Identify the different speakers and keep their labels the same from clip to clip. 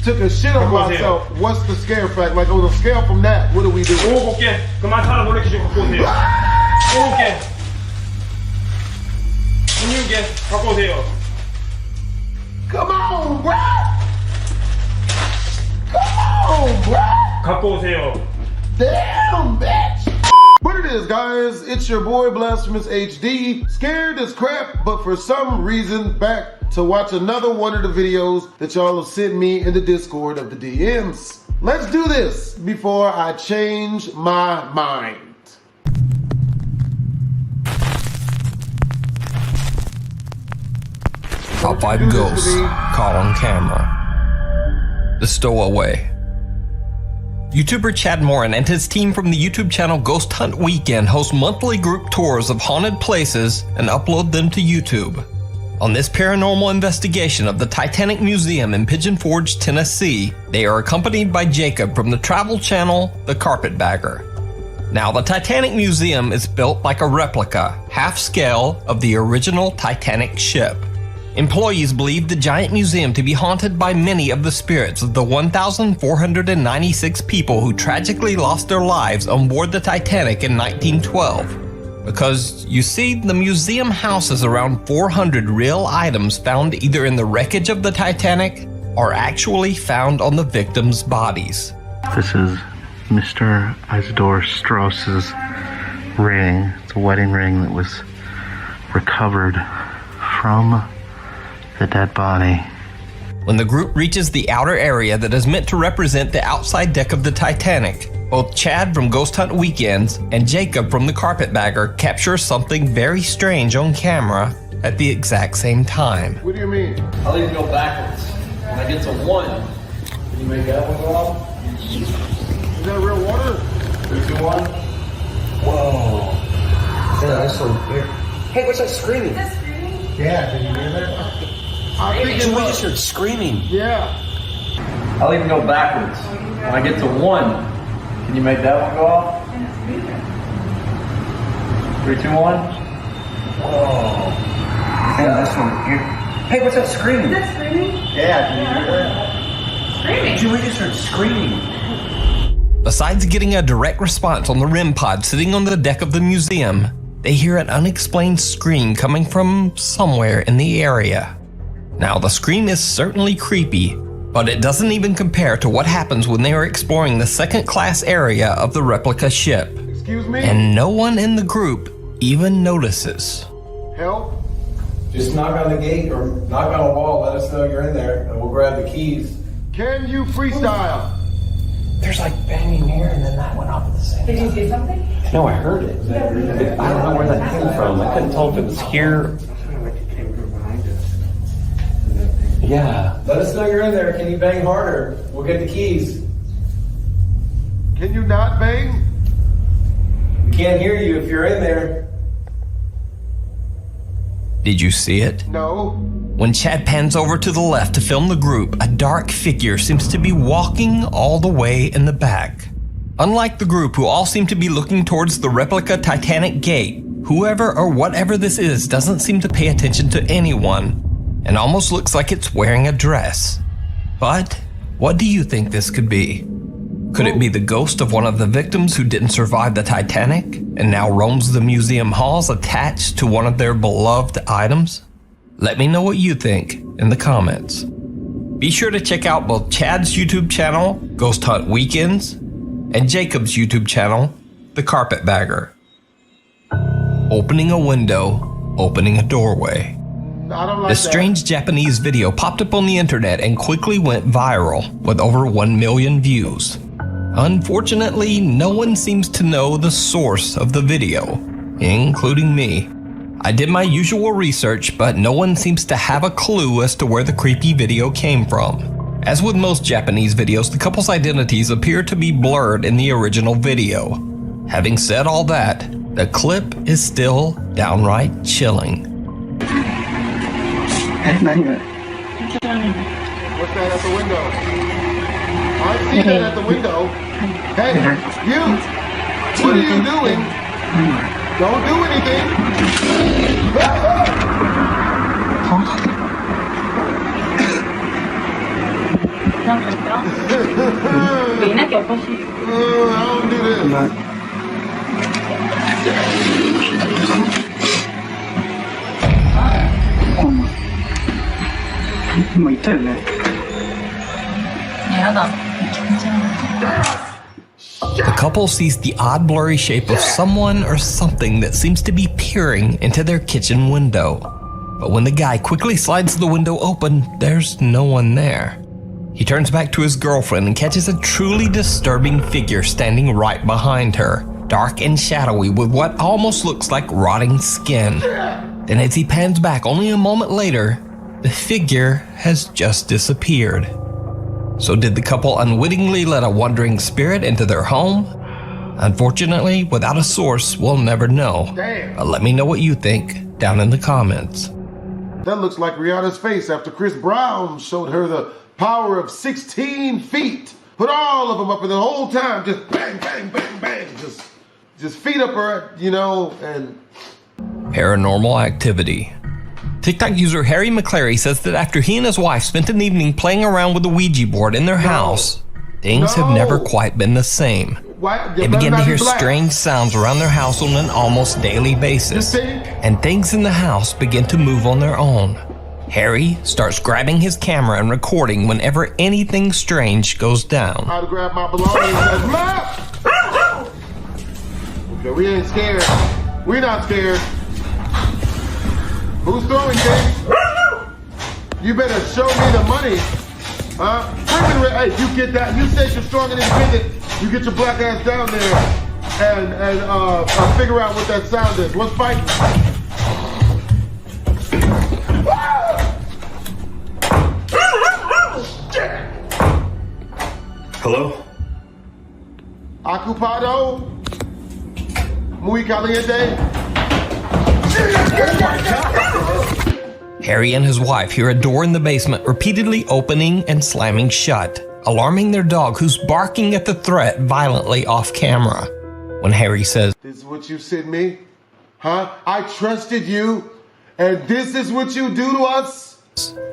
Speaker 1: took a shit on myself, what's the scare factor? Like on a scale from that, what do we do?
Speaker 2: 오게 그만 타라 노래기 좀 갖고 오세요. 오게 분유게 갖고 오세요.
Speaker 1: Come on, bro. Come on, bro.
Speaker 2: 갖고 오세요.
Speaker 1: Damn, bitch. What it is, guys, it's your boy BlastphamousHD, scared as crap, but for some reason back to watch another one of the videos that y'all have sent me in the Discord of the DMs. Let's do this before I change my mind.
Speaker 3: Top 5 ghosts caught on camera. The Stowaway. YouTuber Chad Morin and his team from the YouTube channel Ghost Hunt Weekend host monthly group tours of haunted places and upload them to YouTube. On this paranormal investigation of the Titanic Museum in Pigeon Forge, Tennessee, they are accompanied by Jacob from the travel channel The Carpetbagger. Now, the Titanic Museum is built like a replica, half-scale, of the original Titanic ship. Employees believe the giant museum to be haunted by many of the spirits of the 1,496 people who tragically lost their lives on board the Titanic in 1912. Because, you see, the museum houses around 400 real items found either in the wreckage of the Titanic or actually found on the victims' bodies.
Speaker 4: This is Mr. Isidore Strauss's ring. It's a wedding ring that was recovered from the dead body.
Speaker 3: When the group reaches the outer area that is meant to represent the outside deck of the Titanic, both Chad from Ghost Hunt Weekends and Jacob from The Carpetbagger capture something very strange on camera at the exact same time.
Speaker 1: What do you mean?
Speaker 5: I'll even go backwards. When I get to 1, can you make that one go off?
Speaker 1: Is that real water?
Speaker 5: 3, 2, 1. Whoa. Yeah, that's so weird. Hey, what's that screaming?
Speaker 1: Yeah, can you hear that? I think
Speaker 5: We just heard screaming.
Speaker 1: Yeah.
Speaker 5: I'll even go backwards. When I get to 1, can you make that one go off? 3, 2, 1. Whoa. Yeah, this one here. Hey, what's that screaming?
Speaker 6: Is that screaming?
Speaker 5: Yeah, can you hear that?
Speaker 6: Screaming.
Speaker 5: Dude, we just heard screaming.
Speaker 3: Besides getting a direct response on the REM pod sitting on the deck of the museum, they hear an unexplained scream coming from somewhere in the area. Now, the scream is certainly creepy, but it doesn't even compare to what happens when they are exploring the second-class area of the replica ship.
Speaker 1: Excuse me?
Speaker 3: And no one in the group even notices.
Speaker 1: Help?
Speaker 5: Just knock on the gate or knock on a wall, let us know you're in there, and we'll grab the keys.
Speaker 1: Can you freestyle?
Speaker 5: There's like banging here, and then that went off at the same time.
Speaker 6: Did you say something?
Speaker 5: No, I heard it. I don't know where that came from. I couldn't tell if it was here. Yeah. Let us know you're in there. Can you bang harder? We'll get the keys.
Speaker 1: Can you not bang?
Speaker 5: We can't hear you if you're in there.
Speaker 3: Did you see it?
Speaker 1: No.
Speaker 3: When Chad pans over to the left to film the group, a dark figure seems to be walking all the way in the back. Unlike the group, who all seem to be looking towards the replica Titanic gate, whoever or whatever this is doesn't seem to pay attention to anyone, and almost looks like it's wearing a dress. But what do you think this could be? Could it be the ghost of one of the victims who didn't survive the Titanic and now roams the museum halls attached to one of their beloved items? Let me know what you think in the comments. Be sure to check out both Chad's YouTube channel, Ghost Hunt Weekends, and Jacob's YouTube channel, The Carpetbagger. Opening a window, opening a doorway.
Speaker 1: I don't like
Speaker 3: This strange Japanese video popped up on the internet and quickly went viral with over 1 million views. Unfortunately, no one seems to know the source of the video, including me. I did my usual research, but no one seems to have a clue as to where the creepy video came from. As with most Japanese videos, the couple's identities appear to be blurred in the original video. Having said all that, the clip is still downright chilling.
Speaker 1: What's that at the window? I see that at the window. Hey, you! What are you doing? Don't do anything!
Speaker 5: 괜찮을까? 이렇게 없이.
Speaker 1: I don't do this.
Speaker 5: 뭐 있다네. 미안하다.
Speaker 3: The couple sees the odd blurry shape of someone or something that seems to be peering into their kitchen window. But when the guy quickly slides the window open, there's no one there. He turns back to his girlfriend and catches a truly disturbing figure standing right behind her, dark and shadowy with what almost looks like rotting skin. Then as he pans back only a moment later, the figure has just disappeared. So did the couple unwittingly let a wandering spirit into their home? Unfortunately, without a source, we'll never know. But let me know what you think down in the comments.
Speaker 1: That looks like Rihanna's face after Chris Brown showed her the power of 16 feet. Put all of them up, and the whole time just bang, bang, bang, bang. Just feet up her, you know, and...
Speaker 3: Paranormal activity. TikTok user Harry McClary says that after he and his wife spent an evening playing around with the Ouija board in their house, things have never quite been the same. They began to hear strange sounds around their house on an almost daily basis, and things in the house begin to move on their own. Harry starts grabbing his camera and recording whenever anything strange goes down.
Speaker 1: How to grab my belongings. Okay, we ain't scared. We're not scared. Who's throwing things? You better show me the money. Huh? Hey, you get that. You say you're strong and independent. You get your black ass down there and figure out what that sound is. What's fighting?
Speaker 2: Hello?
Speaker 1: Ocupado? Muy caliente?
Speaker 3: Harry and his wife hear a door in the basement repeatedly opening and slamming shut, alarming their dog, who's barking at the threat violently off camera. When Harry says,
Speaker 1: "This is what you sent me? Huh? I trusted you, and this is what you do to us?"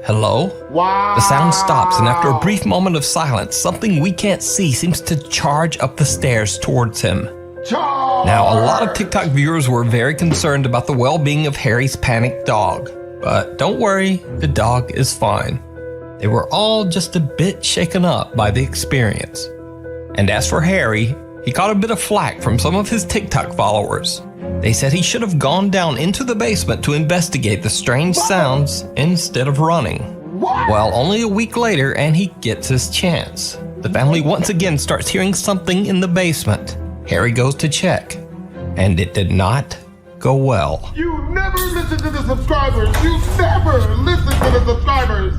Speaker 3: "Hello?"
Speaker 1: Wow.
Speaker 3: The sound stops, and after a brief moment of silence, something we can't see seems to charge up the stairs towards him. Now, a lot of TikTok viewers were very concerned about the well-being of Harry's panicked dog. But don't worry, the dog is fine. They were all just a bit shaken up by the experience. And as for Harry, he caught a bit of flack from some of his TikTok followers. They said he should have gone down into the basement to investigate the strange sounds instead of running. Well, only a week later, and he gets his chance. The family once again starts hearing something in the basement. Harry goes to check, and it did not go well.
Speaker 1: You never listen to the subscribers. You never listen to the subscribers.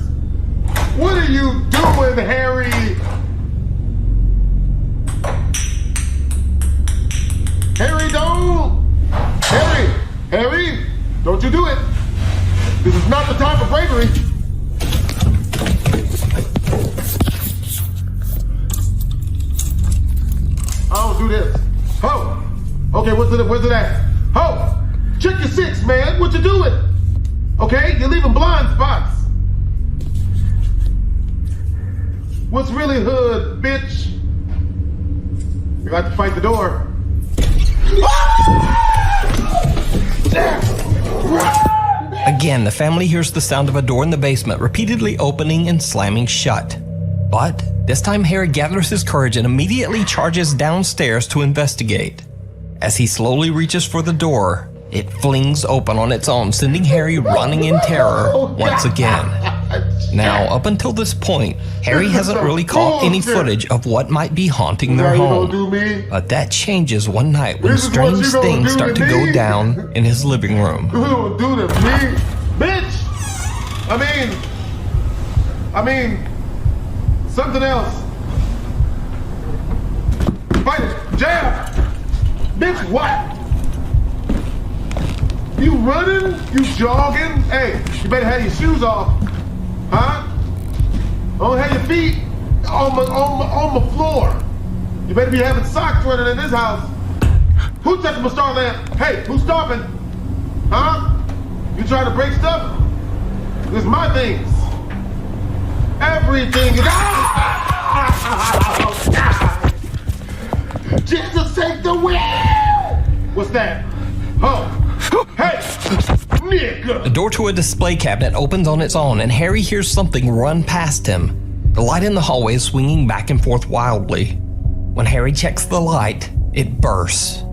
Speaker 1: What are you doing, Harry? Harry, don't. Harry, don't you do it. This is not the time for bravery. I don't do this. Ho! Okay, where's it at? Ho! Check your six, man. What you doing? Okay, you're leaving blind spots. What's really hood, bitch? You got to fight the door.
Speaker 3: Again, the family hears the sound of a door in the basement repeatedly opening and slamming shut. But this time Harry gathers his courage and immediately charges downstairs to investigate. As he slowly reaches for the door, it flings open on its own, sending Harry running in terror once again. Now, up until this point, Harry hasn't really caught any footage of what might be haunting their home. But that changes one night when strange things start to go down in his living room.
Speaker 1: You don't do to me, bitch! I mean, something else. Fight it, jab! Bitch, what? You running? You jogging? Hey, you better have your shoes off. Huh? Don't have your feet on the floor. You better be having socks running in this house. Who touched my star lamp? Hey, who's stopping? Huh? You trying to break stuff? This is my things. Everything is. Jesus, take the wheel! What's that? Oh, hey, nigga!
Speaker 3: The door to a display cabinet opens on its own, and Harry hears something run past him. The light in the hallway is swinging back and forth wildly. When Harry checks the light, it bursts.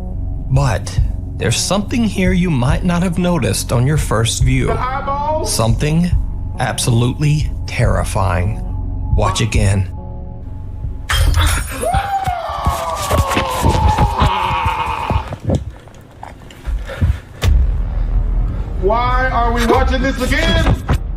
Speaker 3: But there's something here you might not have noticed on your first view.
Speaker 1: The eyeballs?
Speaker 3: Something absolutely terrifying. Watch again.
Speaker 1: Why are we watching this again?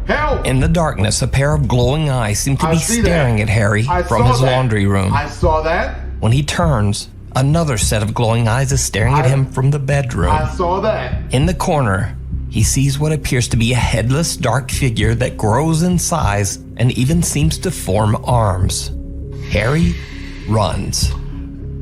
Speaker 1: Help!
Speaker 3: In the darkness, a pair of glowing eyes seem to be staring at Harry from his laundry room.
Speaker 1: I saw that.
Speaker 3: When he turns, another set of glowing eyes is staring at him from the bedroom.
Speaker 1: I saw that.
Speaker 3: In the corner, he sees what appears to be a headless, dark figure that grows in size and even seems to form arms. Harry runs.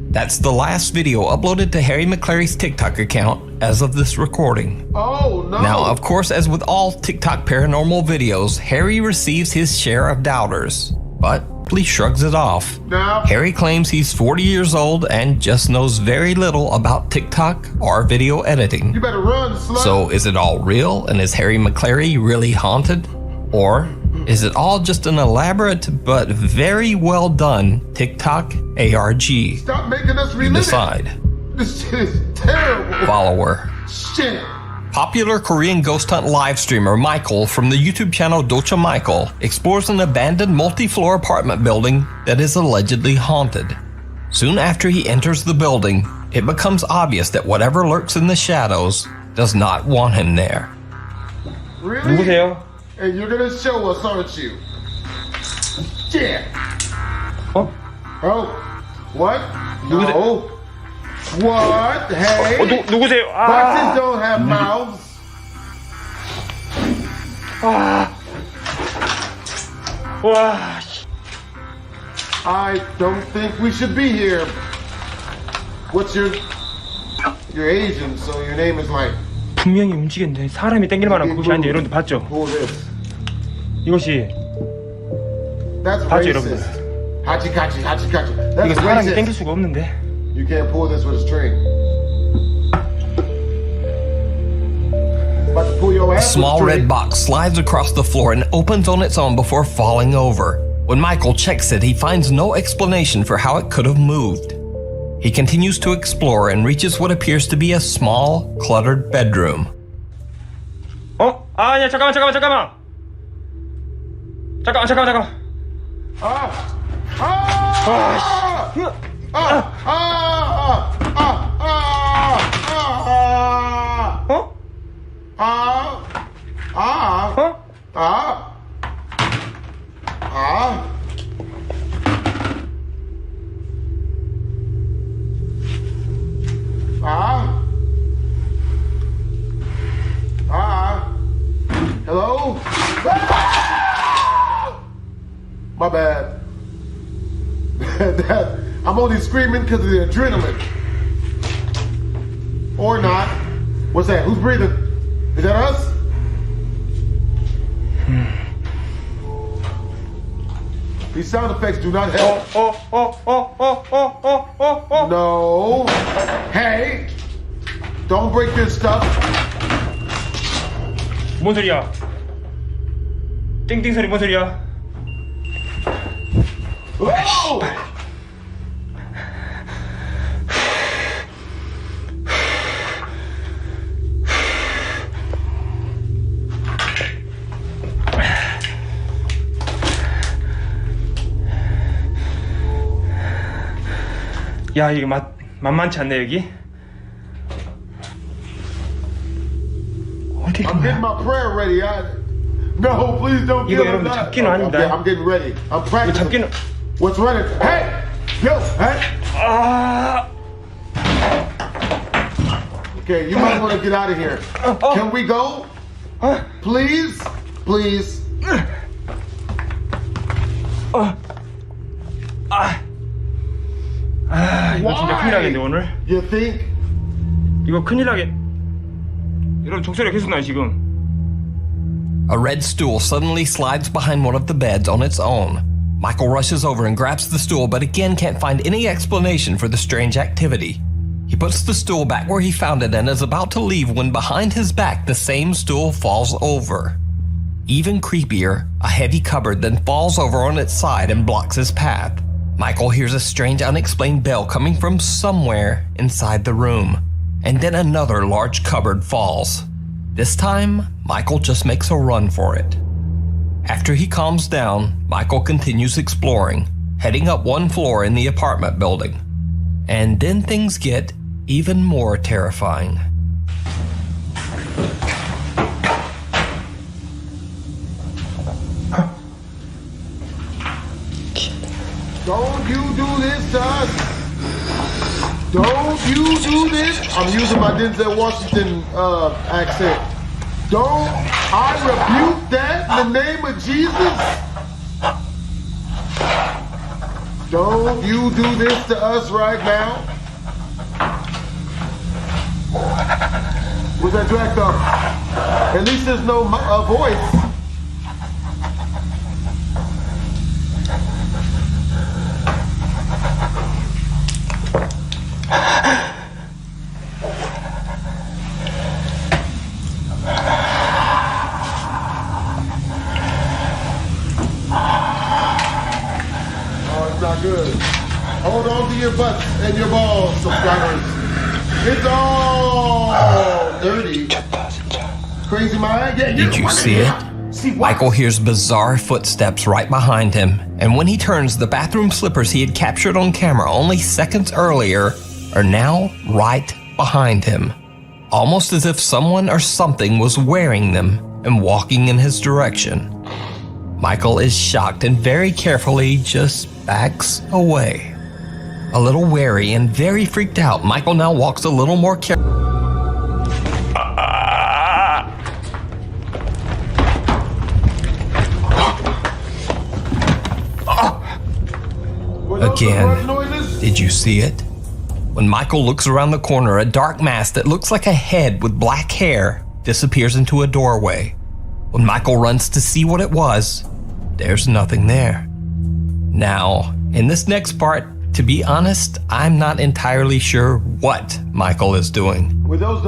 Speaker 3: That's the last video uploaded to Harry McClary's TikTok account as of this recording.
Speaker 1: Oh, no.
Speaker 3: Now, of course, as with all TikTok paranormal videos, Harry receives his share of doubters, but he shrugs it off.
Speaker 1: Now,
Speaker 3: Harry claims he's 40 years old and just knows very little about TikTok or video editing.
Speaker 1: you better run, slut.
Speaker 3: So is it all real, and is Harry McClary really haunted? Or is it all just an elaborate but very well done TikTok ARG?
Speaker 1: Stop making us
Speaker 3: You
Speaker 1: relive it.
Speaker 3: decide.
Speaker 1: This shit is terrible.
Speaker 3: Follower.
Speaker 1: Shit.
Speaker 3: Popular Korean ghost hunt live streamer Michael from the YouTube channel Docha Michael explores an abandoned multi-floor apartment building that is allegedly haunted. Soon after he enters the building, it becomes obvious that whatever lurks in the shadows does not want him there.
Speaker 1: Really?
Speaker 2: 누구세요?
Speaker 1: And you're gonna show us, aren't you? Shit.
Speaker 2: 어?
Speaker 1: Oh. What? No. What? Hey.
Speaker 2: 누구세요?
Speaker 1: Boxes don't have mouths.
Speaker 2: 와.
Speaker 1: I don't think we should be here. What's your... You're Asian, so your name is like...
Speaker 2: 분명히 움직였는데 사람이 땡길 만한 그곳이 아닌데 여러분들 봤죠?
Speaker 1: Pull this.
Speaker 2: 이것이
Speaker 1: That's
Speaker 2: 봤죠,
Speaker 1: racist.
Speaker 2: 여러분들?
Speaker 1: Hachikachi, hachikachi.
Speaker 2: 이거
Speaker 1: That's
Speaker 2: 사람이
Speaker 1: racist.
Speaker 2: 땡길 수가 없는데.
Speaker 1: You can't pull this with a string. About to pull your
Speaker 3: A
Speaker 1: ass
Speaker 3: small
Speaker 1: with a
Speaker 3: red
Speaker 1: string.
Speaker 3: box slides across the floor and opens on its own before falling over. When Michael checks it, he finds no explanation for how it could have moved. He continues to explore and reaches what appears to be a small, cluttered bedroom.
Speaker 2: 어? 아니야 잠깐만. 잠깐만.
Speaker 1: Ah! Ah! Ah! Ah!
Speaker 2: 어?
Speaker 1: Ah! Ah!
Speaker 2: 어?
Speaker 1: Ah! Ah! Ah! Ah! Hello? Ah! My bad. I'm only screaming because of the adrenaline. Or not. What's that? Who's breathing? Is that us? These sound effects do not help. No. Hey! Don't break your stuff.
Speaker 2: 뭔 소리야? 띵띵 소리 뭔 소리야?
Speaker 1: Oh!
Speaker 2: 야 이게 만만치 않네 여기. 어디
Speaker 1: I'm getting my prayer ready. No, please don't
Speaker 2: 이거
Speaker 1: kill
Speaker 2: 여러분들
Speaker 1: us.
Speaker 2: 잡기는 아닙니다.
Speaker 1: I'm getting ready. I'm
Speaker 2: 이거
Speaker 1: practicing.
Speaker 2: 잡기는.
Speaker 1: What's running? Hey! Yo! Hey!
Speaker 2: 아.
Speaker 1: Okay, you might want to get out of here. Can we go? Please? Please?
Speaker 2: 이거 진짜 큰일 나겠네 오늘.
Speaker 1: You think?
Speaker 2: 이거 큰일 나게. 여러분 종소리가 계속 나요 지금.
Speaker 3: A red stool suddenly slides behind one of the beds on its own. Michael rushes over and grabs the stool, but again can't find any explanation for the strange activity. He puts the stool back where he found it and is about to leave when behind his back the same stool falls over. Even creepier, a heavy cupboard then falls over on its side and blocks his path. Michael hears a strange unexplained bell coming from somewhere inside the room, and then another large cupboard falls. This time, Michael just makes a run for it. After he calms down, Michael continues exploring, heading up one floor in the apartment building. And then things get even more terrifying.
Speaker 1: Don't you do this to us. Don't you do this. I'm using my Denzel Washington accent. Don't I rebuke that in the name of Jesus? Don't you do this to us right now? Was that dragged up? At least there's no voice. Good. Hold on to your butts and your balls, subscribers. It's all dirty. Crazy mind. Yeah,
Speaker 3: did you see it? Michael hears bizarre footsteps right behind him, and when he turns, the bathroom slippers he had captured on camera only seconds earlier are now right behind him. Almost as if someone or something was wearing them and walking in his direction. Michael is shocked and very carefully just backs away. A little wary and very freaked out, Michael now walks a little more carefully. Again, did you see it? When Michael looks around the corner, a dark mass that looks like a head with black hair disappears into a doorway. When Michael runs to see what it was, there's nothing there. Now, in this next part, to be honest, I'm not entirely sure what Michael is doing.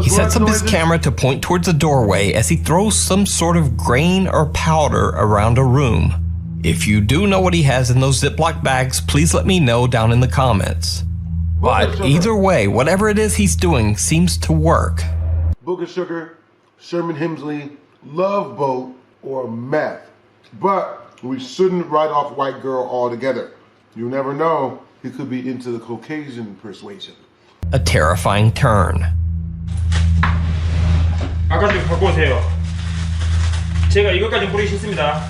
Speaker 3: He sets up his camera to point towards a doorway as he throws some sort of grain or powder around a room. If you do know what he has in those Ziploc bags, please let me know down in the comments. But either way, whatever it is he's doing seems to work.
Speaker 1: Book of Sugar, Sherman Hemsley, Love Boat, or Meth. But we shouldn't write off White Girl altogether. You never know, he could be into the Caucasian persuasion.
Speaker 3: A terrifying turn.
Speaker 2: 아까 좀 갖고 오세요. 제가 이것까지 뿌리기 싫습니다.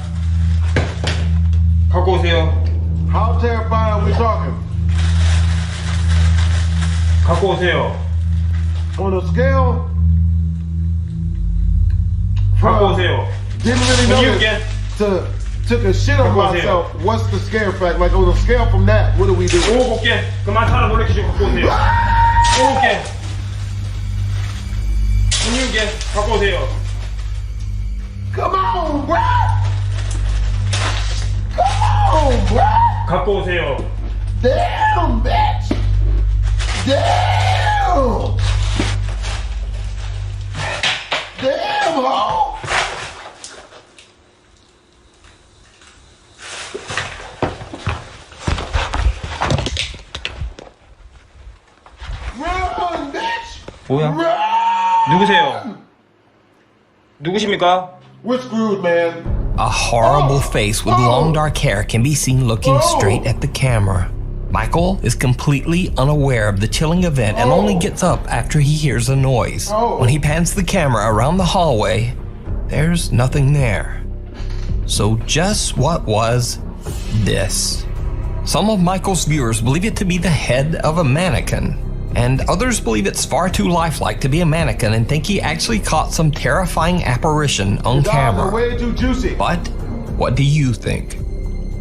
Speaker 2: 갖고 오세요.
Speaker 1: How terrifying are we talking?
Speaker 2: 갖고 o세요.
Speaker 1: On a scale
Speaker 2: 갖고 오세요.
Speaker 1: Didn't really know this. Took a shit on myself. What's the scare fact? Like on a scale from that, what do we do?
Speaker 2: 5개. 그만 사람 놀래키시고 갖고 오세요. 5개. 6개. 갖고 오세요.
Speaker 1: Come on, bro. Come on, bro.
Speaker 2: 갖고 오세요.
Speaker 1: Damn, bitch. Damn. Damn, ho. Run, bitch.
Speaker 2: 뭐야?
Speaker 1: Run.
Speaker 2: 누구세요? 누구십니까?
Speaker 1: We're screwed, man.
Speaker 3: A horrible face with long dark hair can be seen looking straight at the camera. Michael is completely unaware of the chilling event and only gets up after he hears a noise. When he pans the camera around the hallway, there's nothing there. So just what was this? Some of Michael's viewers believe it to be the head of a mannequin, and others believe it's far too lifelike to be a mannequin and think he actually caught some terrifying apparition on camera.
Speaker 1: Way too juicy.
Speaker 3: But what do you think?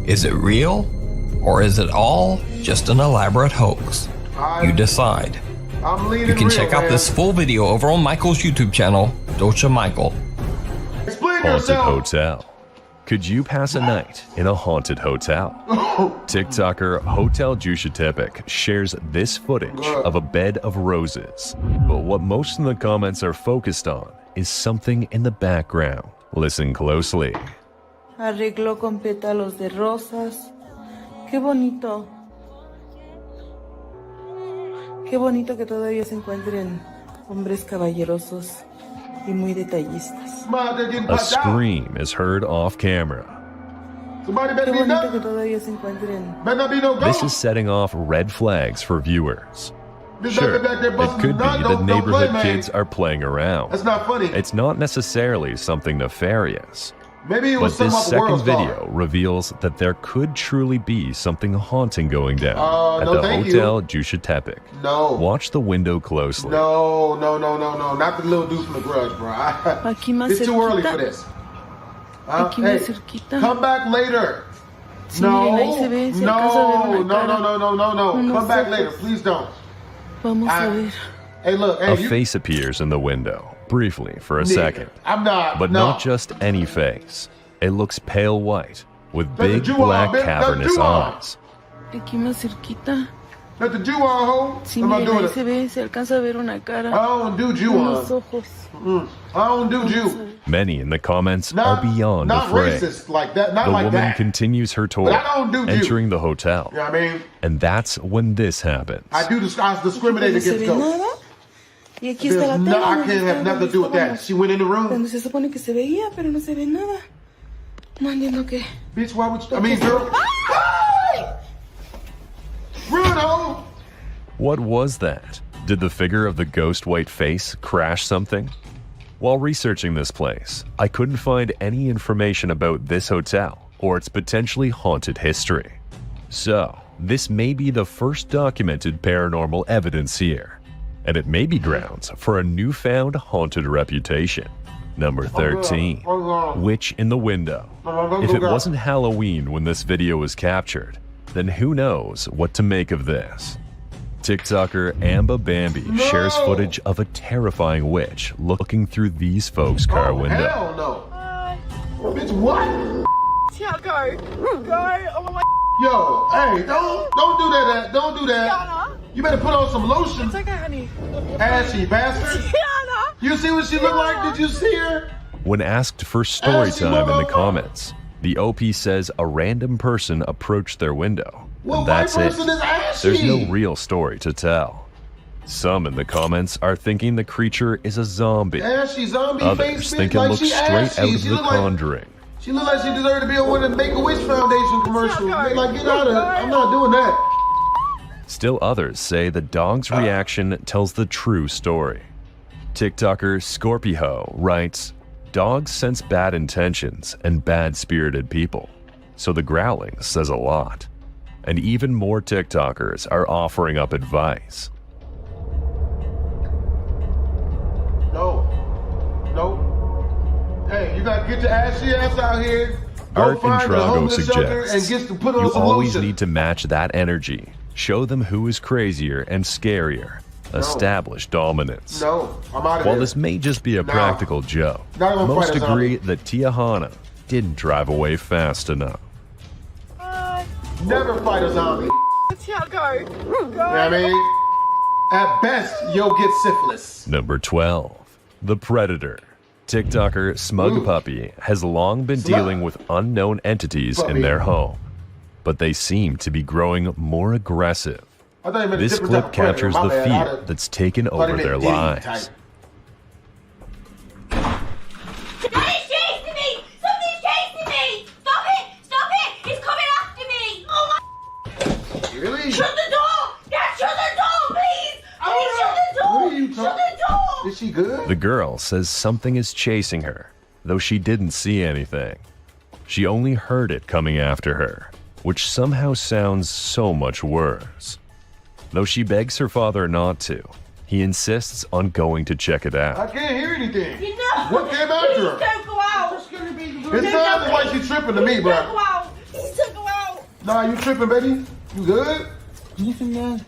Speaker 3: Is it real? Or is it all just an elaborate hoax? You decide. You can check out this full video over on Michael's YouTube channel, Docha Michael.
Speaker 1: Explain Explain
Speaker 6: Haunted
Speaker 1: yourself.
Speaker 6: hotel. Could you pass a night in a haunted hotel? TikToker Hotel Jushatepik shares this footage of a bed of roses. But what most in the comments are focused on is something in the background. Listen closely.
Speaker 7: Arregló con pétalos de rosas. Qué bonito. Qué bonito que todavía se encuentren hombres caballerosos y muy detallistas.
Speaker 6: A scream is heard off camera.
Speaker 1: Somebody
Speaker 7: Qué
Speaker 1: better be
Speaker 7: bonito que
Speaker 1: done.
Speaker 7: todavía se encuentren.
Speaker 1: Better not be no
Speaker 6: This
Speaker 1: ghost.
Speaker 6: is setting off red flags for viewers.
Speaker 1: This
Speaker 6: Sure,
Speaker 1: back there
Speaker 6: it
Speaker 1: busting
Speaker 6: could be
Speaker 1: nut.
Speaker 6: that
Speaker 1: Don't
Speaker 6: neighborhood
Speaker 1: play, man.
Speaker 6: kids are playing around.
Speaker 1: That's not funny.
Speaker 6: It's not necessarily something nefarious.
Speaker 1: Maybe it was
Speaker 6: But
Speaker 1: some
Speaker 6: this
Speaker 1: off
Speaker 6: second
Speaker 1: World Star.
Speaker 6: video reveals that there could truly be something haunting going down at
Speaker 1: no,
Speaker 6: the
Speaker 1: thank
Speaker 6: Hotel Jushatepik.
Speaker 1: No.
Speaker 6: Watch the window closely.
Speaker 1: No. Not the little dude from the Grudge, bro.
Speaker 7: Aquí más
Speaker 1: It's too early
Speaker 7: cerquita.
Speaker 1: for this.
Speaker 7: Aquí
Speaker 1: Hey,
Speaker 7: más cerquita.
Speaker 1: come back later.
Speaker 7: Sí, miren, ahí se ve, se alcanza a ver una cara.
Speaker 1: No.
Speaker 7: Unos
Speaker 1: Come back
Speaker 7: ojos.
Speaker 1: later, please don't.
Speaker 7: Vamos a ver.
Speaker 1: Hey, look. Hey,
Speaker 6: A
Speaker 1: you,
Speaker 6: face appears in the window, briefly for a
Speaker 1: nigga,
Speaker 6: second.
Speaker 1: I'm not.
Speaker 6: But
Speaker 1: no.
Speaker 6: not just any face. It looks pale white, with
Speaker 1: That's a
Speaker 6: big
Speaker 1: Jew
Speaker 6: black
Speaker 1: on, bitch. That's a
Speaker 6: cavernous
Speaker 1: Jew on.
Speaker 6: eyes.
Speaker 7: Aquí más cerquita.
Speaker 1: Let the Jew on home.
Speaker 7: Sí,
Speaker 1: I'm not
Speaker 7: miren,
Speaker 1: doing
Speaker 7: ahí
Speaker 1: it.
Speaker 7: se ve, se alcanza a ver una cara.
Speaker 1: I don't do Jew
Speaker 7: Unos
Speaker 1: on.
Speaker 7: ojos.
Speaker 1: I don't do Jew.
Speaker 6: Many in the comments
Speaker 1: Not,
Speaker 6: are beyond
Speaker 1: not
Speaker 6: afraid.
Speaker 1: racist like that. Not
Speaker 6: The
Speaker 1: like
Speaker 6: woman
Speaker 1: that.
Speaker 6: continues her tour,
Speaker 1: But I don't do Jew.
Speaker 6: entering the hotel.
Speaker 1: You know what I mean?
Speaker 6: And that's when this happens.
Speaker 1: I discriminate
Speaker 7: No se
Speaker 1: against
Speaker 7: ve
Speaker 1: ghosts.
Speaker 7: nada. Y aquí está la
Speaker 1: There's
Speaker 7: tela.
Speaker 1: no, I
Speaker 7: donde
Speaker 1: can't have
Speaker 7: está-
Speaker 1: nothing to do with
Speaker 7: donde
Speaker 1: that. She went in the room.
Speaker 7: Donde se supone que se veía, pero no se ve nada. No entiendo qué.
Speaker 1: Bitch, why would you? I mean, girl. Run home.
Speaker 6: What was that? Did the figure of the ghost white face crash something? While researching this place, I couldn't find any information about this hotel or its potentially haunted history. So, this may be the first documented paranormal evidence here, and it may be grounds for a newfound haunted reputation. Number 13, Witch in the Window. If it wasn't Halloween when this video was captured, then who knows what to make of this. TikToker Amba Bambi shares footage of a terrifying witch looking through these folks' car window.
Speaker 1: Hell no. Bitch, what?
Speaker 8: Yeah, go. Go. Oh my
Speaker 1: Yo, hey, don't do that. Don't do that.
Speaker 8: Tiana.
Speaker 1: You better put on some lotion.
Speaker 8: It's okay, honey.
Speaker 1: Ashy bastard.
Speaker 8: Tiana.
Speaker 1: You see what she look like? Did you see her?
Speaker 6: When asked for story
Speaker 1: Ashy
Speaker 6: time in the
Speaker 1: motherfucker.
Speaker 6: comments, the OP says a random person approached their window.
Speaker 1: Well,
Speaker 6: And that's
Speaker 1: white
Speaker 6: it.
Speaker 1: person is ashy.
Speaker 6: There's no real story to tell. Some in the comments are thinking the creature is a zombie.
Speaker 1: Ashy zombie
Speaker 6: Others
Speaker 1: face bitch,
Speaker 6: think it
Speaker 1: like
Speaker 6: looks
Speaker 1: she
Speaker 6: straight
Speaker 1: ashy.
Speaker 6: out of
Speaker 1: She
Speaker 6: The
Speaker 1: look like
Speaker 6: Conjuring.
Speaker 1: she look like she deserved to be on one of the Make-A-Wish Foundation commercials.
Speaker 8: Tiana.
Speaker 1: Like, get out of it. I'm not doing that.
Speaker 6: Still others say the dog's reaction tells the true story. TikToker Scorpio writes, "Dogs sense bad intentions and bad-spirited people, so the growling says a lot." And even more TikTokers are offering up advice.
Speaker 1: No. Hey, you gotta get your ashy ass out here. Go
Speaker 6: Art and
Speaker 1: find a
Speaker 6: Drago
Speaker 1: homeless shelter and
Speaker 6: suggests
Speaker 1: get to put on
Speaker 6: you
Speaker 1: some
Speaker 6: always
Speaker 1: lotion.
Speaker 6: need to match that energy. Show them who is crazier and scarier. Establish dominance.
Speaker 1: No, I'm out of
Speaker 6: While
Speaker 1: here.
Speaker 6: this may just be a
Speaker 1: No.
Speaker 6: practical joke,
Speaker 1: Not gonna
Speaker 6: most
Speaker 1: fight a
Speaker 6: agree
Speaker 1: zombie.
Speaker 6: that Tiahana didn't drive away fast enough.
Speaker 1: Never fight a zombie.
Speaker 8: Tiana, go. Go.
Speaker 1: You know what I mean? At best, you'll get syphilis.
Speaker 6: Number 12. The Predator. TikToker Smug Puppy has long been
Speaker 1: Smug.
Speaker 6: dealing with unknown entities
Speaker 1: Puppy.
Speaker 6: in their home, but they seem to be growing more aggressive.
Speaker 1: I thought you meant a
Speaker 6: This
Speaker 1: different
Speaker 6: clip
Speaker 1: type of predator.
Speaker 6: captures
Speaker 1: My
Speaker 6: the
Speaker 1: bad.
Speaker 6: fear that's taken
Speaker 1: thought
Speaker 6: over
Speaker 1: he
Speaker 6: their
Speaker 1: meant Diddy
Speaker 6: lives.
Speaker 1: type.
Speaker 9: Somebody's chasing me! Somebody's chasing me! Stop it! Stop it! He's coming after me! Oh my...
Speaker 1: Really?
Speaker 9: Shut the door! Dad, shut the door, please! Please
Speaker 1: Oh,
Speaker 9: shut the door!
Speaker 1: what are you
Speaker 9: Shut the door!
Speaker 1: Is she good?
Speaker 6: The girl says something is chasing her, though she didn't see anything. She only heard it coming after her, which somehow sounds so much worse. Though she begs her father not to, he insists on going to check it
Speaker 1: I
Speaker 6: out.
Speaker 1: can't hear anything.
Speaker 9: You know...
Speaker 1: What came after
Speaker 9: Please
Speaker 1: her?
Speaker 9: don't go out!
Speaker 1: It sounds like she's tripping to me,
Speaker 9: Don't
Speaker 1: bro.
Speaker 9: go out! Please don't go out!
Speaker 1: Nah, you tripping, baby? You good?
Speaker 10: Anything, Dad?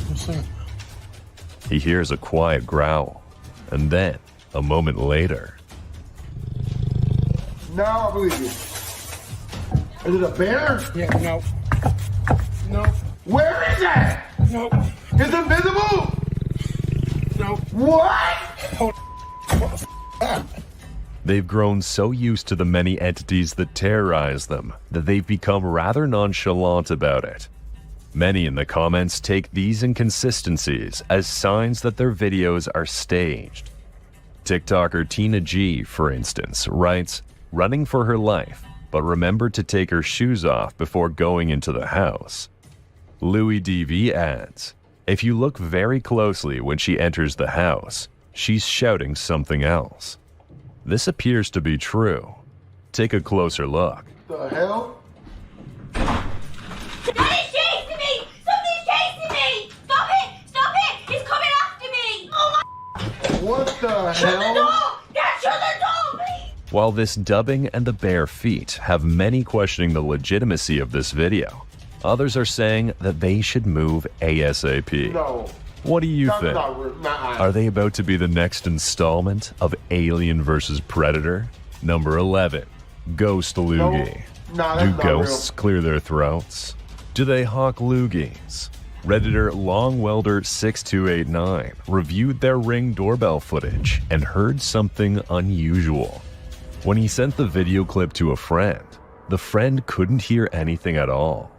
Speaker 10: What's that?
Speaker 6: He hears a quiet growl, and then A moment later,
Speaker 1: Now I believe you. Is it a bear?
Speaker 5: Yeah, no. No.
Speaker 1: Where is that?
Speaker 5: No.
Speaker 1: Is it visible?
Speaker 5: No.
Speaker 1: What?
Speaker 6: they've grown so used to the many entities that terrorize them that they've become rather nonchalant about it. Many in the comments take these inconsistencies as signs that their videos are staged. TikToker Tina G, for instance, writes, "Running for her life, but remembered to take her shoes off before going into the house." Louis DV adds, "If you look very closely when she enters the house, she's shouting something else." This appears to be true. Take a closer look.
Speaker 1: The hell?
Speaker 9: Daddy's chasing me! Somebody's chasing me! Stop it! Stop it! He's coming after me! Oh my...
Speaker 1: What the
Speaker 9: Shut the
Speaker 1: hell?
Speaker 9: door! Dad, shut the door, please!
Speaker 6: While this dubbing and the bare feet have many questioning the legitimacy of this video, others are saying that they should move ASAP.
Speaker 1: No.
Speaker 6: What do you
Speaker 1: That's
Speaker 6: think?
Speaker 1: not real. Nah.
Speaker 6: Are they about to be the next installment of Alien vs. Predator? Number 11. Ghost Loogie.
Speaker 1: Nah,
Speaker 6: Do
Speaker 1: that's not
Speaker 6: ghosts clear their throats? Do they hawk loogies? Redditor LongWelder6289 reviewed their Ring doorbell footage and heard something unusual. When he sent the video clip to a friend, the friend couldn't hear anything at all.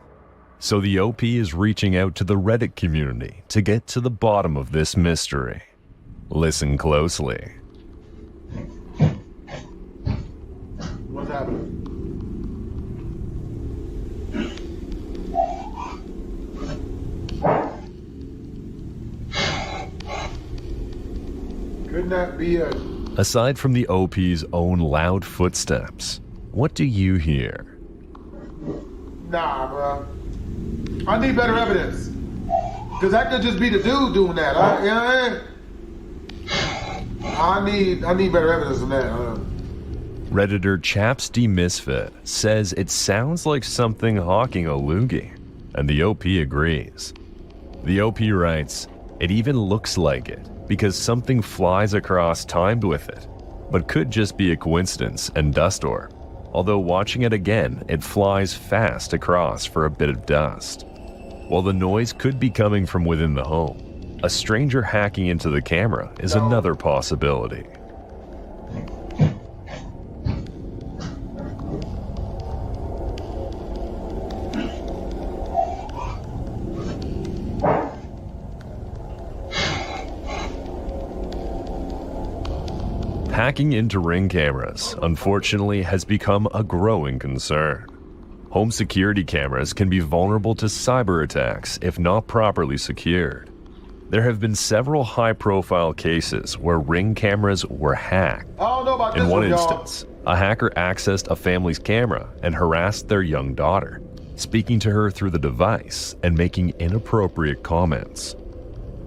Speaker 6: So the OP is reaching out to the Reddit community to get to the bottom of this mystery. Listen closely.
Speaker 1: What's happening? Couldn't that be a...
Speaker 6: Aside from the OP's own loud footsteps, what do you hear?
Speaker 1: Nah, bro. I need better evidence. Because that could just be the dude doing that. You know what I mean? I need better evidence than that.
Speaker 6: Redditor Chaps D Misfit says it sounds like something hawking a loogie, and the OP agrees. The OP writes, "It even looks like it, because something flies across timed with it, but could just be a coincidence and dust orb. Although watching it again, it flies fast across for a bit of dust." While the noise could be coming from within the home, a stranger hacking into the camera is another possibility. Hacking into Ring cameras, unfortunately, has become a growing concern. Home security cameras can be vulnerable to cyber attacks if not properly secured. There have been several high-profile cases where Ring cameras were hacked.
Speaker 1: I don't know about this
Speaker 6: In one
Speaker 1: y'all.
Speaker 6: instance, a hacker accessed a family's camera and harassed their young daughter, speaking to her through the device and making inappropriate comments.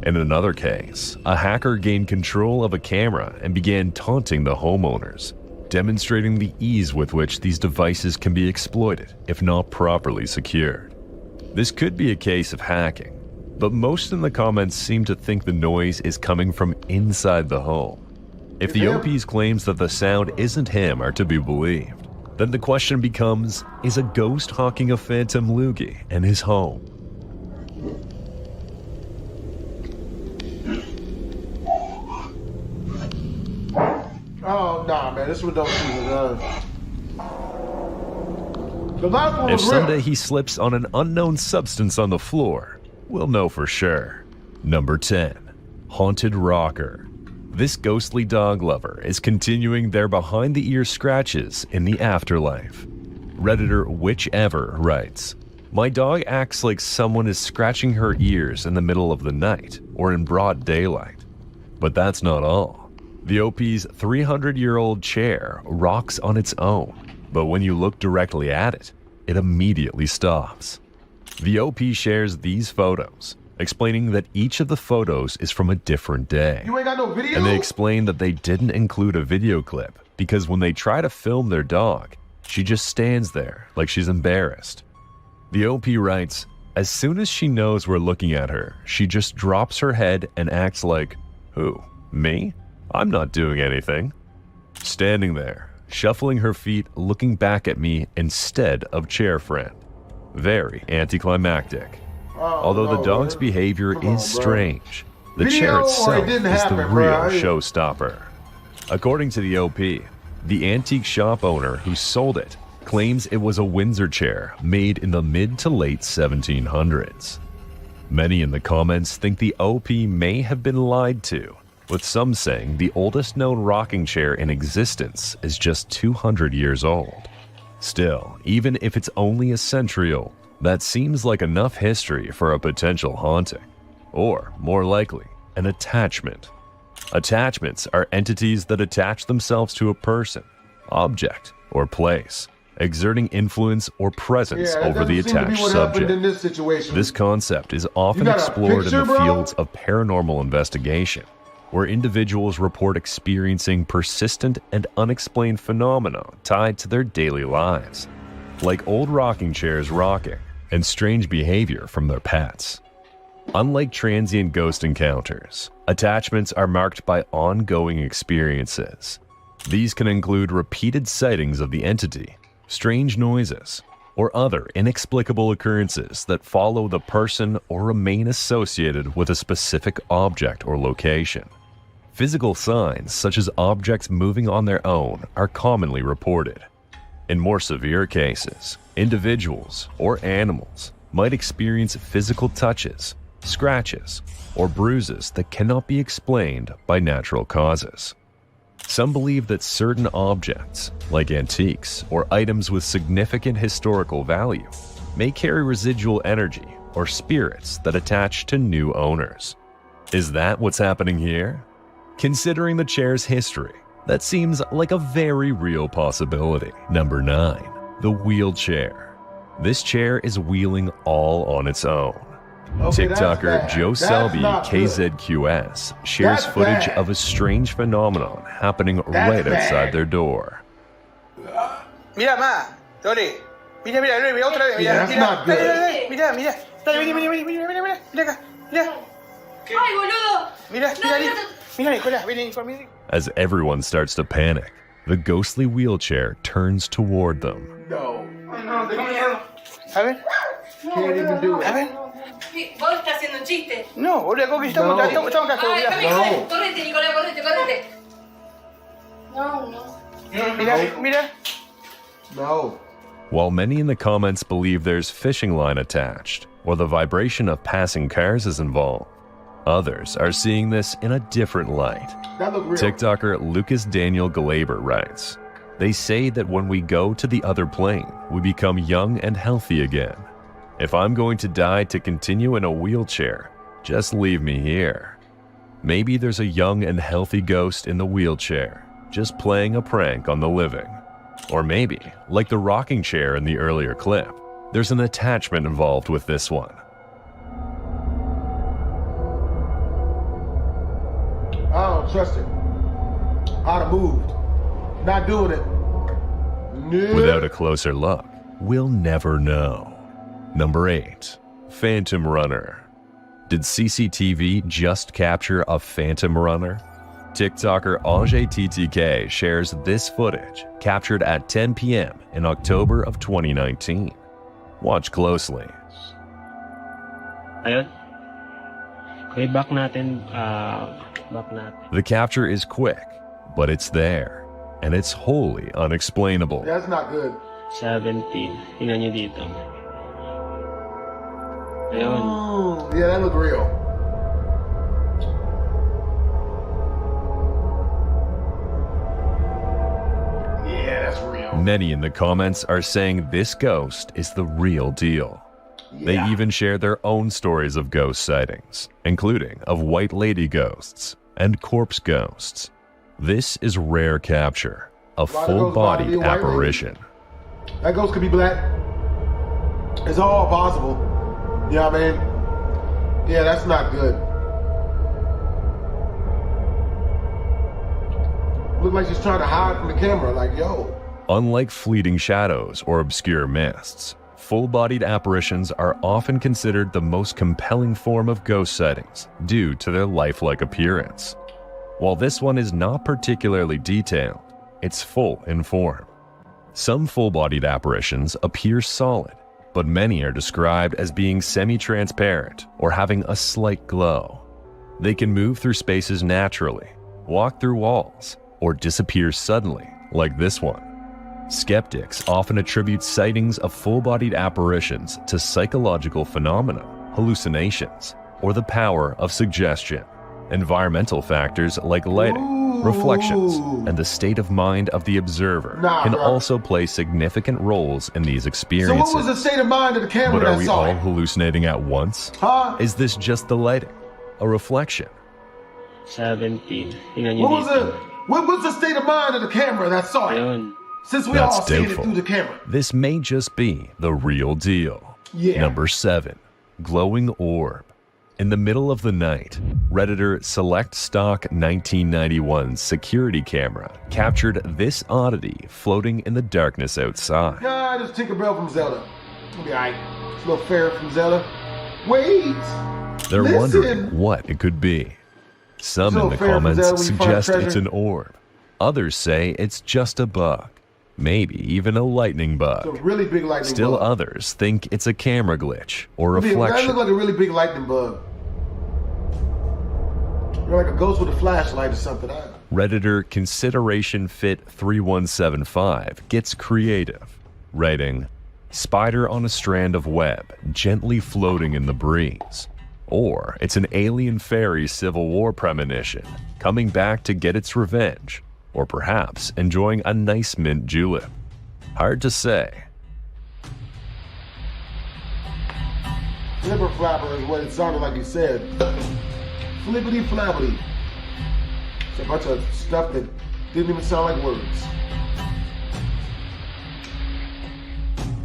Speaker 6: In another case, a hacker gained control of a camera and began taunting the homeowners, demonstrating the ease with which these devices can be exploited if not properly secured. This could be a case of hacking, but most in the comments seem to think the noise is coming from inside the home. If the OP's claims that the sound isn't him are to be believed, then the question becomes, is a ghost hawking a phantom loogie in his home?
Speaker 1: Oh, nah, man. This one don't seem good. The last one
Speaker 6: If
Speaker 1: was real.
Speaker 6: someday he slips on an unknown substance on the floor, we'll know for sure. Number 10. Haunted Rocker. This ghostly dog lover is continuing their behind-the-ear scratches in the afterlife. Redditor Whichever writes, "My dog acts like someone is scratching her ears in the middle of the night or in broad daylight. But that's not all. The OP's 300-year-old chair rocks on its own, but when you look directly at it, it immediately stops." The OP shares these photos, explaining that each of the photos is from a different day.
Speaker 1: You ain't got no video?
Speaker 6: And they explain that they didn't include a video clip because when they try to film their dog, she just stands there like she's embarrassed. The OP writes, "As soon as she knows we're looking at her, she just drops her head and acts like, 'Who, me?' I'm not doing anything. Standing there, shuffling her feet, looking back at me instead of chair friend. Very anticlimactic. Although the dog's behavior is strange, the chair itself is the real showstopper. According to the OP, the antique shop owner who sold it claims it was a Windsor chair made in the mid to late 1700s. Many in the comments think the OP may have been lied to, with some saying the oldest known rocking chair in existence is just 200 years old. Still, even if it's only a century old, that seems like enough history for a potential haunting. Or, more likely, an attachment. Attachments are entities that attach themselves to a person, object, or place, exerting influence or presence over the attached subject. This concept is often explored in the fields of paranormal investigation, where individuals report experiencing persistent and unexplained phenomena tied to their daily lives, like old rocking chairs rocking and strange behavior from their pets. Unlike transient ghost encounters, attachments are marked by ongoing experiences. These can include repeated sightings of the entity, strange noises, or other inexplicable occurrences that follow the person or remain associated with a specific object or location. Physical signs such as objects moving on their own are commonly reported. In more severe cases, individuals or animals might experience physical touches, scratches, or bruises that cannot be explained by natural causes. Some believe that certain objects, like antiques or items with significant historical value, may carry residual energy or spirits that attach to new owners. Is that what's happening here? Considering the chair's history, that seems like a very real possibility. Number 9. The wheelchair. This chair is wheeling all on its own. TikToker Joe Selby KZQS shares footage of a strange phenomenon happening right outside their door.
Speaker 5: Mira, ma, Lore. Mira, otra vez. Mira, mira. Mira acá. Mira.
Speaker 9: Ay, boludo.
Speaker 5: Mira, Nicolás, ven conmigo.
Speaker 6: As everyone starts to panic, the ghostly wheelchair turns toward them.
Speaker 1: No.
Speaker 5: A ver.
Speaker 1: Can't even do it.
Speaker 5: A ver.
Speaker 9: Vos estás haciendo un chiste.
Speaker 5: No, boludo, ¿cómo que estamos acá?
Speaker 9: Ay, déjame, correte, Nicolás, correte. No. Mira.
Speaker 1: No.
Speaker 6: While many in the comments believe there's fishing line attached, or the vibration of passing cars is involved, others are seeing this in a different light.
Speaker 1: That look real.
Speaker 6: TikToker Lucas Daniel Glaber writes, "They say that when we go to the other plane, we become young and healthy again. If I'm going to die to continue in a wheelchair, just leave me here." Maybe there's a young and healthy ghost in the wheelchair, just playing a prank on the living. Or maybe, like the rocking chair in the earlier clip, there's an attachment involved with this one.
Speaker 1: I don't trust it. I'd have moved. Not doing it. No.
Speaker 6: Without a closer look, we'll never know. Number 8. Phantom Runner. Did CCTV just capture a phantom runner? TikToker AngeTTK shares this footage captured at 10 p.m. in October of 2019. Watch closely.
Speaker 10: Ayun. Okay, back natin.
Speaker 6: The capture is quick, but it's there, and it's wholly unexplainable.
Speaker 1: That's not good.
Speaker 10: 17. Tingnan nyo dito. Ayun.
Speaker 1: Yeah, that look real. Yeah, that's real.
Speaker 6: Many in the comments are saying this ghost is the real deal.
Speaker 1: Yeah.
Speaker 6: They even share their own stories of ghost sightings, including of white lady ghosts and corpse ghosts. This is rare capture, a full-bodied apparition.
Speaker 1: That ghost could be black. It's all possible. You know what I mean? Yeah, that's not good. Look like she's trying to hide from the camera, like, yo.
Speaker 6: Unlike fleeting shadows or obscure mists, full-bodied apparitions are often considered the most compelling form of ghost sightings due to their lifelike appearance. While this one is not particularly detailed, it's full in form. Some full-bodied apparitions appear solid, but many are described as being semi-transparent or having a slight glow. They can move through spaces naturally, walk through walls, or disappear suddenly, like this one. Skeptics often attribute sightings of full-bodied apparitions to psychological phenomena, hallucinations, or the power of suggestion. Environmental factors like lighting, reflections, and the state of mind of the observer can also play significant roles in these experiences.
Speaker 1: So what was the state of mind of the camera
Speaker 6: But are
Speaker 1: that
Speaker 6: we
Speaker 1: saw
Speaker 6: all
Speaker 1: it?
Speaker 6: hallucinating at once?
Speaker 1: Huh?
Speaker 6: Is this just the lighting? A reflection?
Speaker 10: 17. Tingnan
Speaker 1: What
Speaker 10: nyo
Speaker 1: was
Speaker 10: dito.
Speaker 1: what was the state of mind of the camera that saw it?
Speaker 10: Ayun.
Speaker 1: Since we
Speaker 6: That's
Speaker 1: all seen it
Speaker 6: doubtful.
Speaker 1: through the camera.
Speaker 6: This may just be the real deal.
Speaker 1: Yeah.
Speaker 6: Number 7. Glowing orb. In the middle of the night, Redditor Select Stock 1991 security camera captured this oddity floating in the darkness outside.
Speaker 1: Yeah, just Tinkerbell from Zelda. It'll be alright. It's a little fairy from Zelda. Wait!
Speaker 6: They're
Speaker 1: Listen.
Speaker 6: wondering what it could be. Some
Speaker 1: So
Speaker 6: in the
Speaker 1: fair from
Speaker 6: comments
Speaker 1: Zelda when you find
Speaker 6: suggest it's
Speaker 1: treasure.
Speaker 6: an orb. Others say it's just a bug. Maybe even a lightning
Speaker 1: It's
Speaker 6: bug.
Speaker 1: a really big lightning
Speaker 6: Still
Speaker 1: bug.
Speaker 6: others think it's a camera glitch or
Speaker 1: That
Speaker 6: reflection.
Speaker 1: look like a really big lightning bug. You're like a ghost with a flashlight or something.
Speaker 6: Redditor Consideration Fit 3175 gets creative, writing, "Spider on a strand of web, gently floating in the breeze." Or it's an alien fairy Civil War premonition, coming back to get its revenge, or perhaps enjoying a nice mint julep. Hard to say.
Speaker 1: Flipper flapper is what it sounded like he said. Flippity flappity. It's a bunch of stuff that didn't even sound like words.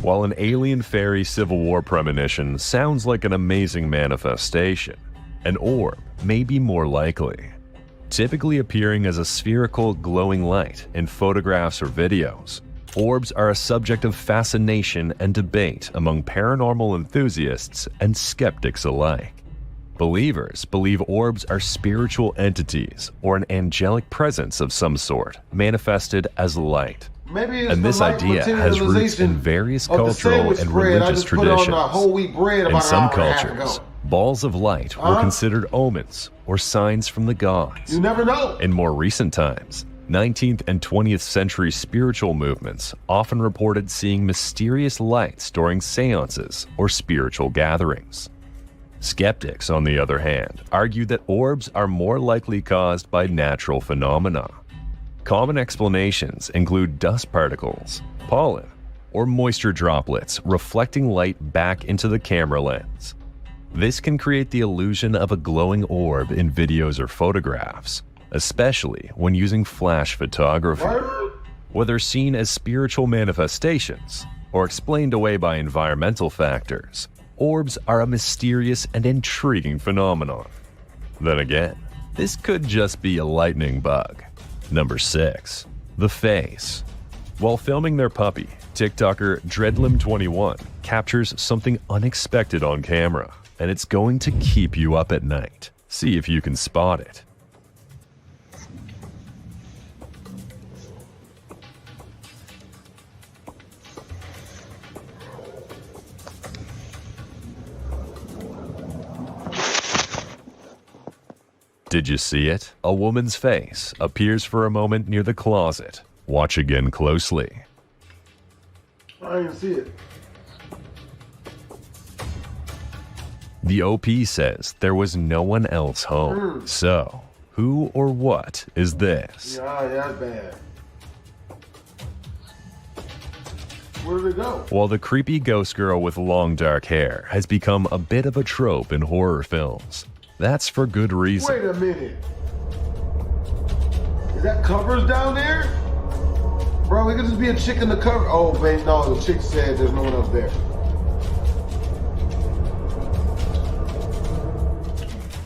Speaker 6: While an alien fairy Civil War premonition sounds like an amazing manifestation, an orb may be more likely. Typically appearing as a spherical glowing light in photographs or videos, orbs are a subject of fascination and debate among paranormal enthusiasts and skeptics alike. Believers believe orbs are spiritual entities or an angelic presence of some sort, manifested as light.
Speaker 1: Maybe it's
Speaker 6: And
Speaker 1: the
Speaker 6: this
Speaker 1: light
Speaker 6: idea has roots in
Speaker 1: materialization
Speaker 6: various
Speaker 1: of the
Speaker 6: cultural
Speaker 1: sandwich
Speaker 6: and
Speaker 1: bread. I
Speaker 6: religious
Speaker 1: just put on
Speaker 6: traditions.
Speaker 1: the whole wheat bread
Speaker 6: In
Speaker 1: about
Speaker 6: some
Speaker 1: an hour and a half
Speaker 6: cultures,
Speaker 1: ago.
Speaker 6: balls of light were considered omens or signs from the gods.
Speaker 1: You never know.
Speaker 6: In more recent times, 19th and 20th century spiritual movements often reported seeing mysterious lights during seances or spiritual gatherings. Skeptics, on the other hand, argue that orbs are more likely caused by natural phenomena. Common explanations include dust particles, pollen, or moisture droplets reflecting light back into the camera lens. This can create the illusion of a glowing orb in videos or photographs, especially when using flash photography. Whether seen as spiritual manifestations or explained away by environmental factors, orbs are a mysterious and intriguing phenomenon. Then again, this could just be a lightning bug. Number 6. The face. While filming their puppy, TikToker Dreadlim21 captures something unexpected on camera, and it's going to keep you up at night. See if you can spot it. Did you see it? A woman's face appears for a moment near the closet. Watch again closely.
Speaker 1: I didn't see it.
Speaker 6: The OP says there was no one else home. So, who or what is this?
Speaker 1: Yeah, that's bad. Where did it go?
Speaker 6: While the creepy ghost girl with long dark hair has become a bit of a trope in horror films, that's for good reason.
Speaker 1: Wait a minute. Is that covers down there? Bro, it could just be a chick in the cover. Oh, wait, no, the chick said there's no one else there.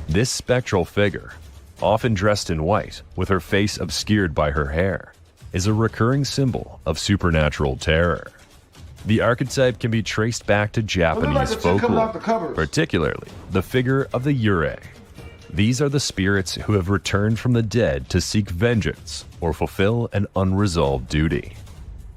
Speaker 6: This spectral figure, often dressed in white with her face obscured by her hair, is a recurring symbol of supernatural terror. The archetype can be traced back to Japanese
Speaker 1: like a chick coming
Speaker 6: folklore,
Speaker 1: off the covers.
Speaker 6: particularly the figure of the Yurei. These are the spirits who have returned from the dead to seek vengeance or fulfill an unresolved duty.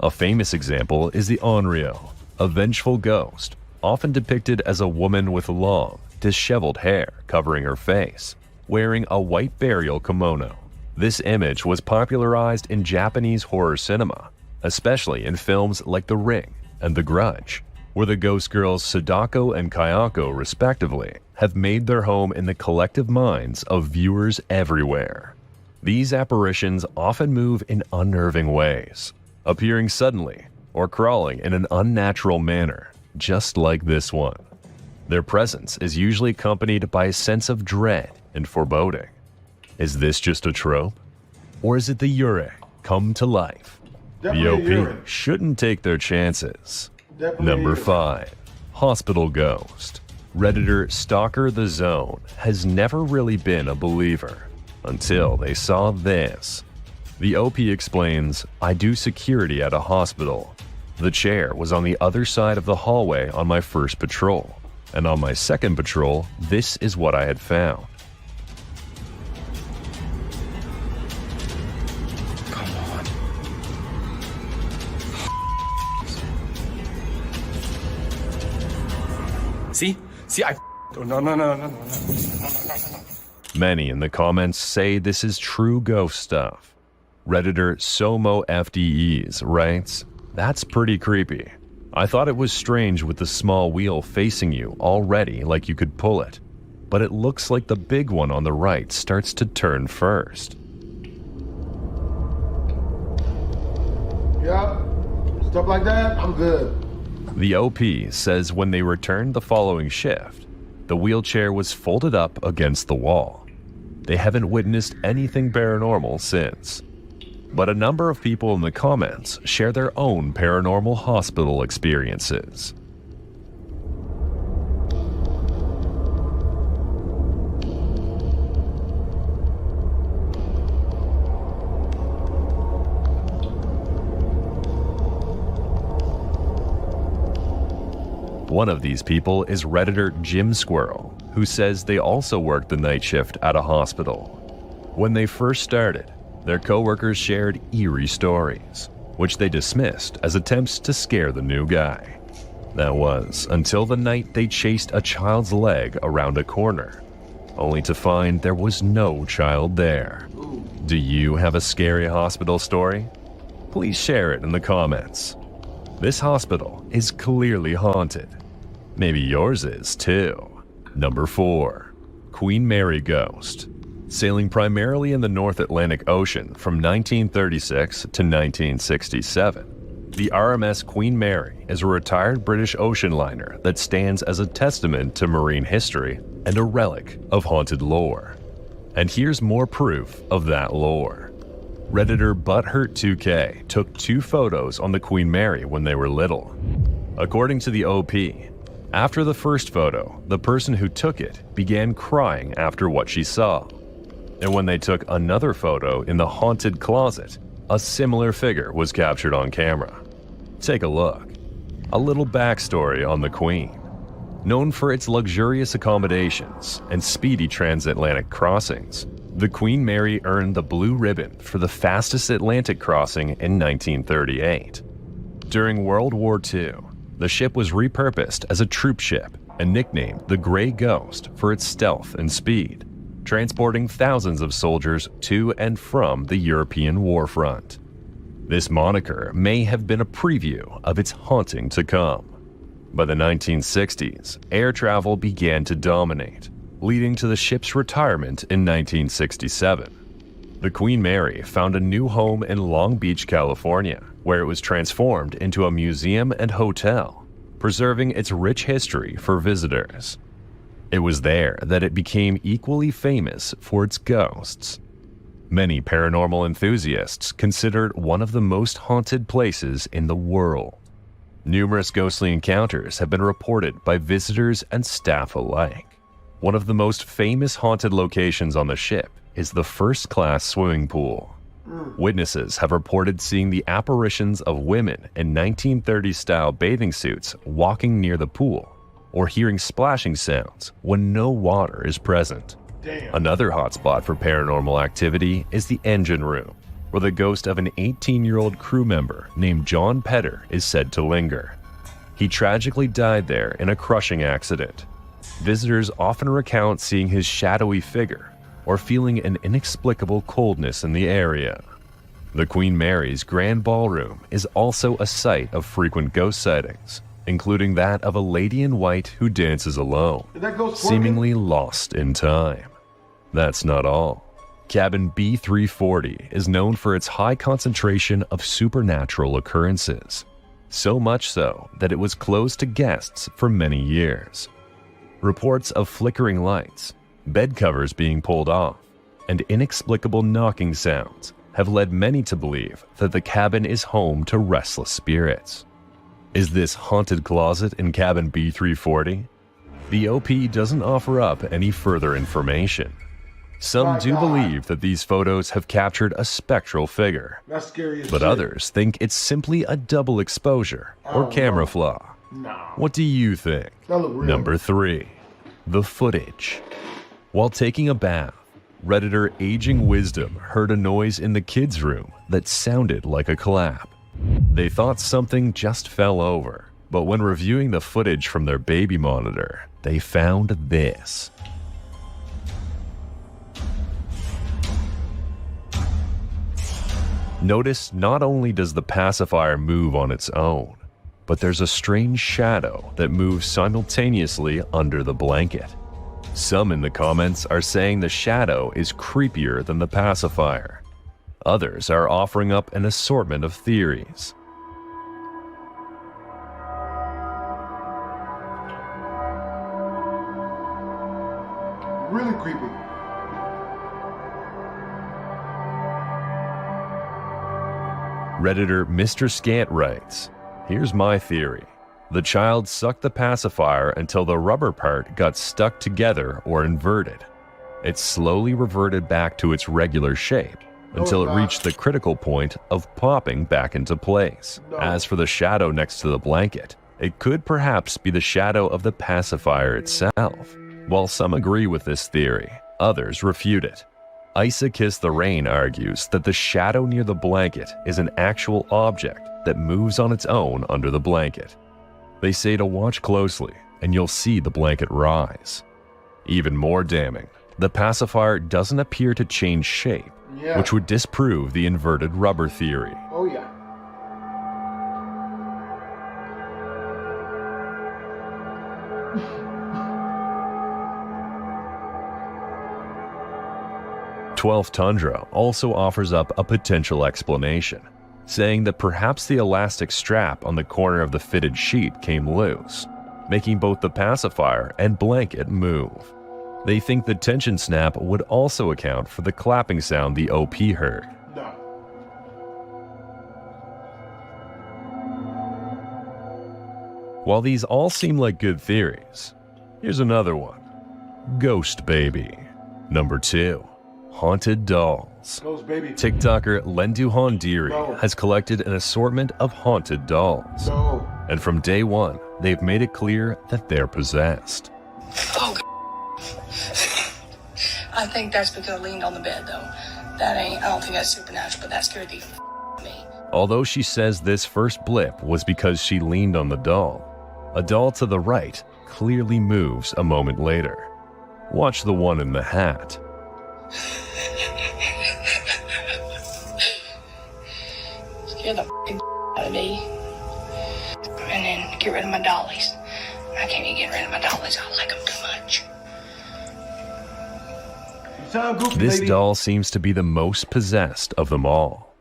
Speaker 6: A famous example is the Onryo, a vengeful ghost, often depicted as a woman with long, disheveled hair covering her face, wearing a white burial kimono. This image was popularized in Japanese horror cinema, especially in films like The Ring and The Grudge, where the ghost girls Sadako and Kayako, respectively, have made their home in the collective minds of viewers everywhere. These apparitions often move in unnerving ways, appearing suddenly or crawling in an unnatural manner, just like this one. Their presence is usually accompanied by a sense of dread and foreboding. Is this just a trope? Or is it the Yurei come to life?
Speaker 1: Definitely
Speaker 6: The OP shouldn't take their chances.
Speaker 1: Definitely
Speaker 6: Number 5. Hospital Ghost. Redditor Stalker the Zone has never really been a believer until they saw this. The OP explains, I do security at a hospital. The chair was on the other side of the hallway on my first patrol, and on my second patrol, this is what I had found.
Speaker 11: See, I. Oh, no.
Speaker 6: Many in the comments say this is true ghost stuff. Redditor Somo FDEs writes, that's pretty creepy. I thought it was strange with the small wheel facing you already like you could pull it, but it looks like the big one on the right starts to turn first.
Speaker 1: Yeah, stuff like that, I'm good.
Speaker 6: The OP says when they returned the following shift, the wheelchair was folded up against the wall. They haven't witnessed anything paranormal since. But a number of people in the comments share their own paranormal hospital experiences. One of these people is Redditor Jim Squirrel, who says they also worked the night shift at a hospital. When they first started, their coworkers shared eerie stories, which they dismissed as attempts to scare the new guy. That was until the night they chased a child's leg around a corner, only to find there was no child there. Do you have a scary hospital story? Please share it in the comments. This hospital is clearly haunted. Maybe yours is too. Number 4. Queen Mary Ghost. Sailing primarily in the North Atlantic Ocean from 1936 to 1967, the RMS Queen Mary is a retired British ocean liner that stands as a testament to marine history and a relic of haunted lore. And here's more proof of that lore. Redditor Butthurt2K took 2 photos on the Queen Mary when they were little. According to the OP, after the first photo, the person who took it began crying after what she saw. And when they took another photo in the haunted closet, a similar figure was captured on camera. Take a look. A little backstory on the Queen. Known for its luxurious accommodations and speedy transatlantic crossings, the Queen Mary earned the blue ribbon for the fastest Atlantic crossing in 1938. During World War II, the ship was repurposed as a troop ship and nicknamed the Grey Ghost for its stealth and speed, transporting thousands of soldiers to and from the European war front. This moniker may have been a preview of its haunting to come. By the 1960s, air travel began to dominate, leading to the ship's retirement in 1967. The Queen Mary found a new home in Long Beach, California, where it was transformed into a museum and hotel, preserving its rich history for visitors. It was there that it became equally famous for its ghosts. Many paranormal enthusiasts consider it one of the most haunted places in the world. Numerous ghostly encounters have been reported by visitors and staff alike. One of the most famous haunted locations on the ship is the first-class swimming pool. Witnesses have reported seeing the apparitions of women in 1930s-style bathing suits walking near the pool, or hearing splashing sounds when no water is present.
Speaker 1: Damn.
Speaker 6: Another hotspot for paranormal activity is the engine room, where the ghost of an 18-year-old crew member named John Petter is said to linger. He tragically died there in a crushing accident. Visitors often recount seeing his shadowy figure or feeling an inexplicable coldness in the area. The Queen Mary's Grand Ballroom is also a site of frequent ghost sightings, including that of a lady in white who dances alone, seemingly lost in time. That's not all. Cabin B340 is known for its high concentration of supernatural occurrences, so much so that it was closed to guests for many years. Reports of flickering lights, bed covers being pulled off, and inexplicable knocking sounds have led many to believe that the cabin is home to restless spirits. Is this haunted closet in cabin B340? The OP doesn't offer up any further information. Some do believe that these photos have captured a spectral figure,
Speaker 1: That's scary as
Speaker 6: but
Speaker 1: shit.
Speaker 6: others think it's simply a double exposure or camera flaw. What do you think?
Speaker 1: That look real.
Speaker 6: Number 3. The footage. While taking a bath, Redditor Aging Wisdom heard a noise in the kids' room that sounded like a clap. They thought something just fell over, but when reviewing the footage from their baby monitor, they found this. Notice not only does the pacifier move on its own, but there's a strange shadow that moves simultaneously under the blanket. Some in the comments are saying the shadow is creepier than the pacifier. Others are offering up an assortment of theories.
Speaker 1: Really creepy.
Speaker 6: Redditor Mr. Scant writes, "Here's my theory. The child sucked the pacifier until the rubber part got stuck together or inverted. It slowly reverted back to its regular shape until it reached the critical point of popping back into place. As for the shadow next to the blanket, it could perhaps be the shadow of the pacifier itself. While some agree with this theory, others refute it. Isa Kiss the Rain argues that the shadow near the blanket is an actual object that moves on its own under the blanket. They say to watch closely, and you'll see the blanket rise. Even more damning, the pacifier doesn't appear to change shape, which would disprove the inverted rubber theory.
Speaker 1: Oh yeah.
Speaker 6: Twelfth Tundra also offers up a potential explanation, saying that perhaps the elastic strap on the corner of the fitted sheet came loose, making both the pacifier and blanket move. They think the tension snap would also account for the clapping sound the OP heard.
Speaker 1: No.
Speaker 6: While these all seem like good theories, here's another one. Ghost Baby. Number 2. Haunted dolls.
Speaker 1: Ghost baby.
Speaker 6: TikToker Lendu Hondiri has collected an assortment of haunted dolls.
Speaker 1: No.
Speaker 6: And from day one, they've made it clear that they're possessed.
Speaker 12: Oh, I think that's because I leaned on the bed, though. I don't think that's supernatural, but that scared the me.
Speaker 6: Although she says this first blip was because she leaned on the doll, a doll to the right clearly moves a moment later. Watch the one in the hat.
Speaker 12: Scared the out of me. And then get rid of my dollies. I can't even get rid of my dollies. I like them too much.
Speaker 1: You sound goofy,
Speaker 6: This
Speaker 1: lady.
Speaker 6: doll seems to be the most possessed of them all.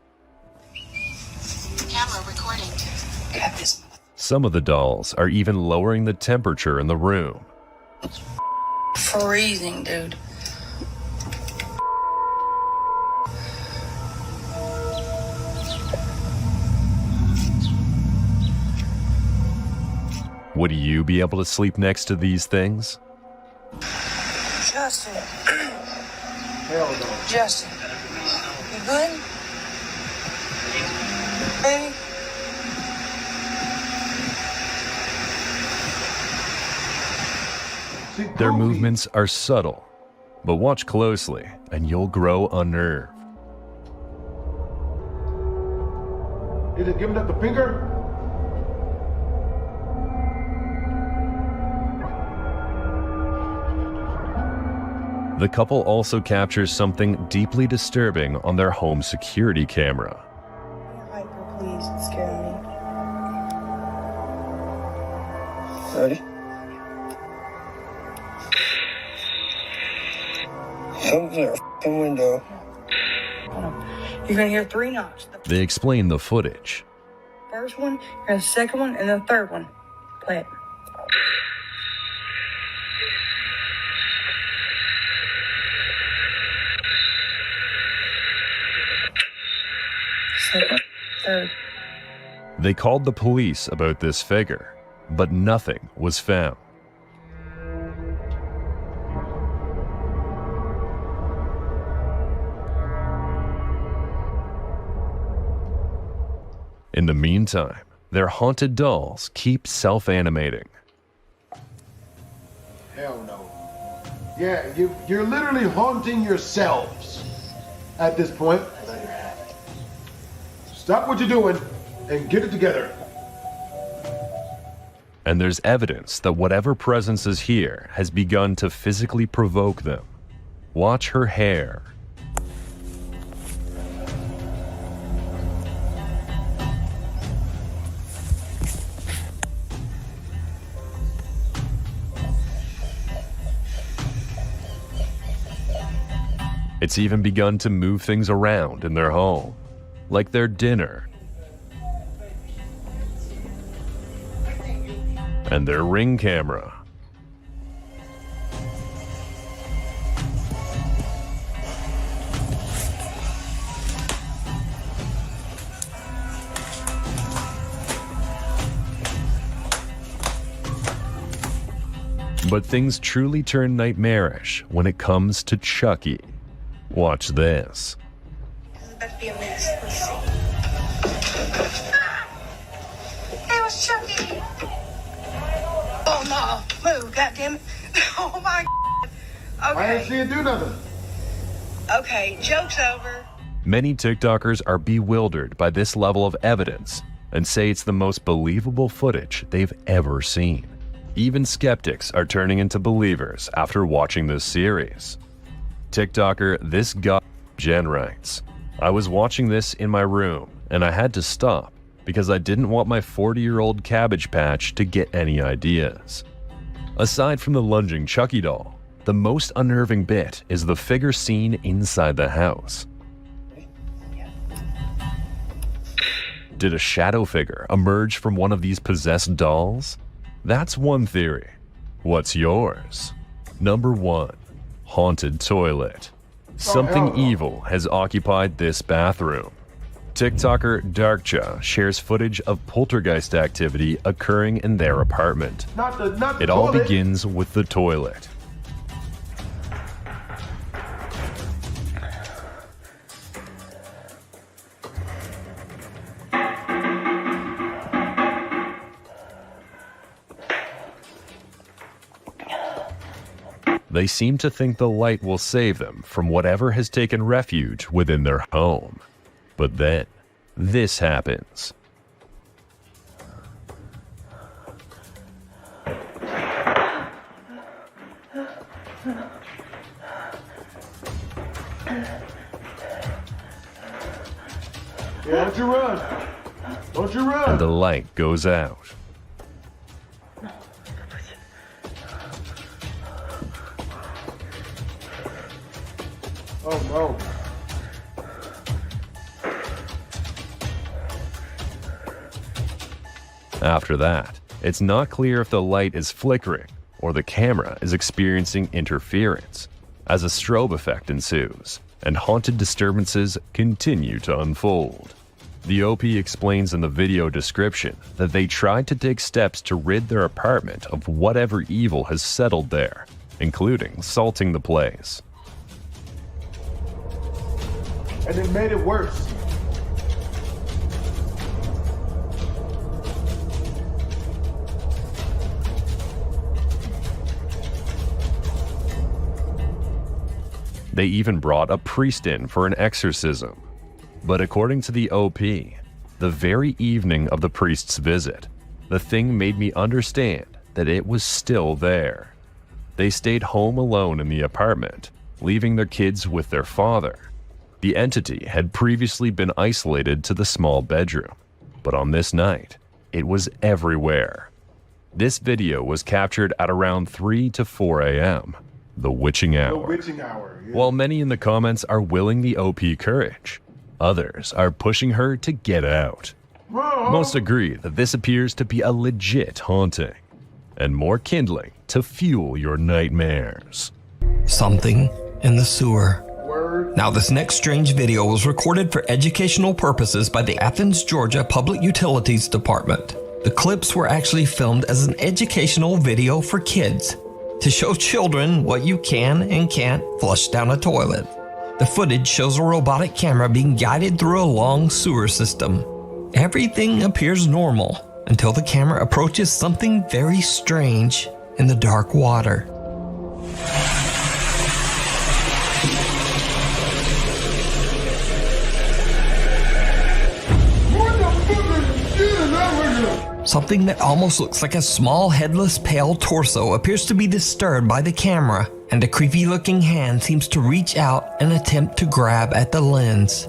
Speaker 12: Camera recording. Got this.
Speaker 6: Some of the dolls are even lowering the temperature in the room.
Speaker 12: Freezing, dude.
Speaker 6: Would you be able to sleep next to these things?
Speaker 12: Justin.
Speaker 1: Hell no.
Speaker 12: Justin. You good? Baby?
Speaker 1: See,
Speaker 6: Their
Speaker 1: goofy.
Speaker 6: movements are subtle, But watch closely and you'll grow unnerved.
Speaker 1: Is it giving up the finger?
Speaker 6: The couple also captures something deeply disturbing on their home security camera.
Speaker 7: Hyper, please. It's scaring me.
Speaker 5: Ready? Something's in our f***ing window.
Speaker 7: You're gonna hear 3 knocks. The
Speaker 6: They explain the footage.
Speaker 7: first one, you're gonna the second one, and the third one. Play it. Second, third.
Speaker 6: They called the police about this figure, but nothing was found. In the meantime, their haunted dolls keep self-animating.
Speaker 1: Hell no. Yeah, you're literally haunting yourselves at this point. Stop what you're doing and get it together.
Speaker 6: And there's evidence that whatever presence is here has begun to physically provoke them. Watch her hair. It's even begun to move things around in their home, like their dinner and their Ring camera. But things truly turn nightmarish when it comes to Chucky. Watch this.
Speaker 12: This is about to be a mess. Let's see. It was Chucky. Oh no, move, goddammit. Oh my God.
Speaker 1: I didn't see it do nothing.
Speaker 12: Okay, joke's over.
Speaker 6: Many TikTokers are bewildered by this level of evidence and say it's the most believable footage they've ever seen. Even skeptics are turning into believers after watching this series. TikToker This God Jen writes, I was watching this in my room and I had to stop because I didn't want my 40-year-old Cabbage Patch to get any ideas. Aside from the lunging Chucky doll, the most unnerving bit is the figure seen inside the house. Did a shadow figure emerge from one of these possessed dolls? That's one theory. What's yours? Number 1. Haunted toilet. Something evil has occupied this bathroom. TikToker Darkja shares footage of poltergeist activity occurring in their apartment.
Speaker 1: Not the
Speaker 6: It all
Speaker 1: toilet.
Speaker 6: begins with the toilet. They seem to think the light will save them from whatever has taken refuge within their home. But then, this happens.
Speaker 1: Yeah, don't you run. Don't you run.
Speaker 6: And the light goes out.
Speaker 1: Oh no.
Speaker 6: After that, it's not clear if the light is flickering or the camera is experiencing interference, as a strobe effect ensues, and haunted disturbances continue to unfold. The OP explains in the video description that they tried to take steps to rid their apartment of whatever evil has settled there, including salting the place.
Speaker 1: And it made it worse.
Speaker 6: They even brought a priest in for an exorcism. But according to the OP, the very evening of the priest's visit, the thing made me understand that it was still there. They stayed home alone in the apartment, leaving their kids with their father. The entity had previously been isolated to the small bedroom, but on this night, it was everywhere. This video was captured at around 3 to 4 a.m., the witching hour.
Speaker 1: The witching hour, yeah.
Speaker 6: While many in the comments are willing the OP courage, others are pushing her to get out. Most agree that this appears to be a legit haunting, and more kindling to fuel your nightmares.
Speaker 3: Something in the sewer. Now, this next strange video was recorded for educational purposes by the Athens, Georgia Public Utilities Department. The clips were actually filmed as an educational video for kids to show children what you can and can't flush down a toilet. The footage shows a robotic camera being guided through a long sewer system. Everything appears normal until the camera approaches something very strange in the dark water. Something that almost looks like a small headless pale torso appears to be disturbed by the camera, and a creepy looking hand seems to reach out and attempt to grab at the lens.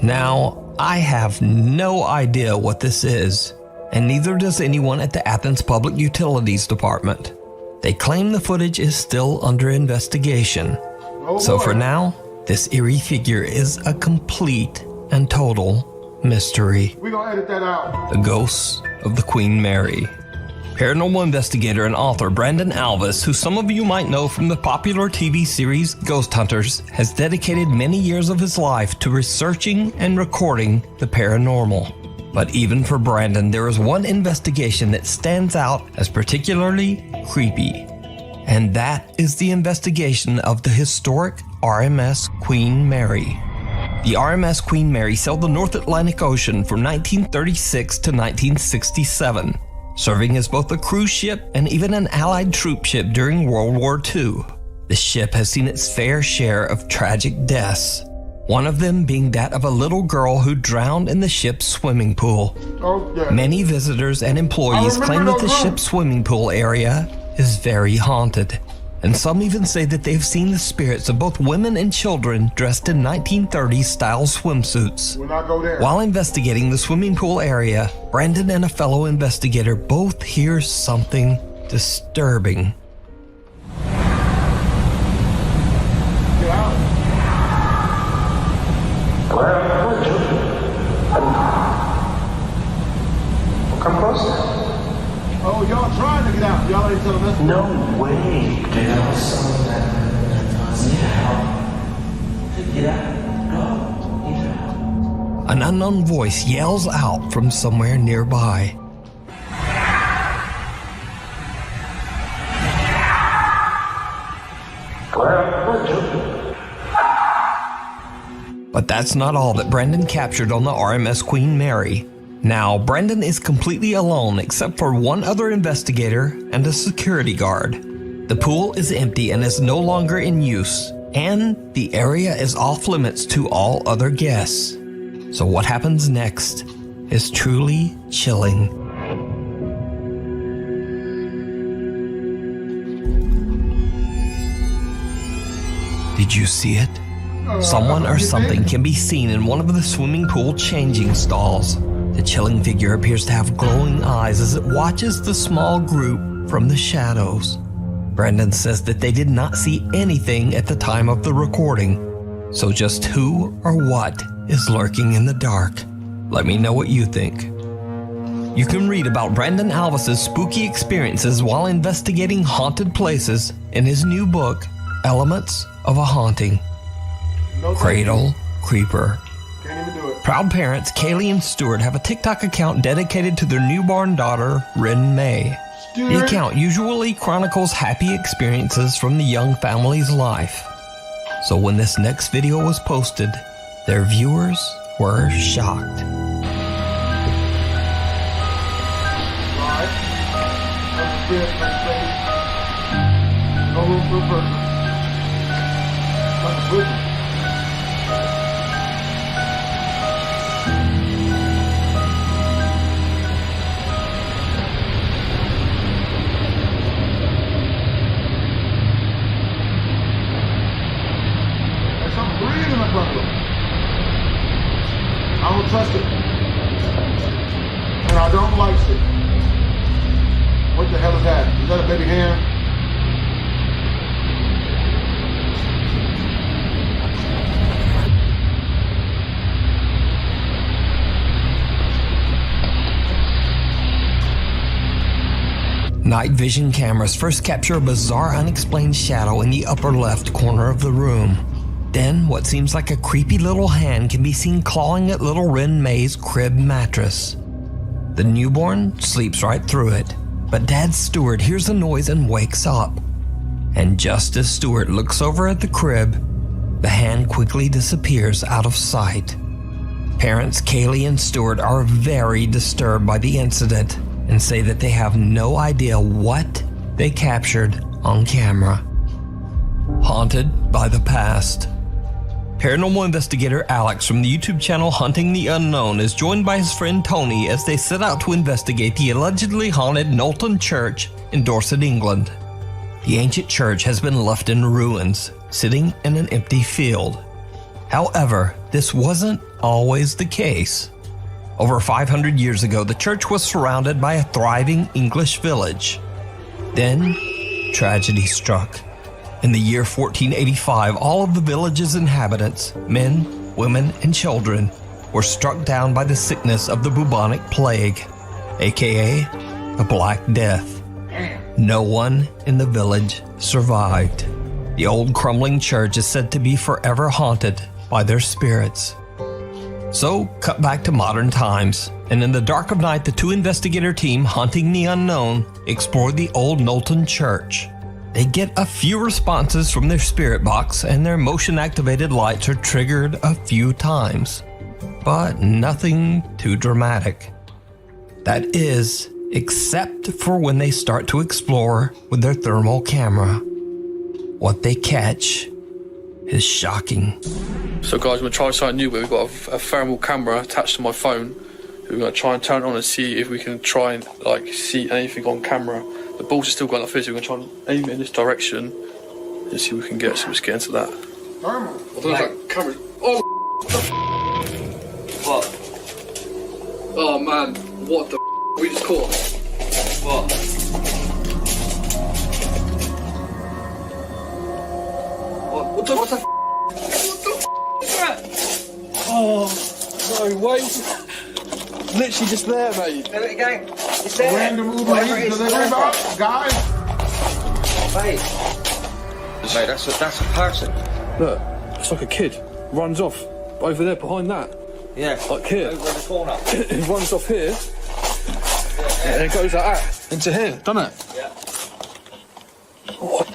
Speaker 3: Now, I have no idea what this is, and neither does anyone at the Athens Public Utilities Department. They claim the footage is still under investigation. So for now, this eerie figure is a complete and total mystery.
Speaker 1: We're gonna edit that out.
Speaker 3: The ghosts of the Queen Mary. Paranormal investigator and author Brandon Alvis, who some of you might know from the popular TV series Ghost Hunters, has dedicated many years of his life to researching and recording the paranormal. But even for Brandon, there is one investigation that stands out as particularly creepy. And that is the investigation of the historic RMS Queen Mary. The RMS Queen Mary sailed the North Atlantic Ocean from 1936 to 1967, serving as both a cruise ship and even an Allied troop ship during World War II. The ship has seen its fair share of tragic deaths, one of them being that of a little girl who drowned in the ship's swimming pool. Many visitors and employees claim that the ship's swimming pool area is very haunted, and some even say that they've seen the spirits of both women and children dressed in 1930s style swimsuits.
Speaker 1: We'll not go there.
Speaker 3: While investigating the swimming pool area, Brandon and a fellow investigator both hear something disturbing.
Speaker 5: Come closer.
Speaker 1: Oh, y'all trying to get out. Y'all ain't telling us.
Speaker 5: No way. Get out. Something that get out. No. Get out.
Speaker 3: An unknown voice yells out from somewhere nearby. But that's not all that Brandon captured on the RMS Queen Mary. Now, Brandon is completely alone except for one other investigator and a security guard. The pool is empty and is no longer in use, and the area is off limits to all other guests. So what happens next is truly chilling. Did you see it? Someone or something can be seen in one of the swimming pool changing stalls. The chilling figure appears to have glowing eyes as it watches the small group from the shadows. Brandon says that they did not see anything at the time of the recording. So just who or what is lurking in the dark? Let me know what you think. You can read about Brandon Alvis's spooky experiences while investigating haunted places in his new book, Elements of a Haunting. Cradle Creeper.
Speaker 1: Can't even do it.
Speaker 3: Proud parents Kaylee and Stuart have a TikTok account dedicated to their newborn daughter, Rin May. The account usually chronicles happy experiences from the young family's life. So when this next video was posted, their viewers were shocked.
Speaker 1: No room for a person. goodness. There's something breathing up front of them. I don't trust it. And I don't like it. What the hell is that? Is that a baby hand?
Speaker 3: Night vision cameras first capture a bizarre unexplained shadow in the upper left corner of the room. Then, what seems like a creepy little hand can be seen clawing at little Ren May's crib mattress. The newborn sleeps right through it, but Dad Stewart hears the noise and wakes up. And just as Stewart looks over at the crib, the hand quickly disappears out of sight. Parents Kaylee and Stewart are very disturbed by the incident and say that they have no idea what they captured on camera. Haunted by the past. Paranormal investigator Alex from the YouTube channel Hunting the Unknown is joined by his friend Tony as they set out to investigate the allegedly haunted Knowlton Church in Dorset, England. The ancient church has been left in ruins, sitting in an empty field. However, this wasn't always the case. Over 500 years ago, the church was surrounded by a thriving English village. Then, tragedy struck. In the year 1485, all of the village's inhabitants, men, women, and children, were struck down by the sickness of the bubonic plague, aka the Black Death. No one in the village survived. The old crumbling church is said to be forever haunted by their spirits. So, cut back to modern times, and in the dark of night, the two investigator team Hunting the Unknown explore the old Knowlton Church. They get a few responses from their spirit box, and their motion-activated lights are triggered a few times, but nothing too dramatic. That is, except for when they start to explore with their thermal camera. What they catch is shocking.
Speaker 13: So guys, I'm going to try something new, but we've got a thermal camera attached to my phone. We're going to try and turn it on and see if we can try and see anything on camera. The balls are still going like this, so we're going to try and aim it in this direction and see what we can get. So let's get into that.
Speaker 1: Thermal.
Speaker 13: I don't know if that camera... Oh! What? Oh man, what the we just caught? What? What the Oh, no way. Literally just there, mate.
Speaker 5: There we go. It's there.
Speaker 1: Random Uber Eats delivery box, guys.
Speaker 5: Mate, that's a person.
Speaker 13: Look, it's like a kid. Runs off over there behind that.
Speaker 5: Yeah.
Speaker 13: Like here.
Speaker 5: Over in the corner.
Speaker 13: It runs off here. Yeah. And it goes like that. Into here, doesn't it?
Speaker 5: Yeah.
Speaker 13: What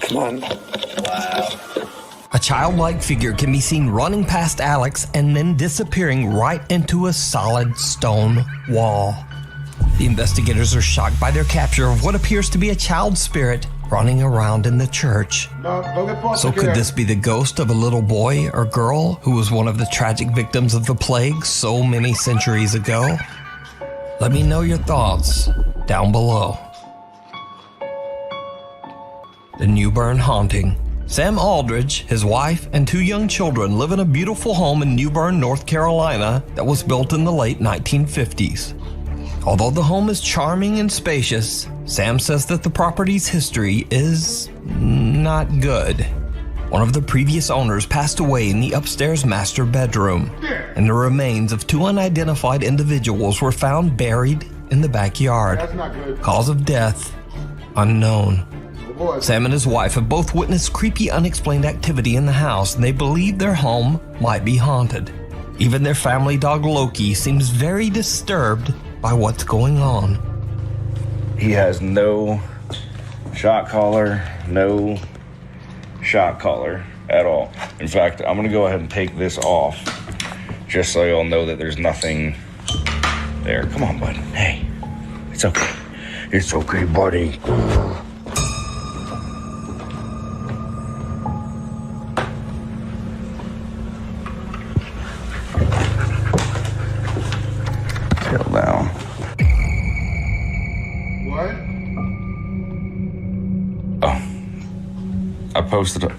Speaker 13: the man.
Speaker 5: Wow.
Speaker 3: A childlike figure can be seen running past Alex and then disappearing right into a solid stone wall. The investigators are shocked by their capture of what appears to be a child spirit running around in the church. So could this be the ghost of a little boy or girl who was one of the tragic victims of the plague so many centuries ago? Let me know your thoughts down below. The Newburn haunting. Sam Aldridge, his wife, and two young children live in a beautiful home in Newburn, North Carolina that was built in the late 1950s. Although the home is charming and spacious, Sam says that the property's history is not good. One of the previous owners passed away in the upstairs master bedroom, and the remains of two unidentified individuals were found buried in the backyard.
Speaker 1: That's not good.
Speaker 3: Cause of death unknown. Sam and his wife have both witnessed creepy, unexplained activity in the house, and they believe their home might be haunted. Even their family dog Loki seems very disturbed by what's going on.
Speaker 14: He has no shock collar, no shock collar at all. In fact, I'm gonna go ahead and take this off just so you'll know that there's nothing there. Come on, bud. Hey, it's okay. It's okay, buddy. posted it.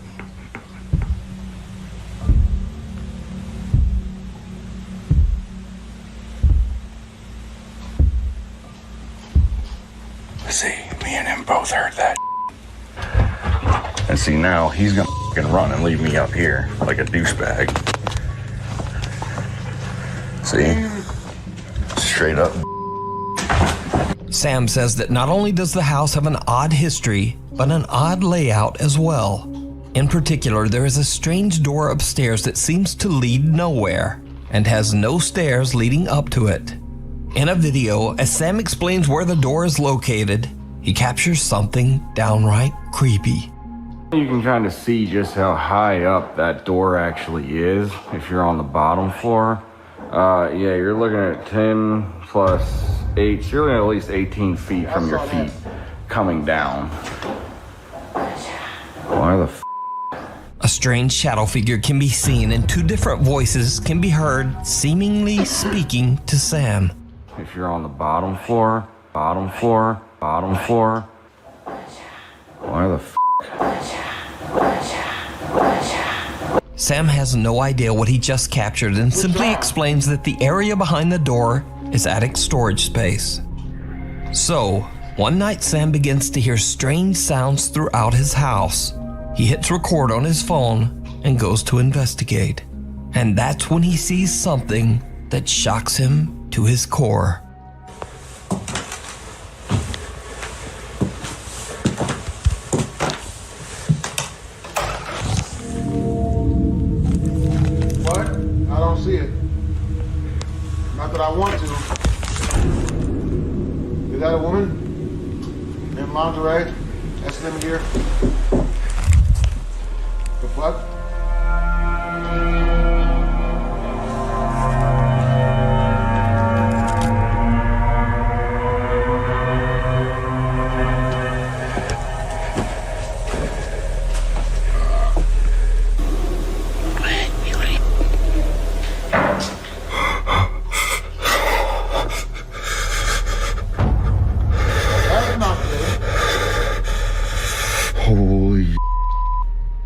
Speaker 14: See, me and him both heard that. And see, now he's gonna fucking run and leave me up here like a douchebag. See? Straight up.
Speaker 3: Sam says that not only does the house have an odd history, but an odd layout as well. In particular, there is a strange door upstairs that seems to lead nowhere and has no stairs leading up to it. In a video, as Sam explains where the door is located, he captures something downright creepy.
Speaker 14: You can kind of see just how high up that door actually is if you're on the bottom floor. Yeah, you're looking at 10 plus 8, so you're looking at least 18 feet from your feet coming down. Why the f?
Speaker 3: A strange shadow figure can be seen and two different voices can be heard seemingly speaking to Sam.
Speaker 14: If you're on the bottom floor, bottom floor, bottom floor. Why the f?
Speaker 3: Sam has no idea what he just captured and simply explains that the area behind the door is attic storage space. So, one night Sam begins to hear strange sounds throughout his house. He hits record on his phone and goes to investigate. And that's when he sees something that shocks him to his core.
Speaker 1: What? I don't see it. Not that I want to. Is that a woman? In lingerie? That's them here? The fuck?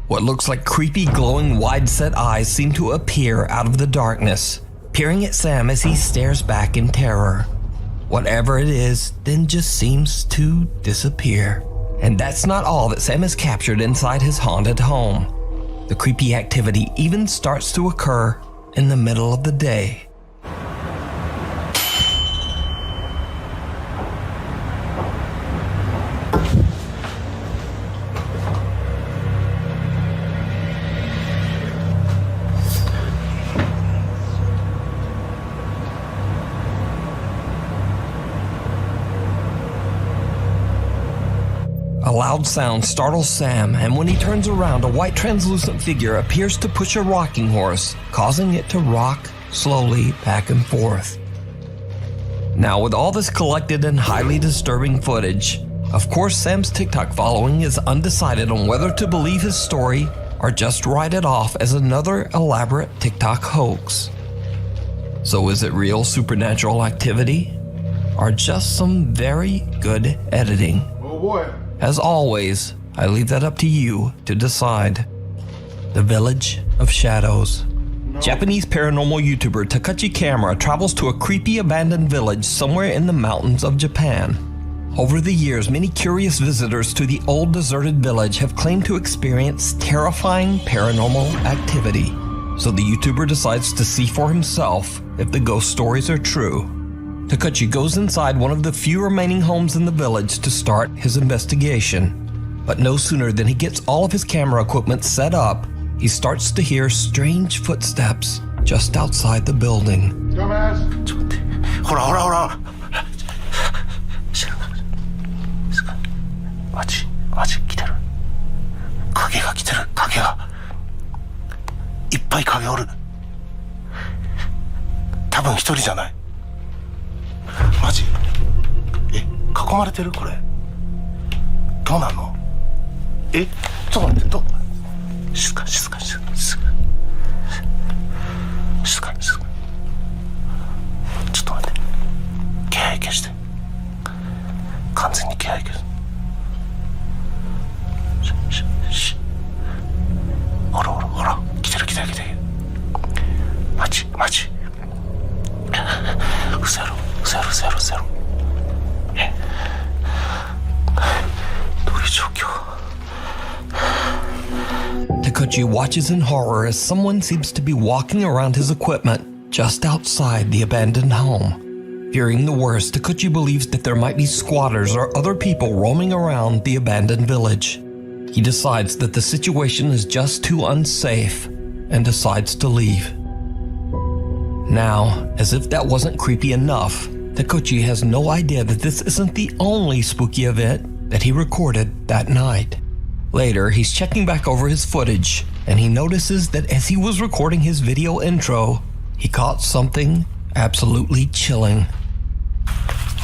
Speaker 3: What looks like creepy, glowing, wide-set eyes seem to appear out of the darkness, peering at Sam as he stares back in terror. Whatever it is, then just seems to disappear. And that's not all that Sam has captured inside his haunted home. The creepy activity even starts to occur in the middle of the day. A loud sound startles Sam, and when he turns around, a white translucent figure appears to push a rocking horse, causing it to rock slowly back and forth. Now, with all this collected and highly disturbing footage, of course Sam's TikTok following is undecided on whether to believe his story or just write it off as another elaborate TikTok hoax. So is it real supernatural activity, or just some very good editing?
Speaker 1: Oh boy.
Speaker 3: As always, I leave that up to you to decide. The Village of Shadows. Japanese paranormal YouTuber Takachi Camera travels to a creepy abandoned village somewhere in the mountains of Japan. Over the years, many curious visitors to the old deserted village have claimed to experience terrifying paranormal activity. So the YouTuber decides to see for himself if the ghost stories are true. Takachi goes inside one of the few remaining homes in the village to start his investigation. But no sooner than he gets all of his camera equipment set up, he starts to hear strange footsteps just outside the building.
Speaker 1: Dumbass.
Speaker 3: Takuchi watches in horror as someone seems to be walking around his equipment just outside the abandoned home. Fearing the worst, Takuchi believes that there might be squatters or other people roaming around the abandoned village. He decides that the situation is just too unsafe and decides to leave. Now, as if that wasn't creepy enough, Takuchi has no idea that this isn't the only spooky event that he recorded that night. Later, he's checking back over his footage, and he notices that as he was recording his video intro, he caught something absolutely chilling.
Speaker 1: "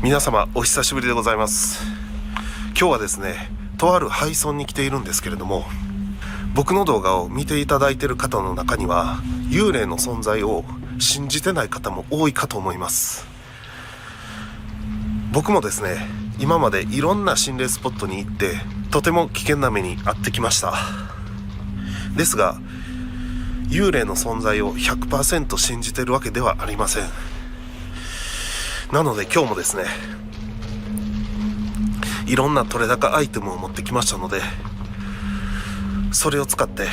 Speaker 1: 皆様お久しぶりでございます。今日はですね、とある廃村に来ているんですけれども、僕の動画を見ていただいている方の中には幽霊の存在を信じてない方も多いかと思います。僕もですね、今までいろんな心霊スポットに行ってとても危険な目に遭ってきました。ですが幽霊の存在を 100% 信じてるわけではありません。なので今日もですね、いろんな取れ高アイテムを持ってきましたので、それを使って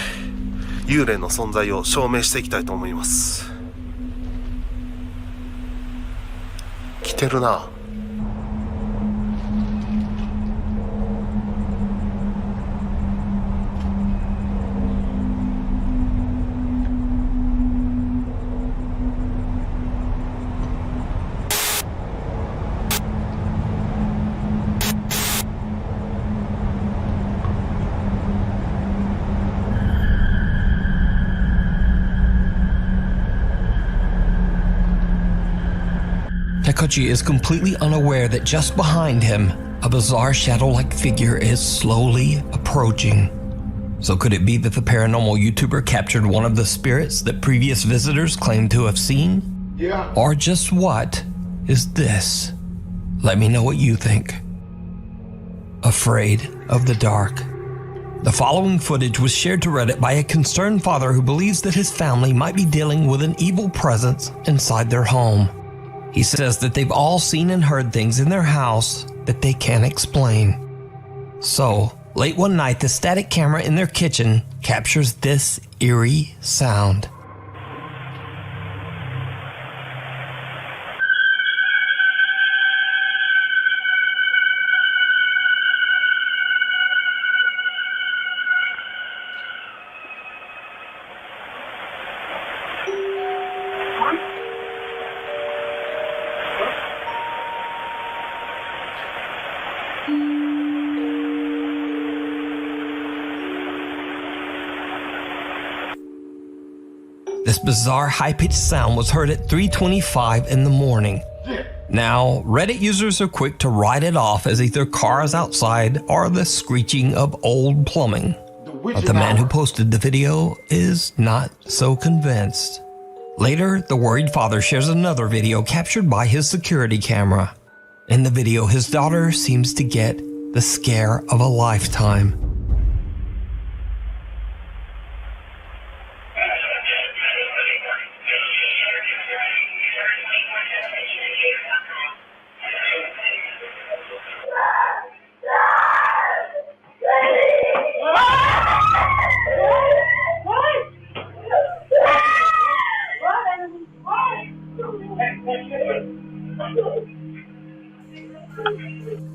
Speaker 1: 幽霊の存在を証明していきたいと思います。来てるな。
Speaker 3: Takuchi is completely unaware that just behind him, a bizarre shadow-like figure is slowly approaching. So could it be that the paranormal YouTuber captured one of the spirits that previous visitors claimed to have seen?
Speaker 1: Yeah.
Speaker 3: Or just what is this? Let me know what you think. Afraid of the dark. The following footage was shared to Reddit by a concerned father who believes that his family might be dealing with an evil presence inside their home. He says that they've all seen and heard things in their house that they can't explain. So, late one night, the static camera in their kitchen captures this eerie sound. This bizarre high-pitched sound was heard at 3:25 in the morning. Now, Reddit users are quick to write it off as either cars outside or the screeching of old plumbing. But the man who posted the video is not so convinced. Later, the worried father shares another video captured by his security camera. In the video, his daughter seems to get the scare of a lifetime.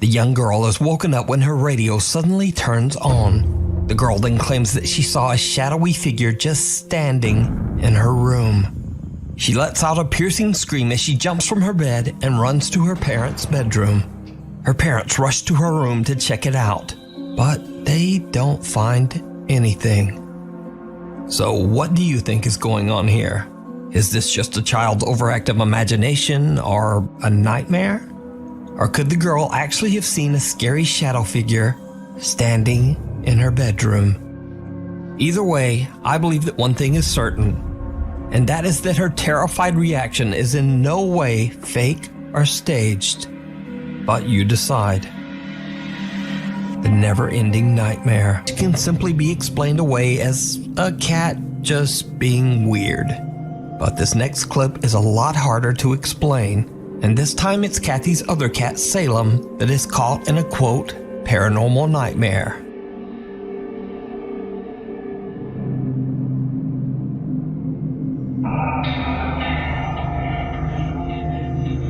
Speaker 3: The young girl is woken up when her radio suddenly turns on. The girl then claims that she saw a shadowy figure just standing in her room. She lets out a piercing scream as she jumps from her bed and runs to her parents' bedroom. Her parents rush to her room to check it out, but they don't find anything. So what do you think is going on here? Is this just a child's overactive imagination or a nightmare? Or could the girl actually have seen a scary shadow figure standing in her bedroom? Either way, I believe that one thing is certain, and that is that her terrified reaction is in no way fake or staged. But you decide. The never-ending nightmare can simply be explained away as a cat just being weird. But this next clip is a lot harder to explain, and this time it's Kathy's other cat, Salem, that is caught in a, quote, paranormal nightmare.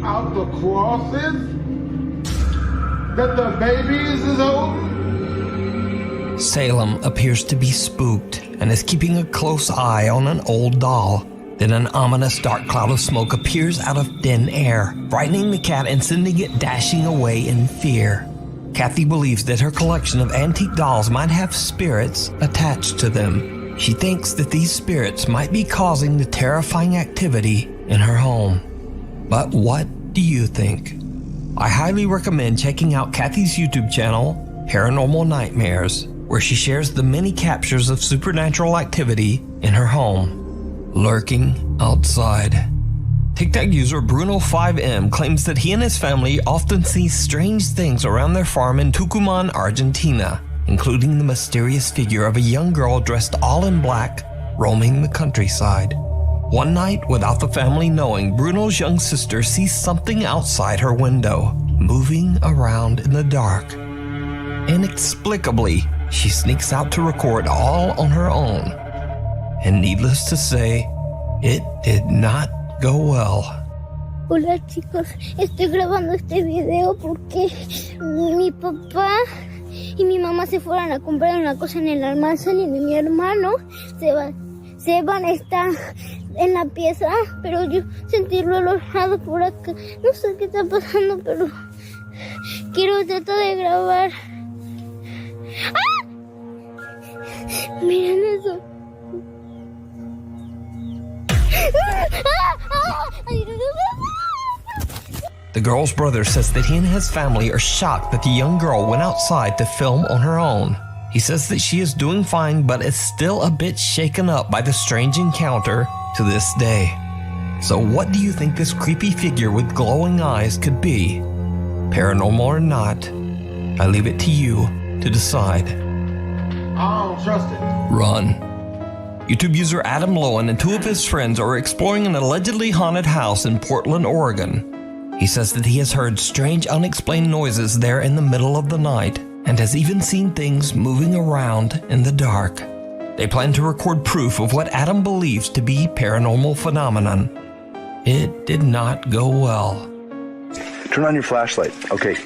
Speaker 1: Out the crosses that the babies is holding?
Speaker 3: Salem appears to be spooked and is keeping a close eye on an old doll. Then an ominous dark cloud of smoke appears out of thin air, frightening the cat and sending it dashing away in fear. Kathy believes that her collection of antique dolls might have spirits attached to them. She thinks that these spirits might be causing the terrifying activity in her home. But what do you think? I highly recommend checking out Kathy's YouTube channel, Paranormal Nightmares, where she shares the many captures of supernatural activity in her home. Lurking outside. TikTok user Bruno5M claims that he and his family often see strange things around their farm in Tucumán, Argentina, including the mysterious figure of a young girl dressed all in black, roaming the countryside. One night, without the family knowing, Bruno's young sister sees something outside her window, moving around in the dark. Inexplicably, she sneaks out to record all on her own. And needless to say, it did not go well.
Speaker 15: Hola chicos, estoy grabando este video porque mi papá y mi mamá se fueron a comprar una cosa en el almacén y mi hermano Seban está en la pieza, pero yo sentirlo alojado por acá. No sé qué está pasando, pero quiero tratar de grabar. ¡Ah! Miren eso.
Speaker 3: The girl's brother says that he and his family are shocked that the young girl went outside to film on her own. He says that she is doing fine, but is still a bit shaken up by the strange encounter to this day. So what do you think this creepy figure with glowing eyes could be? Paranormal or not, I leave it to you to decide.
Speaker 1: I don't trust it.
Speaker 3: Run. YouTube user Adam Lowen and two of his friends are exploring an allegedly haunted house in Portland, Oregon. He says that he has heard strange, unexplained noises there in the middle of the night and has even seen things moving around in the dark. They plan to record proof of what Adam believes to be paranormal phenomenon. It did not go well.
Speaker 16: Turn on your flashlight. Okay.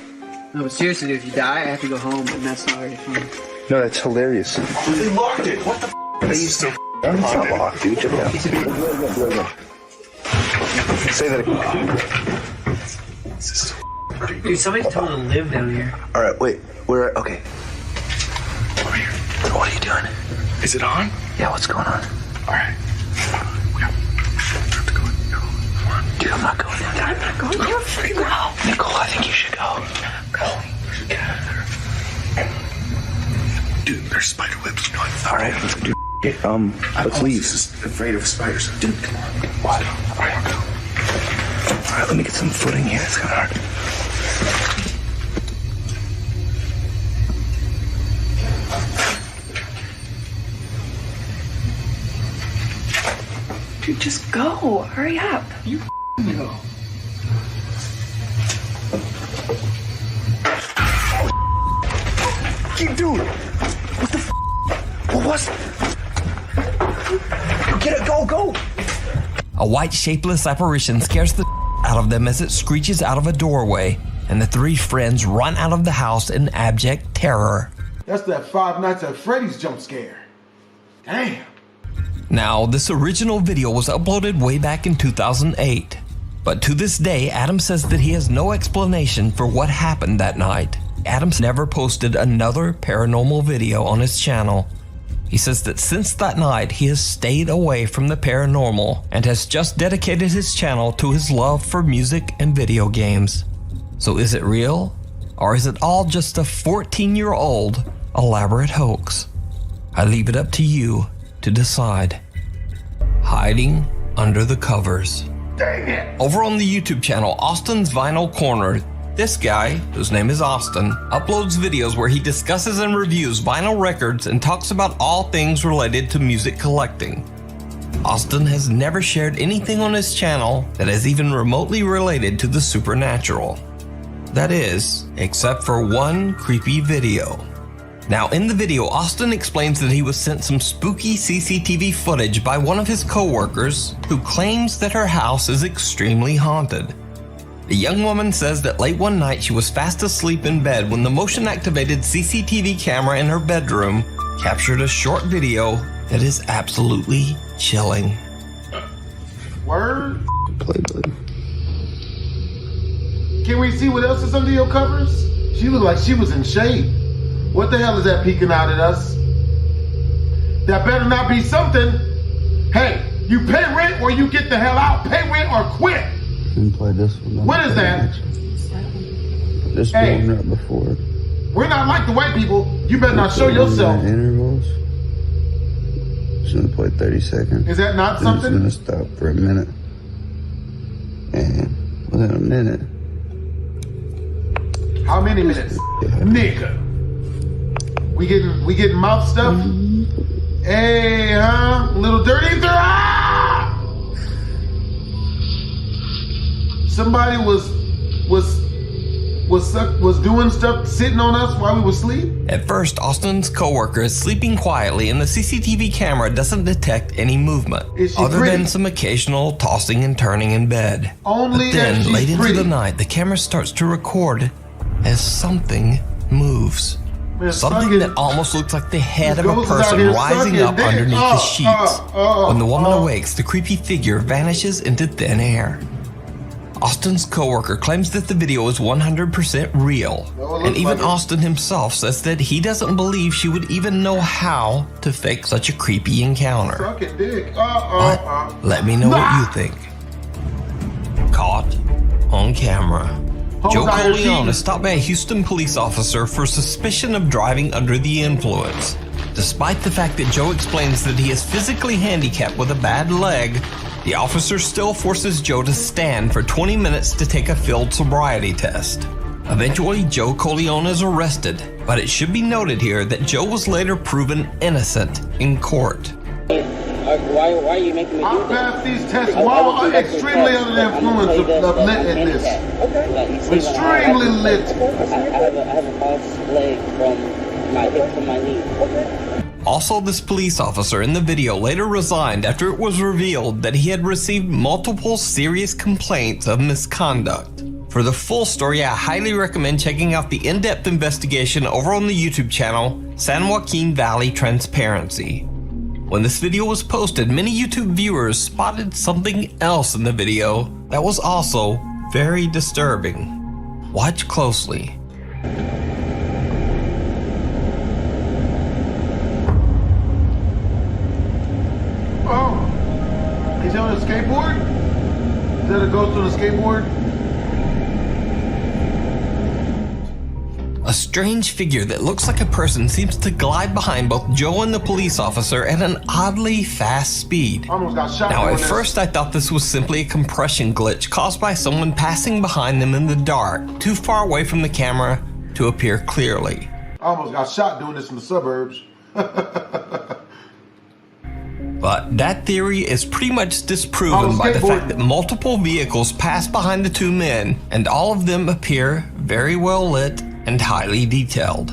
Speaker 17: No, but seriously, if you die, I have to go home, and that's not very fun.
Speaker 16: No, that's hilarious.
Speaker 11: They locked it. What the f***? This is so
Speaker 16: It's not locked, dude. Check it out. Say that again.
Speaker 17: Dude, somebody's told to live down here.
Speaker 16: All right, wait. Where? Okay. Over here. What are you doing?
Speaker 11: Is it on?
Speaker 16: Yeah, what's going on?
Speaker 11: All right. We have to go. Come on.
Speaker 16: Dude, I'm not going down there.
Speaker 11: I'm not going. You're freaking out.
Speaker 16: Nicole, I think you should go.
Speaker 11: Go. We should get out of there. Dude, there's spider webs. You know,
Speaker 16: all right, let's do. Let's leave.
Speaker 11: Just afraid of spiders. Dude, come on.
Speaker 16: What?
Speaker 11: All right, go.
Speaker 16: All right, let me get some footing here. It's kind of hard.
Speaker 12: Dude, just go. Hurry up.
Speaker 11: You go.
Speaker 16: Dude, what the f? What was? Get it, go!
Speaker 3: A white shapeless apparition scares the out of them as it screeches out of a doorway, and the three friends run out of the house in abject terror.
Speaker 1: That's that Five Nights at Freddy's jump scare. Damn.
Speaker 3: Now, this original video was uploaded way back in 2008, but to this day, Adam says that he has no explanation for what happened that night. Adam's never posted another paranormal video on his channel. He says that since that night, he has stayed away from the paranormal and has just dedicated his channel to his love for music and video games. So is it real? Or is it all just a 14-year-old elaborate hoax? I leave it up to you to decide. Hiding under the covers.
Speaker 1: Dang it.
Speaker 3: Over on the YouTube channel, Austin's Vinyl Corner, this guy, whose name is Austin, uploads videos where he discusses and reviews vinyl records and talks about all things related to music collecting. Austin has never shared anything on his channel that is even remotely related to the supernatural. That is, except for one creepy video. Now, in the video, Austin explains that he was sent some spooky CCTV footage by one of his co-workers who claims that her house is extremely haunted. The young woman says that late one night she was fast asleep in bed when the motion-activated CCTV camera in her bedroom captured a short video that is absolutely chilling.
Speaker 1: Word? Can we see what else is under your covers? She looked like she was in shape. What the hell is that peeking out at us? That better not be something. Hey, you pay rent or you get the hell out. Pay rent or quit.
Speaker 18: Didn't play this one.
Speaker 1: What is that?
Speaker 18: This
Speaker 1: Hey.
Speaker 18: one right before it.
Speaker 1: We're not like the white people. You better not show yourself.
Speaker 18: Intervals. It's gonna play 30 seconds.
Speaker 1: Is that not
Speaker 18: Then
Speaker 1: something?
Speaker 18: It's gonna stop for a minute. And within a minute.
Speaker 1: How many minutes? Nigga. We getting mouth stuff? Hey, huh? Little dirty throw. Ah! Somebody was doing stuff, sitting on us while we were asleep?
Speaker 3: At first, Austin's coworker is sleeping quietly and the CCTV camera doesn't detect any movement,
Speaker 1: Is she
Speaker 3: other
Speaker 1: pretty?
Speaker 3: than some occasional tossing and turning in bed.
Speaker 1: Only
Speaker 3: But then,
Speaker 1: if she's
Speaker 3: late into
Speaker 1: pretty.
Speaker 3: the night, the camera starts to record as something moves.
Speaker 1: Man,
Speaker 3: Something
Speaker 1: sucking-
Speaker 3: that almost looks like the head of a
Speaker 1: Ghost is out
Speaker 3: person
Speaker 1: here
Speaker 3: rising
Speaker 1: sucking
Speaker 3: up
Speaker 1: dick.
Speaker 3: underneath the sheets. When the woman
Speaker 1: oh.
Speaker 3: awakes, the creepy figure vanishes into thin air. Austin's coworker claims that the video is 100% real,
Speaker 1: No, it
Speaker 3: and
Speaker 1: looks
Speaker 3: even
Speaker 1: like it.
Speaker 3: Austin himself says that he doesn't believe she would even know how to fake such a creepy encounter.
Speaker 1: Sucking dick.
Speaker 3: But let me know what you think. Caught on camera. Joe
Speaker 1: Hoes out here
Speaker 3: Corleone
Speaker 1: cheating.
Speaker 3: is stopped by a Houston police officer for suspicion of driving under the influence. Despite the fact that Joe explains that he is physically handicapped with a bad leg, the officer still forces Joe to stand for 20 minutes to take a field sobriety test. Eventually, Joe Corleone is arrested, but it should be noted here that Joe was later proven innocent in court.
Speaker 5: Why are you making me do
Speaker 1: I
Speaker 5: this?
Speaker 1: passed these tests while extremely under the influence of litness. Extremely lit.
Speaker 5: I have a false leg from my hip to my knee.
Speaker 3: Also, this police officer in the video later resigned after it was revealed that he had received multiple serious complaints of misconduct. For the full story, I highly recommend checking out the in-depth investigation over on the YouTube channel, San Joaquin Valley Transparency. When this video was posted, many YouTube viewers spotted something else in the video that was also very disturbing. Watch closely.
Speaker 1: Oh, he's on a skateboard? Is that a ghost on a skateboard?
Speaker 3: A strange figure that looks like a person seems to glide behind both Joe and the police officer at an oddly fast speed.
Speaker 1: Almost got shot.
Speaker 3: Now,
Speaker 1: doing
Speaker 3: at
Speaker 1: this.
Speaker 3: first I thought this was simply a compression glitch caused by someone passing behind them in the dark, too far away from the camera to appear clearly.
Speaker 1: I almost got shot doing this in the suburbs.
Speaker 3: But that theory is pretty much disproven by the fact that multiple vehicles pass behind the two men, and all of them appear very well lit and highly detailed.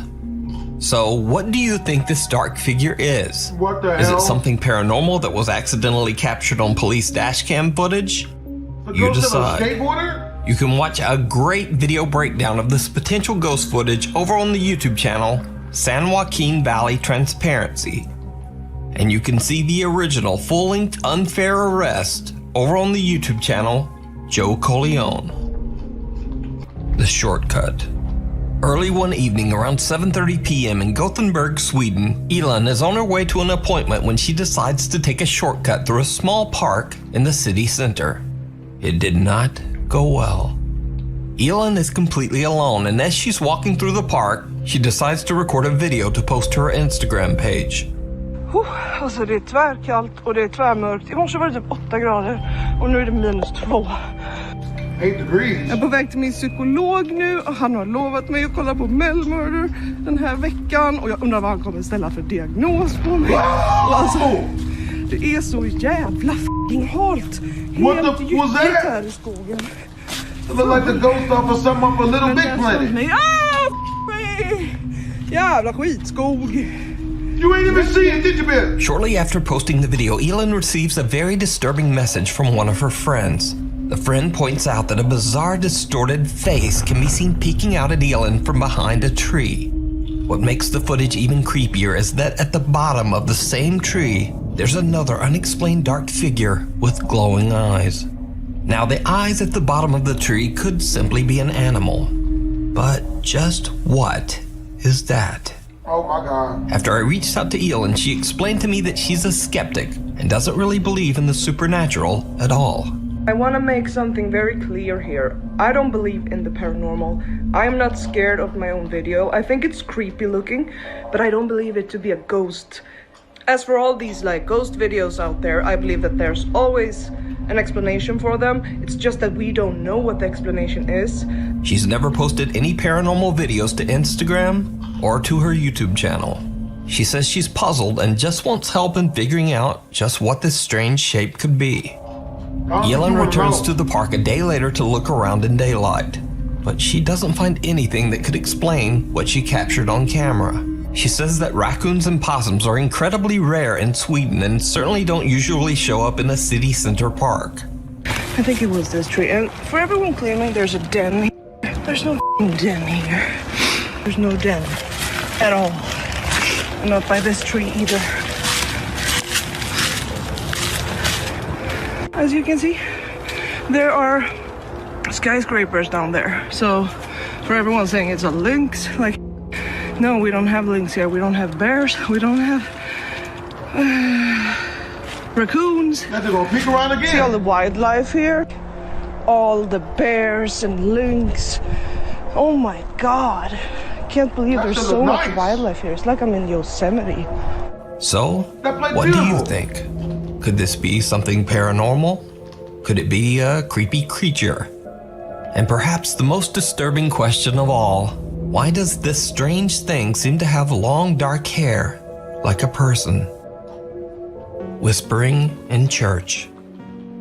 Speaker 3: So what do you think this dark figure is?
Speaker 1: What the
Speaker 3: Is
Speaker 1: hell?
Speaker 3: it something paranormal that was accidentally captured on police dashcam footage? You
Speaker 1: Ghost of a
Speaker 3: decide.
Speaker 1: skateboarder?
Speaker 3: You can watch a great video breakdown of this potential ghost footage over on the YouTube channel, San Joaquin Valley Transparency. And you can see the original full-length Unfair Arrest over on the YouTube channel, Joe Corleone. The shortcut. Early one evening around 7:30 p.m. in Gothenburg, Sweden, Elin is on her way to an appointment when she decides to take a shortcut through a small park in the city center. It did not go well. Elin is completely alone, and as she's walking through the park, she decides to record a video to post to her Instagram page.
Speaker 8: Alltså det är tvärkallt och det är tvärmörkt. I morse var det typ 8 grader och nu är det -2.
Speaker 1: 8 degrees.
Speaker 8: Jag är på väg till min psykolog nu och han har lovat mig att kolla på Mel Murder den här veckan och jag undrar vad han kommer ställa för diagnos på mig. Och alltså, det är så jävla f***ing halt.
Speaker 1: What the f was that?
Speaker 8: Här i skogen.
Speaker 1: It looked like the ghost off of some of a Little Big Planet.
Speaker 8: Jävla skitskog.
Speaker 1: You ain't even see it, did you, bitch?
Speaker 3: Shortly after posting the video, Elin receives a very disturbing message from one of her friends. The friend points out that a bizarre, distorted face can be seen peeking out at Elin from behind a tree. What makes the footage even creepier is that at the bottom of the same tree, there's another unexplained dark figure with glowing eyes. Now, the eyes at the bottom of the tree could simply be an animal. But just what is that?
Speaker 1: Oh my God.
Speaker 3: After I reached out to Elin, she explained to me that she's a skeptic and doesn't really believe in the supernatural at all.
Speaker 8: I want to make something very clear here. I don't believe in the paranormal. I am not scared of my own video. I think it's creepy looking, but I don't believe it to be a ghost. As for all these like ghost videos out there, I believe that there's always an explanation for them. It's just that we don't know what the explanation is.
Speaker 3: She's never posted any paranormal videos to Instagram or to her YouTube channel. She says she's puzzled and just wants help in figuring out just what this strange shape could be. Elin returns to the park a day later to look around in daylight, but she doesn't find anything that could explain what she captured on camera. She says that raccoons and possums are incredibly rare in Sweden and certainly don't usually show up in a city center park.
Speaker 8: I think it was this tree. And for everyone claiming there's a den here, there's no den here. There's no den at all. And not by this tree either. As you can see, there are skyscrapers down there. So for everyone saying it's a lynx, like, no, we don't have lynx here. We don't have bears. We don't have raccoons.
Speaker 1: Now they're gonna peek around again.
Speaker 8: See all the wildlife here? All the bears and lynx. Oh my God. I can't believe there's so much wildlife here. It's like I'm in Yosemite.
Speaker 3: So, what do you think? Could this be something paranormal? Could it be a creepy creature? And perhaps the most disturbing question of all, why does this strange thing seem to have long dark hair, like a person? Whispering in church.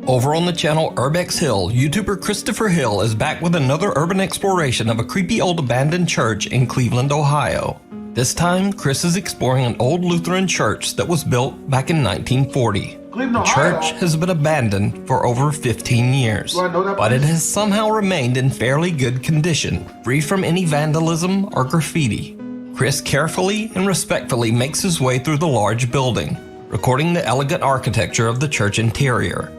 Speaker 3: Over on the channel Urbex Hill, YouTuber Christopher Hill is back with another urban exploration of a creepy old abandoned church in Cleveland, Ohio. This time, Chris is exploring an old Lutheran church that was built back in 1940. The church has been abandoned for over 15 years, but it has somehow remained in fairly good condition, free from any vandalism or graffiti. Chris carefully and respectfully makes his way through the large building, recording the elegant architecture of the church interior.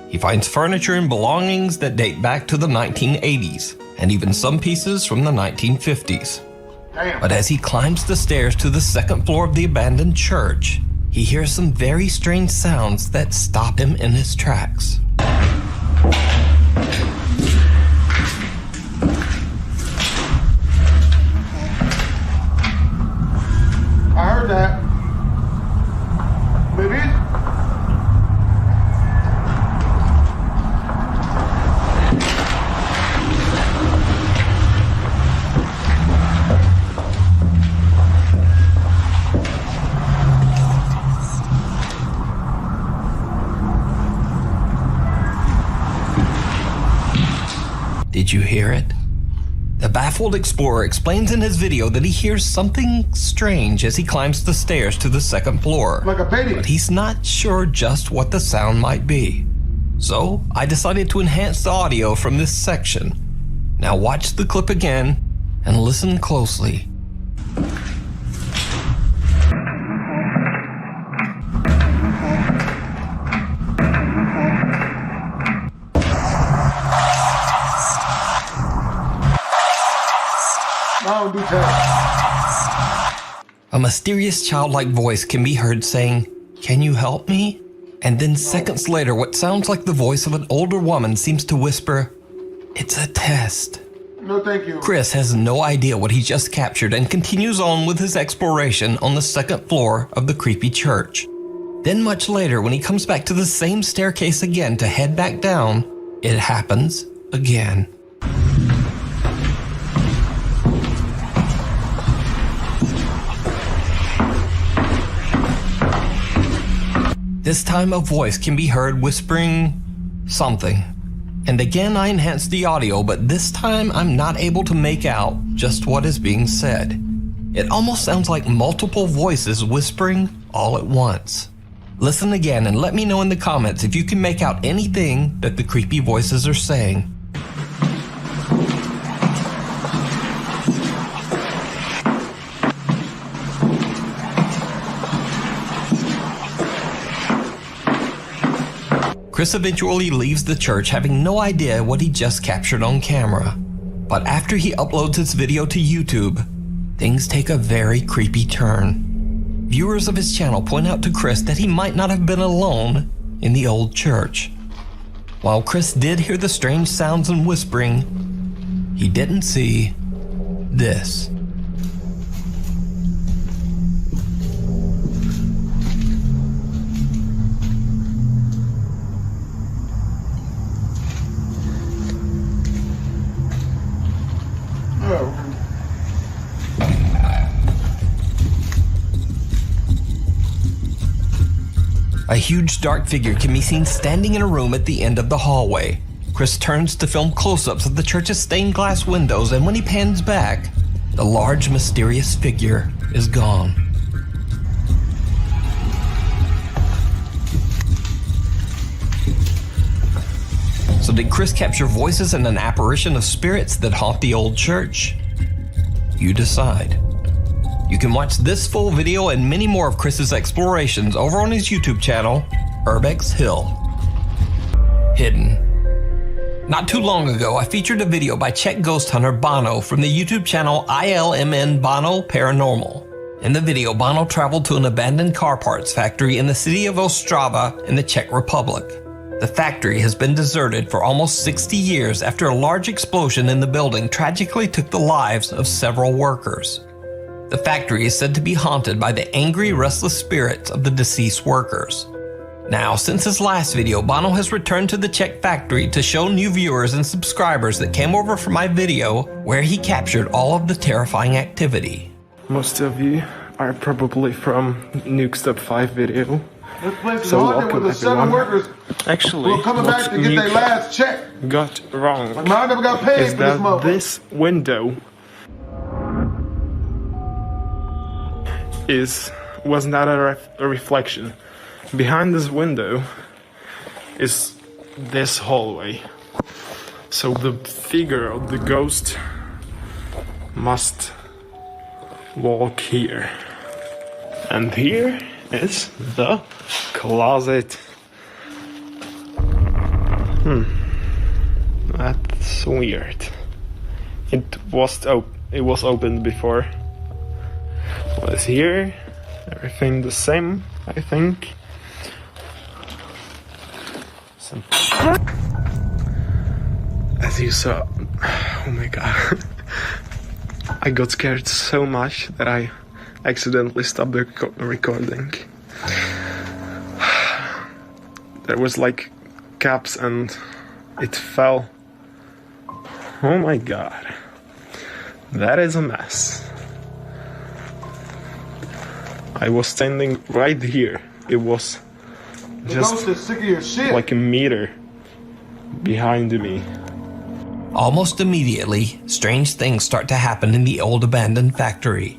Speaker 3: He finds furniture and belongings that date back to the 1980s, and even some pieces from the 1950s. But as he climbs the stairs to the second floor of the abandoned church, he hears some very strange sounds that stop him in his tracks.
Speaker 1: I heard that. Maybe.
Speaker 3: Did you hear it? The baffled explorer explains in his video that he hears something strange as he climbs the stairs to the second floor.
Speaker 1: Like a baby.
Speaker 3: But he's not sure just what the sound might be. So I decided to enhance the audio from this section. Now watch the clip again and listen closely. A mysterious childlike voice can be heard saying, "Can you help me?" And then seconds later, what sounds like the voice of an older woman seems to whisper, "It's a test."
Speaker 1: No, thank you.
Speaker 3: Chris has no idea what he just captured and continues on with his exploration on the second floor of the creepy church. Then much later, when he comes back to the same staircase again to head back down, it happens again. This time a voice can be heard whispering something. And again I enhanced the audio, but this time I'm not able to make out just what is being said. It almost sounds like multiple voices whispering all at once. Listen again and let me know in the comments if you can make out anything that the creepy voices are saying. Chris eventually leaves the church having no idea what he just captured on camera. But after he uploads his video to YouTube, things take a very creepy turn. Viewers of his channel point out to Chris that he might not have been alone in the old church. While Chris did hear the strange sounds and whispering, he didn't see this. A huge dark figure can be seen standing in a room at the end of the hallway. Chris turns to film close-ups of the church's stained glass windows, and when he pans back, the large mysterious figure is gone. So did Chris capture voices and an apparition of spirits that haunt the old church? You decide. You can watch this full video and many more of Chris's explorations over on his YouTube channel, Urbex Hill. Hidden. Not too long ago, I featured a video by Czech ghost hunter Bono from the YouTube channel ILMN Bono Paranormal. In the video, Bono traveled to an abandoned car parts factory in the city of Ostrava in the Czech Republic. The factory has been deserted for almost 60 years after a large explosion in the building tragically took the lives of several workers. The factory is said to be haunted by the angry, restless spirits of the deceased workers. Now, since his last video, Bono has returned to the Czech factory to show new viewers and subscribers that came over for my video where he captured all of the terrifying activity.
Speaker 19: Most of you are probably from Nuke Step 5 video.
Speaker 1: This place is haunted with the 7 workers.
Speaker 19: Actually,
Speaker 1: who are coming back to get their last check.
Speaker 19: Got wrong.
Speaker 1: Like, I never got paid for this motherfucker.
Speaker 19: This window was not a reflection. Behind this window is this hallway. So the figure of the ghost must walk here. And here is the closet. That's weird. It was opened before. Was here, everything the same, I think. As you saw, oh my god, I got scared so much that I accidentally stopped the recording. There was like caps and it fell. Oh my god, that is a mess. I was standing right here. It was just like a meter behind me.
Speaker 3: Almost immediately, strange things start to happen in the old abandoned factory.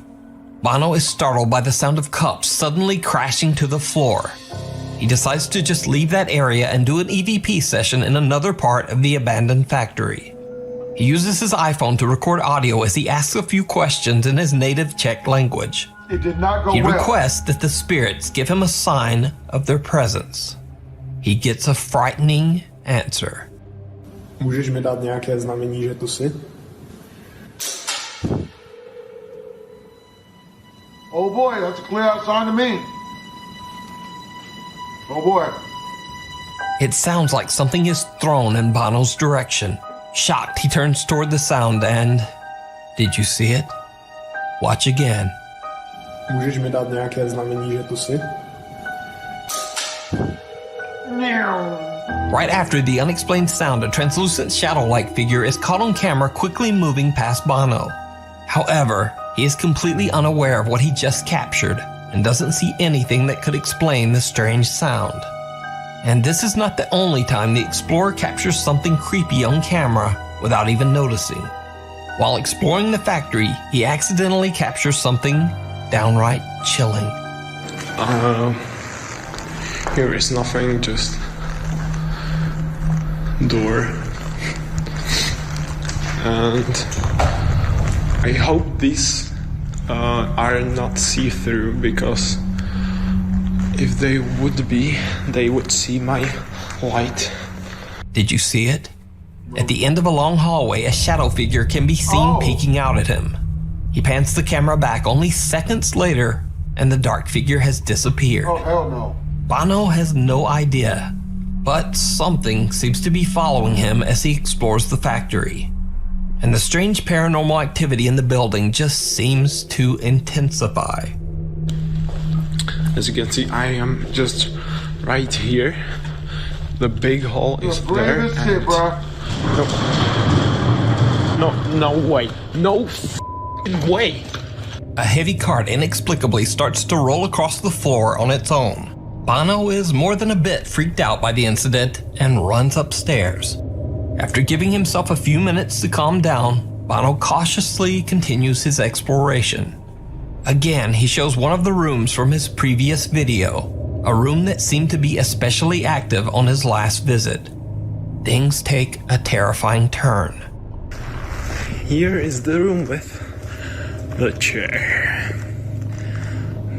Speaker 3: Bono is startled by the sound of cups suddenly crashing to the floor. He decides to just leave that area and do an EVP session in another part of the abandoned factory. He uses his iPhone to record audio as he asks a few questions in his native Czech language.
Speaker 1: It did not go
Speaker 3: He
Speaker 1: well.
Speaker 3: requests that the spirits give him a sign of their presence. He gets a frightening answer.
Speaker 19: Můžeš mi dát nějaké znamení, že tu jsi?
Speaker 1: Oh boy, that's a clear out sign to me. Oh boy.
Speaker 3: It sounds like something is thrown in Bono's direction. Shocked, he turns toward the sound and... Did you see it? Watch again.
Speaker 19: Můžeš mi dát nějaké znamení, že tu jsi?
Speaker 3: Right after the unexplained sound, a translucent shadow-like figure is caught on camera quickly moving past Bono. However, he is completely unaware of what he just captured and doesn't see anything that could explain the strange sound. And this is not the only time the explorer captures something creepy on camera without even noticing. While exploring the factory, he accidentally captures something downright chilling.
Speaker 19: Here is nothing, just door. And I hope these are not see-through, because if they would be, they would see my light.
Speaker 3: Did you see it? At the end of a long hallway, a shadow figure can be seen peeking out at him. He pans the camera back only seconds later, and the dark figure has disappeared.
Speaker 1: Oh, hell no.
Speaker 3: Bono has no idea, but something seems to be following him as he explores the factory. And the strange paranormal activity in the building just seems to intensify.
Speaker 19: As you can see, I am just right here. The big hall is there.
Speaker 1: Shit, bro.
Speaker 19: No way. No way.
Speaker 3: A heavy cart inexplicably starts to roll across the floor on its own. Bono is more than a bit freaked out by the incident and runs upstairs. After giving himself a few minutes to calm down, Bono cautiously continues his exploration. Again, he shows one of the rooms from his previous video, a room that seemed to be especially active on his last visit. Things take a terrifying turn.
Speaker 19: Here is the room with the chair.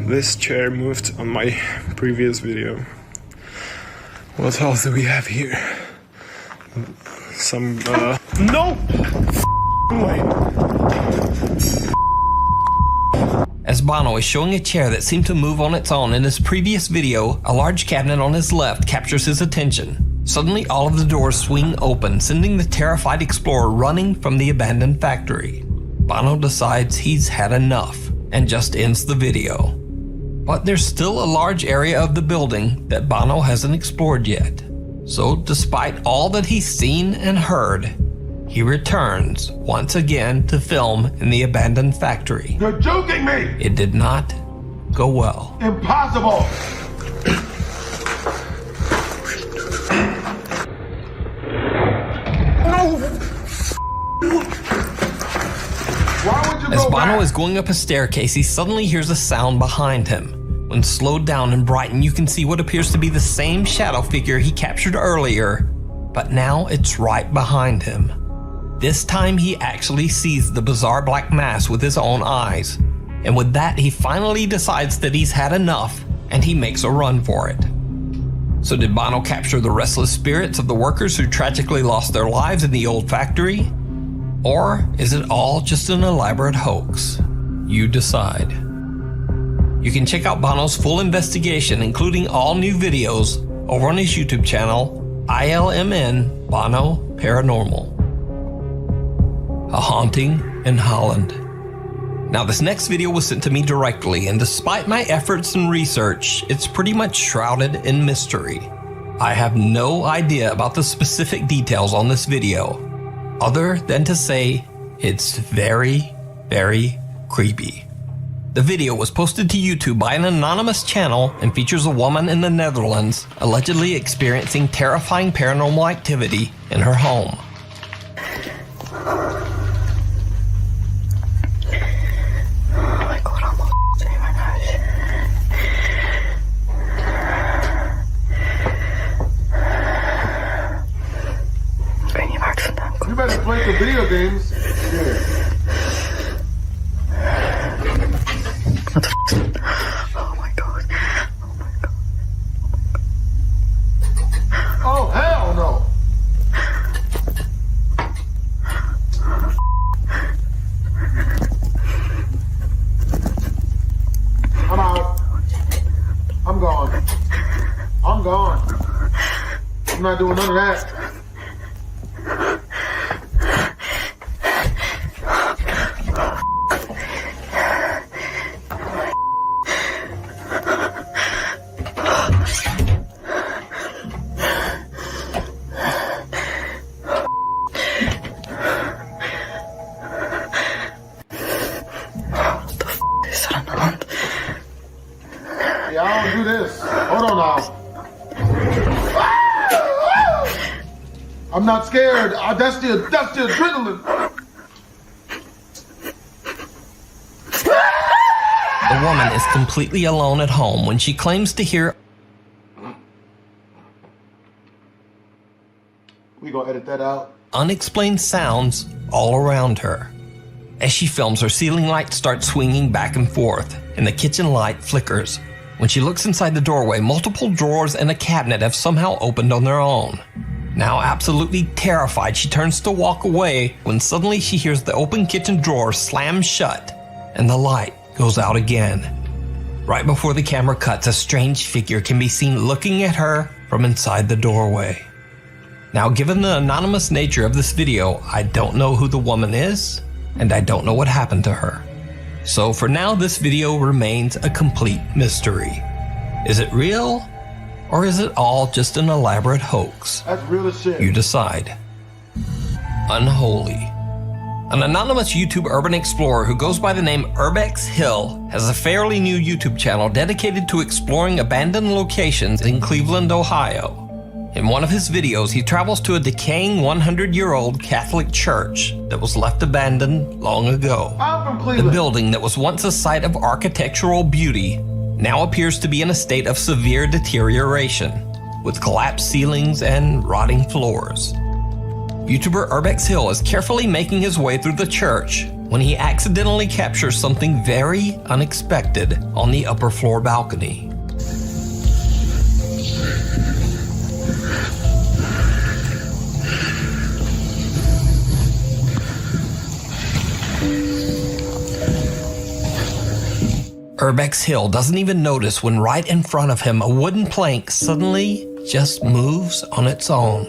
Speaker 19: This chair moved on my previous video. What else do we have here? Some, no! Way.
Speaker 3: As Bono is showing a chair that seemed to move on its own in his previous video, a large cabinet on his left captures his attention. Suddenly, all of the doors swing open, sending the terrified explorer running from the abandoned factory. Bono decides he's had enough and just ends the video. But there's still a large area of the building that Bono hasn't explored yet. So despite all that he's seen and heard, he returns once again to film in the abandoned factory.
Speaker 1: You're joking me!
Speaker 3: It did not go well.
Speaker 1: Impossible!
Speaker 3: As Bono is going up a staircase, he suddenly hears a sound behind him. When slowed down and brightened, you can see what appears to be the same shadow figure he captured earlier, but now it's right behind him. This time he actually sees the bizarre black mass with his own eyes, and with that he finally decides that he's had enough and he makes a run for it. So did Bono capture the restless spirits of the workers who tragically lost their lives in the old factory? Or is it all just an elaborate hoax? You decide. You can check out Bono's full investigation, including all new videos, over on his YouTube channel, ILMN Bono Paranormal. A haunting in Holland. Now, this next video was sent to me directly, and despite my efforts and research, it's pretty much shrouded in mystery. I have no idea about the specific details on this video, other than to say it's very, very creepy. The video was posted to YouTube by an anonymous channel and features a woman in the Netherlands allegedly experiencing terrifying paranormal activity in her home.
Speaker 1: You better play some video games. Yeah.
Speaker 17: What the f***? Oh my god.
Speaker 1: Oh, hell no. I'm out. I'm gone. I'm gone. I'm not doing none of that. I'm not scared. That's the adrenaline.
Speaker 3: The woman is completely alone at home when she claims to hear
Speaker 1: We gonna edit that out.
Speaker 3: Unexplained sounds all around her. As she films, her ceiling light starts swinging back and forth, and the kitchen light flickers. When she looks inside the doorway, multiple drawers and a cabinet have somehow opened on their own. Now absolutely terrified, she turns to walk away when suddenly she hears the open kitchen drawer slam shut, and the light goes out again. Right before the camera cuts, a strange figure can be seen looking at her from inside the doorway. Now, given the anonymous nature of this video, I don't know who the woman is, and I don't know what happened to her. So for now, this video remains a complete mystery. Is it real, or is it all just an elaborate hoax?
Speaker 1: That's real as shit.
Speaker 3: You decide. Unholy. An anonymous YouTube urban explorer who goes by the name Urbex Hill has a fairly new YouTube channel dedicated to exploring abandoned locations in Cleveland, Ohio. In one of his videos, he travels to a decaying 100-year-old Catholic church that was left abandoned long ago.
Speaker 1: I'm from Cleveland.
Speaker 3: The building that was once a site of architectural beauty now appears to be in a state of severe deterioration, with collapsed ceilings and rotting floors. YouTuber Urbex Hill is carefully making his way through the church when he accidentally captures something very unexpected on the upper floor balcony. Urbex Hill doesn't even notice when right in front of him a wooden plank suddenly just moves on its own.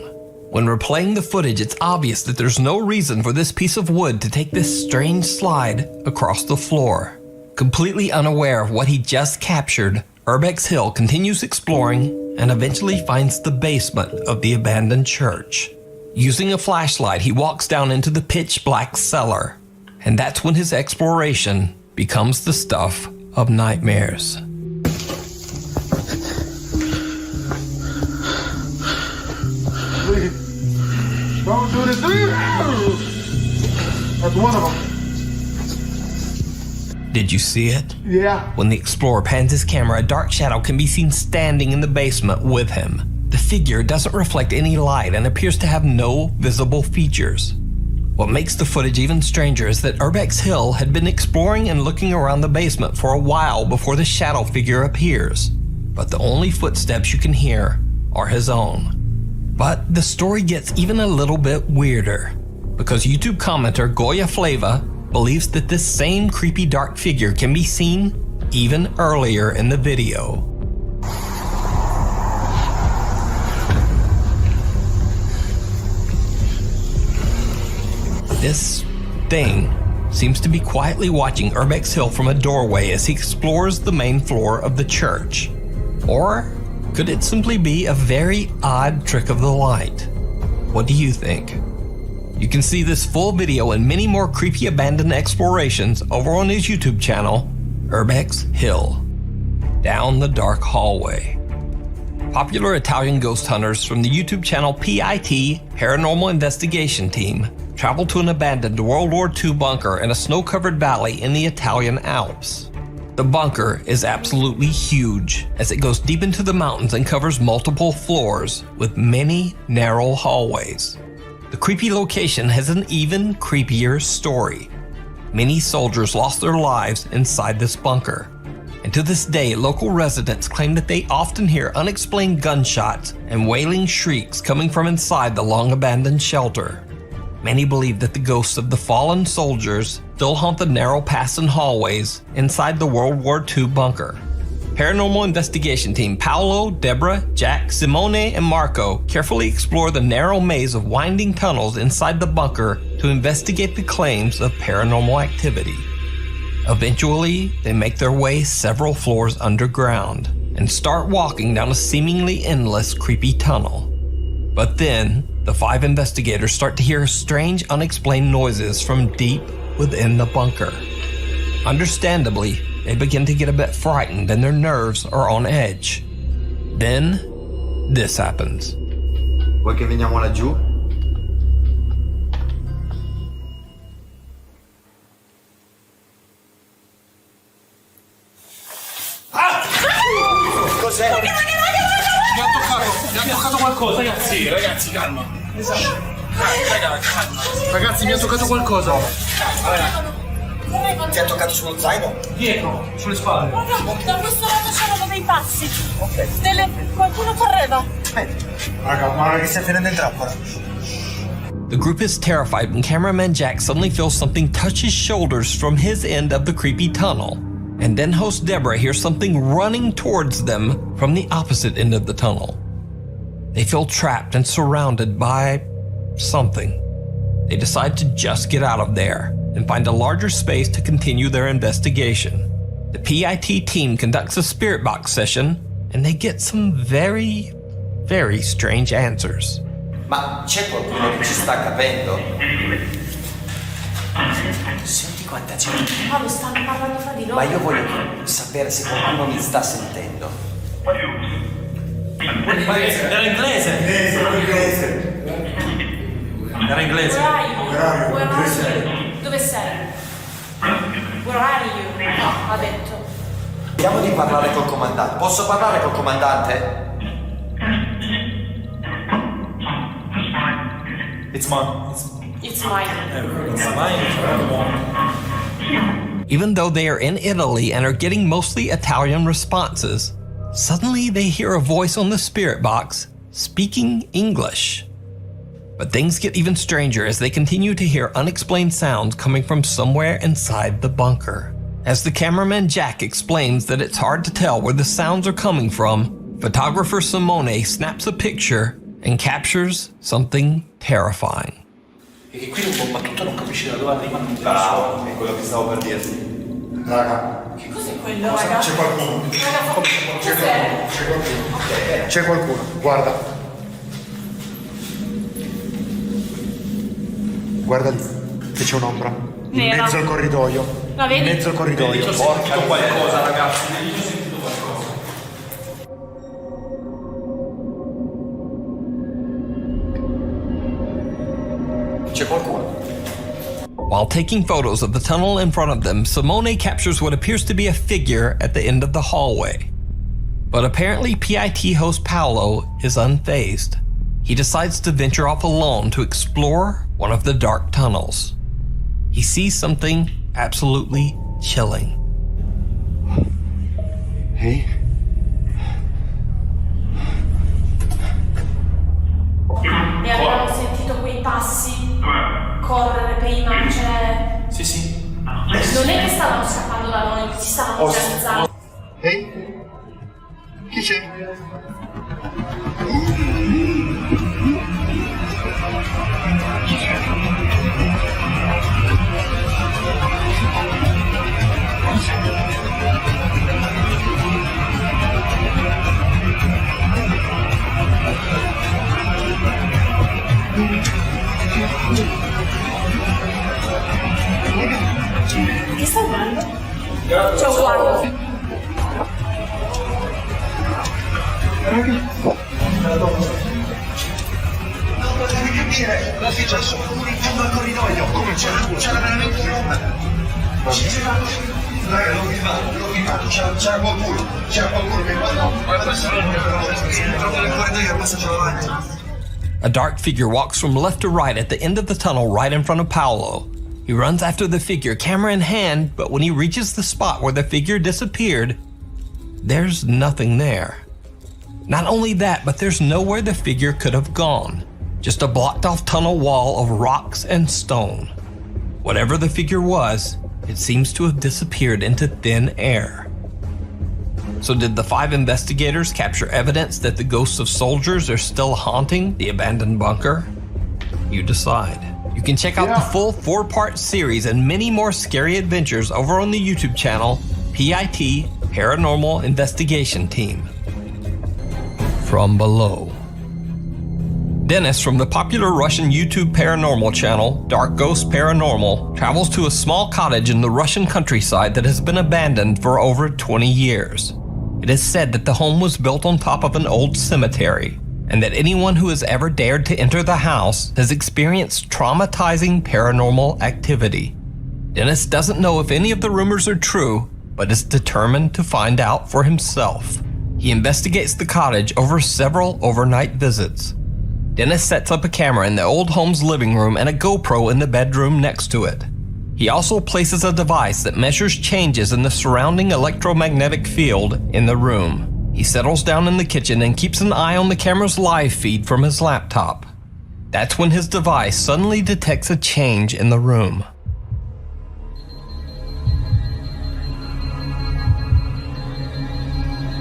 Speaker 3: When replaying the footage, it's obvious that there's no reason for this piece of wood to take this strange slide across the floor. Completely unaware of what he just captured, Urbex Hill continues exploring and eventually finds the basement of the abandoned church. Using a flashlight, he walks down into the pitch-black cellar, and that's when his exploration becomes the stuff of nightmares.
Speaker 1: Please. Don't do this. That's one of them.
Speaker 3: Did you see it?
Speaker 1: Yeah.
Speaker 3: When the explorer pans his camera, a dark shadow can be seen standing in the basement with him. The figure doesn't reflect any light and appears to have no visible features. What makes the footage even stranger is that Urbex Hill had been exploring and looking around the basement for a while before the shadow figure appears, but the only footsteps you can hear are his own. But the story gets even a little bit weirder, because YouTube commenter Goya Flava believes that this same creepy dark figure can be seen even earlier in the video. This thing seems to be quietly watching Urbex Hill from a doorway as he explores the main floor of the church. Or could it simply be a very odd trick of the light? What do you think? You can see this full video and many more creepy abandoned explorations over on his YouTube channel, Urbex Hill. Down the dark hallway. Popular Italian ghost hunters from the YouTube channel PIT Paranormal Investigation Team travel to an abandoned World War II bunker in a snow-covered valley in the Italian Alps. The bunker is absolutely huge, as it goes deep into the mountains and covers multiple floors with many narrow hallways. The creepy location has an even creepier story. Many soldiers lost their lives inside this bunker, and to this day, local residents claim that they often hear unexplained gunshots and wailing shrieks coming from inside the long-abandoned shelter. Many believe that the ghosts of the fallen soldiers still haunt the narrow paths and hallways inside the World War II bunker. Paranormal Investigation Team Paolo, Deborah, Jack, Simone, and Marco carefully explore the narrow maze of winding tunnels inside the bunker to investigate the claims of paranormal activity. Eventually, they make their way several floors underground and start walking down a seemingly endless creepy tunnel. But then, the 5 investigators start to hear strange, unexplained noises from deep within the bunker. Understandably, they begin to get a bit frightened and their nerves are on edge. Then, this happens.
Speaker 20: Vuoi che veniamo laggiù?
Speaker 17: Ragazzi, mi ha toccato qualcosa.
Speaker 16: Ti ha toccato sullo zaino?
Speaker 17: Dietro, sulle spalle.
Speaker 9: Da questo lato c'erano dei passi. Qualcuno correva.
Speaker 16: Raga, guarda che stai finendo in trappola.
Speaker 3: The group is terrified when cameraman Jack suddenly feels something touch his shoulders from his end of the creepy tunnel. And then host Deborah hears something running towards them from the opposite end of the tunnel. They feel trapped and surrounded by something. They decide to just get out of there and find a larger space to continue their investigation. The PIT team conducts a spirit box session and they get some very, very strange answers.
Speaker 16: Ma c'è qualcuno che ci sta capendo? Senti quanta gente.
Speaker 9: Ma lo stanno parlando fra di loro.
Speaker 16: Ma io voglio sapere se qualcuno mi sta sentendo.
Speaker 17: Era inglese. Era inglese.
Speaker 9: Where are you? Dove sei? Where are you? No, ha detto.
Speaker 16: Vediamo di parlare col comandante. Posso parlare col comandante?
Speaker 17: It's mine.
Speaker 9: It's mine.
Speaker 17: It's mine.
Speaker 3: Even though they are in Italy and are getting mostly Italian responses, suddenly they hear a voice on the spirit box speaking English. But things get even stranger as they continue to hear unexplained sounds coming from somewhere inside the bunker. As the cameraman Jack explains that it's hard to tell where the sounds are coming from, photographer Simone snaps a picture and captures something terrifying.
Speaker 16: E che qui un po' tutto non capisci da dove arrivano. Bravo, è quello che stavo per dirti.
Speaker 18: Raga.
Speaker 9: Che cos'è quello, raga?
Speaker 18: C'è qualcuno.
Speaker 9: Cos'è?
Speaker 18: C'è qualcuno. Guarda. Guarda lì. Che c'è un'ombra. In
Speaker 9: Nera.
Speaker 18: mezzo al corridoio.
Speaker 9: La vedi?
Speaker 18: In mezzo al corridoio.
Speaker 17: Ho sentito qualcosa, ragazzi. Ho sentito qualcosa.
Speaker 16: C'è qualcuno.
Speaker 3: While taking photos of the tunnel in front of them, Simone captures what appears to be a figure at the end of the hallway. But apparently PIT host Paolo is unfazed. He decides to venture off alone to explore one of the dark tunnels. He sees something absolutely chilling.
Speaker 18: Hey?
Speaker 9: E avevamo sentito quei passi correre prima, cioè...
Speaker 17: Sì.
Speaker 9: Non è che stavano scappando da noi, ci stavano organizzando.
Speaker 18: Ehi? Chi c'è?
Speaker 9: Che stai guardando? C'è un guardo.
Speaker 16: Non potevi capire, cosa è successo? In fondo al corridoio, come c'era veramente un'ombra. Raga, l'ho filmato, c'era qualcuno che proprio nel corridoio è passato davanti.
Speaker 3: A dark figure walks from left to right at the end of the tunnel right in front of Paolo. He runs after the figure, camera in hand, but when he reaches the spot where the figure disappeared, there's nothing there. Not only that, but there's nowhere the figure could have gone. Just a blocked off tunnel wall of rocks and stone. Whatever the figure was, it seems to have disappeared into thin air. So did the 5 investigators capture evidence that the ghosts of soldiers are still haunting the abandoned bunker? You decide. You can check out the full 4-part series and many more scary adventures over on the YouTube channel PIT Paranormal Investigation Team. From below. Dennis from the popular Russian YouTube paranormal channel Dark Ghost Paranormal travels to a small cottage in the Russian countryside that has been abandoned for over 20 years. It is said that the home was built on top of an old cemetery, and that anyone who has ever dared to enter the house has experienced traumatizing paranormal activity. Dennis doesn't know if any of the rumors are true, but is determined to find out for himself. He investigates the cottage over several overnight visits. Dennis sets up a camera in the old home's living room and a GoPro in the bedroom next to it. He also places a device that measures changes in the surrounding electromagnetic field in the room. He settles down in the kitchen and keeps an eye on the camera's live feed from his laptop. That's when his device suddenly detects a change in the room.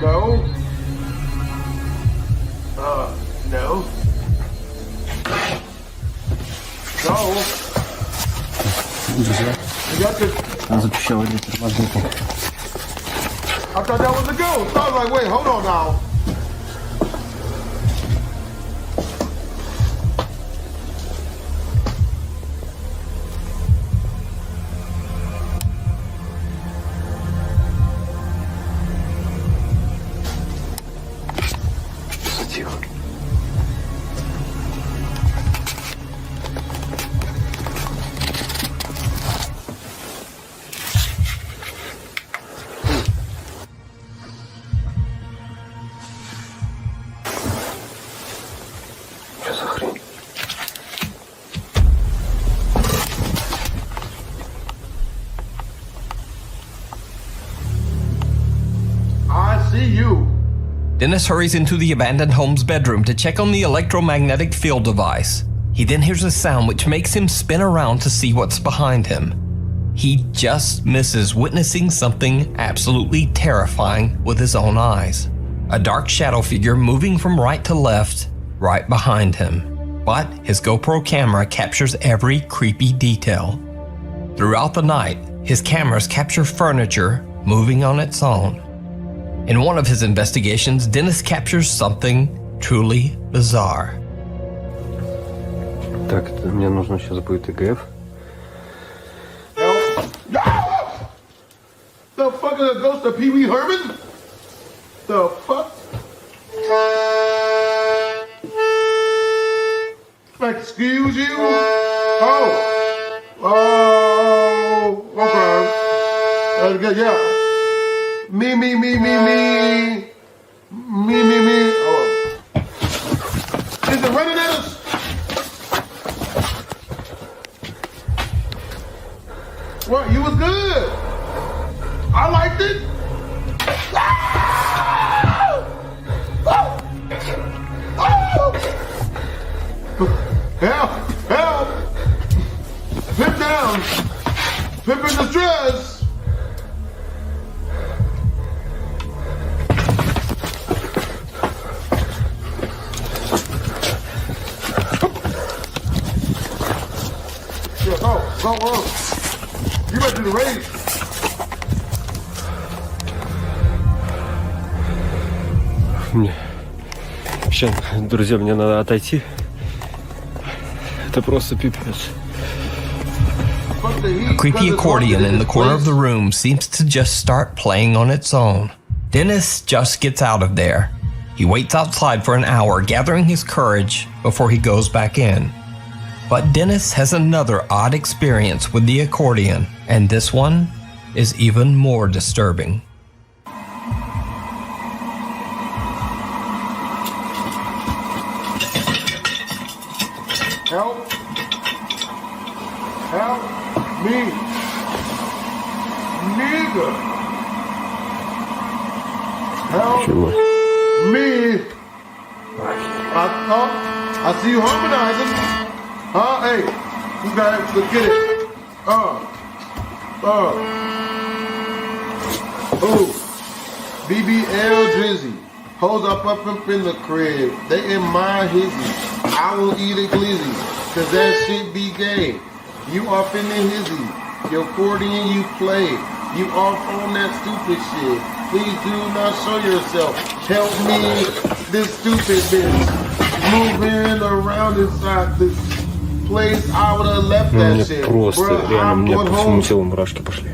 Speaker 1: No. No. No.
Speaker 10: Запищал электромагнитом.
Speaker 1: I thought that was a ghost. I was like, wait, hold on now.
Speaker 3: Dennis hurries into the abandoned home's bedroom to check on the electromagnetic field device. He then hears a sound which makes him spin around to see what's behind him. He just misses witnessing something absolutely terrifying with his own eyes. A dark shadow figure moving from right to left, right behind him. But his GoPro camera captures every creepy detail. Throughout the night, his cameras capture furniture moving on its own. In one of his investigations, Dennis captures something truly bizarre.
Speaker 10: Так, мне нужно сейчас будет ИГФ.
Speaker 1: The fuck is a ghost of Pee Wee Herman? The fuck? Excuse you? Oh, okay. That's good, yeah. Me. Oh. Is it running at us? What? You was good. I liked it. Help! Pip down. Pip in distress. Go. You better do the race.
Speaker 10: Сейчас, друзья, мне надо отойти. Это просто пипец.
Speaker 3: A creepy accordion in the corner of the room seems to just start playing on its own. Dennis just gets out of there. He waits outside for an hour, gathering his courage before he goes back in. But Dennis has another odd experience with the accordion, and this one is even more disturbing.
Speaker 1: Help me, nigga. Help me. I see you harmonizing. Hey, you got it. Let's get it. BBL Drizzy. Hoes up in the crib. They in my hizzy. I will eat a glizzy. Cause that shit be gay. You off in the hizzy. Your accordion you play. You off on that stupid shit. Please do not show yourself. Help me, this stupid bitch. Moving around inside this place, I would have left that shit.
Speaker 10: Просто реально, мне по всему телу мурашки пошли.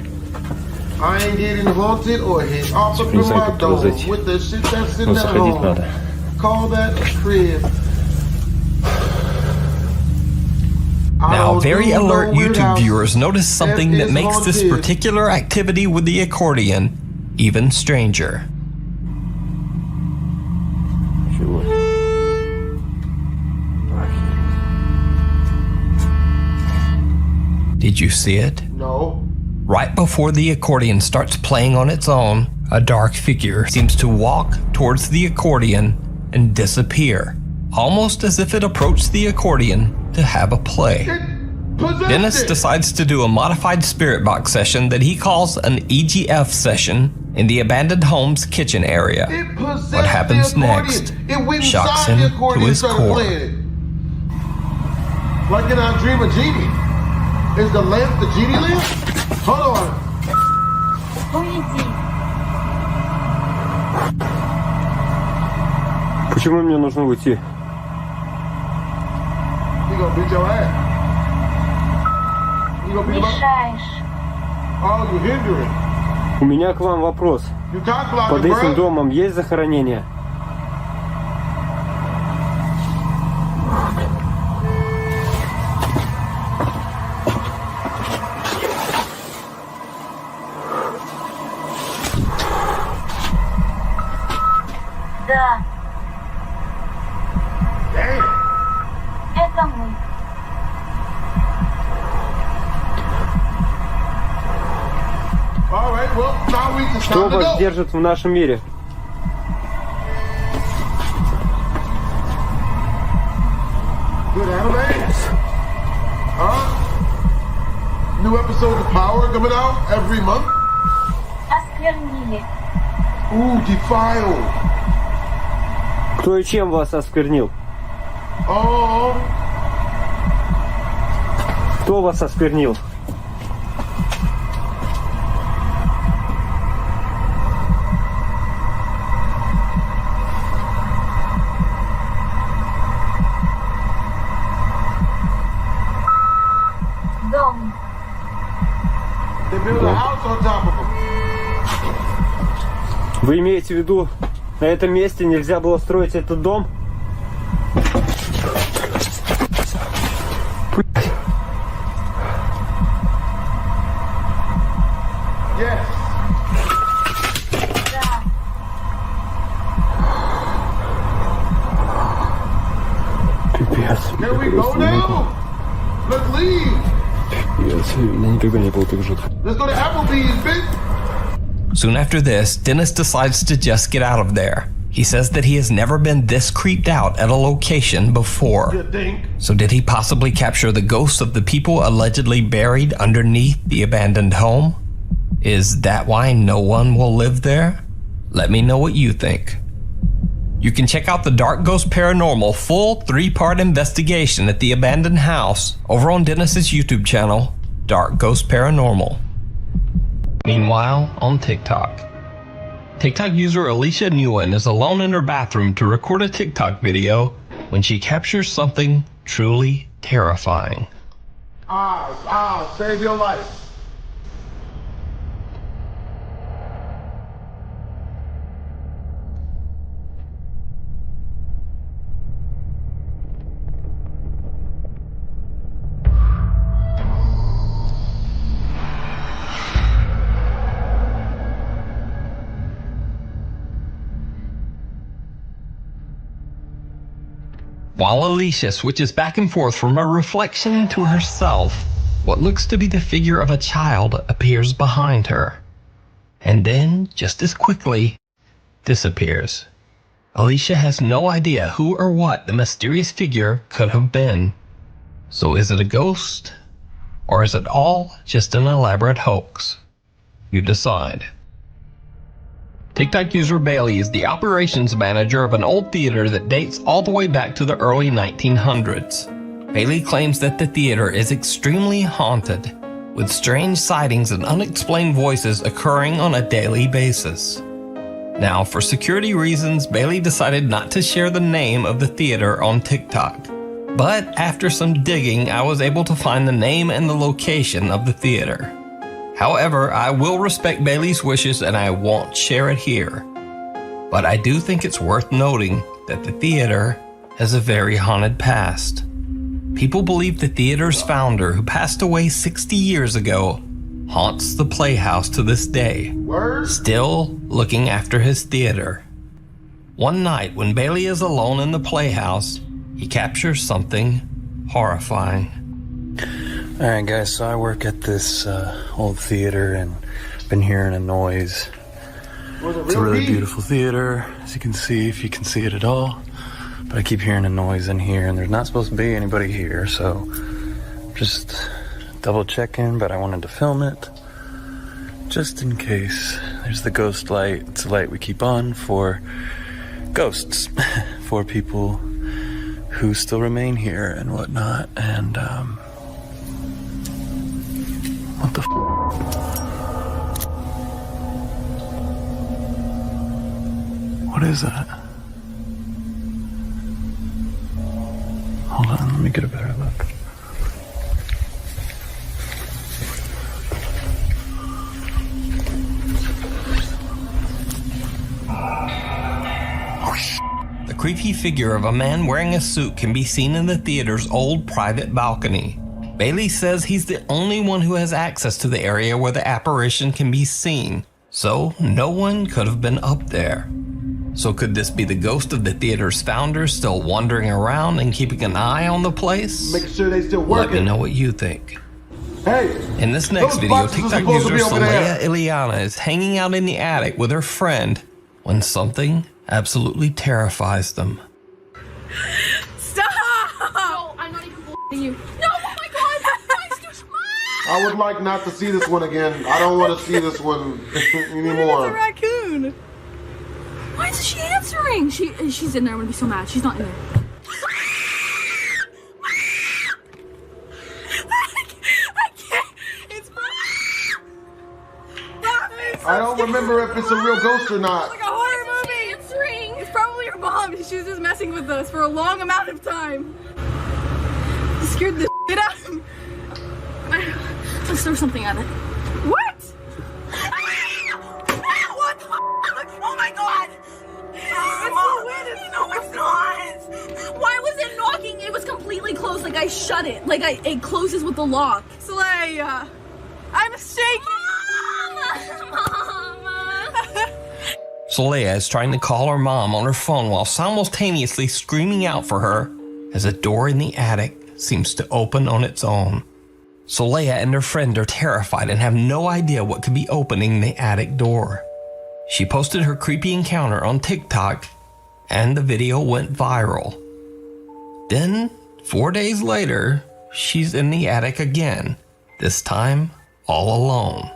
Speaker 1: I ain't getting haunted or hit off of my door with the shit that's in that home. Call that a crib.
Speaker 3: Now, very alert YouTube viewers notice something that makes this particular activity with the accordion even stranger. Did you see it?
Speaker 1: No.
Speaker 3: Right before the accordion starts playing on its own, a dark figure seems to walk towards the accordion and disappear, almost as if it approached the accordion to have a play. Dennis decides to do a modified spirit box session that he calls an EGF session in the abandoned home's kitchen area. What happens next shocks him to his core.
Speaker 1: Like in our dream of Genie. Is the lamp the Genie lamp? Hold on.
Speaker 10: Почему мне нужно уйти?
Speaker 1: He gonna beat your ass. He gonna beat him up. Oh, you hindering.
Speaker 10: У меня к вам вопрос.
Speaker 1: You cock blocking,
Speaker 10: Под этим
Speaker 1: bro.
Speaker 10: домом есть захоронение?
Speaker 9: Да. Это мы.
Speaker 1: All right, well, now we just
Speaker 10: Что
Speaker 1: time to
Speaker 10: вас
Speaker 1: go.
Speaker 10: держит в нашем мире?
Speaker 1: Good anime. New episodes of Power coming out every month.
Speaker 9: Осквернили.
Speaker 1: Ooh, defiled.
Speaker 10: Кто и чем вас осквернил?
Speaker 1: Oh.
Speaker 10: Кто вас осквернил?
Speaker 9: Дом.
Speaker 1: They built a house on top of them.
Speaker 10: Вы имеете в виду, на этом месте нельзя было строить этот дом?
Speaker 1: Yes.
Speaker 10: Пипец.
Speaker 1: Can we go now? Let's leave.
Speaker 10: Пипец, я никогда не был так жутко.
Speaker 1: Let's go to Applebee's, bitch.
Speaker 3: Soon after this, Dennis decides to just get out of there. He says that he has never been this creeped out at a location before.
Speaker 1: You think?
Speaker 3: So did he possibly capture the ghosts of the people allegedly buried underneath the abandoned home? Is that why no one will live there? Let me know what you think. You can check out the Dark Ghost Paranormal full 3-part investigation at the abandoned house over on Dennis's YouTube channel, Dark Ghost Paranormal. Meanwhile, on TikTok. TikTok user Alicia Nguyen is alone in her bathroom to record a TikTok video when she captures something truly terrifying.
Speaker 1: Save your life.
Speaker 3: While Alicia switches back and forth from a reflection to herself, what looks to be the figure of a child appears behind her, and then, just as quickly, disappears. Alicia has no idea who or what the mysterious figure could have been. So is it a ghost, or is it all just an elaborate hoax? You decide. TikTok user Bailey is the operations manager of an old theater that dates all the way back to the early 1900s. Bailey claims that the theater is extremely haunted, with strange sightings and unexplained voices occurring on a daily basis. Now, for security reasons, Bailey decided not to share the name of the theater on TikTok. But after some digging, I was able to find the name and the location of the theater. However, I will respect Bailey's wishes and I won't share it here. But I do think it's worth noting that the theater has a very haunted past. People believe the theater's founder, who passed away 60 years ago, haunts the Playhouse to this day, still looking after his theater. One night when Bailey is alone in the Playhouse, he captures something horrifying.
Speaker 20: Alright guys, so I work at this old theater and been hearing a noise. It's a really beautiful theater, as you can see, if you can see it at all. But I keep hearing a noise in here and there's not supposed to be anybody here, so just double checking, but I wanted to film it just in case. There's the ghost light. It's a light we keep on for ghosts, for people who still remain here and whatnot. And what the what is that? Hold on, let me get a better look.
Speaker 3: The creepy figure of a man wearing a suit can be seen in the theater's old private balcony. Bailey says he's the only one who has access to the area where the apparition can be seen, so no one could have been up there. So could this be the ghost of the theater's founder still wandering around and keeping an eye on the place?
Speaker 1: Make sure they still working.
Speaker 3: Let me know what you think.
Speaker 1: Hey,
Speaker 3: in this next video, TikTok user Soleya Ileana is hanging out in the attic with her friend when something absolutely terrifies them.
Speaker 12: Stop! No, I'm not even you. No, oh my god!
Speaker 1: I would like not to see this one again. I don't want to see this one anymore.
Speaker 12: It's a raccoon. Why isn't she answering? She's in there. I'm gonna be so mad. She's not in there.
Speaker 1: I don't remember if it's a real ghost or not.
Speaker 12: It's like a horror movie. Answering. It's probably your mom. She was just messing with us for a long amount of time. You scared the shit out of me. Let's throw something at it. What? What the fuck? Oh my god! It's the wind. No, it's not. Why was it knocking? It was completely closed. Like I shut it. Like it closes with the lock. Soleya, I'm shaking.
Speaker 3: Soleya is trying to call her mom on her phone while simultaneously screaming out for her as a door in the attic seems to open on its own. Soleya and her friend are terrified and have no idea what could be opening the attic door. She posted her creepy encounter on TikTok and the video went viral. Then, 4 days later, she's in the attic again, this time all alone.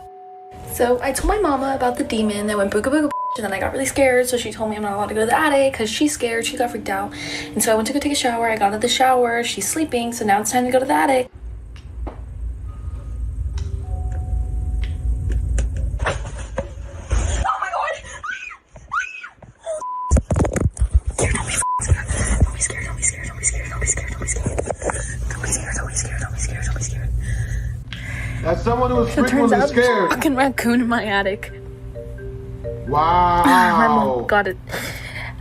Speaker 12: So I told my mama about the demon that went booga booga, and then I got really scared, so she told me I'm not allowed to go to the attic because she's scared. She got freaked out. And so I went to go take a shower. I got out of the shower. She's sleeping, so now it's time to go to the attic.
Speaker 1: As someone who is frequently scared.
Speaker 12: There's a fucking raccoon in my attic.
Speaker 1: Wow.
Speaker 12: My mom got it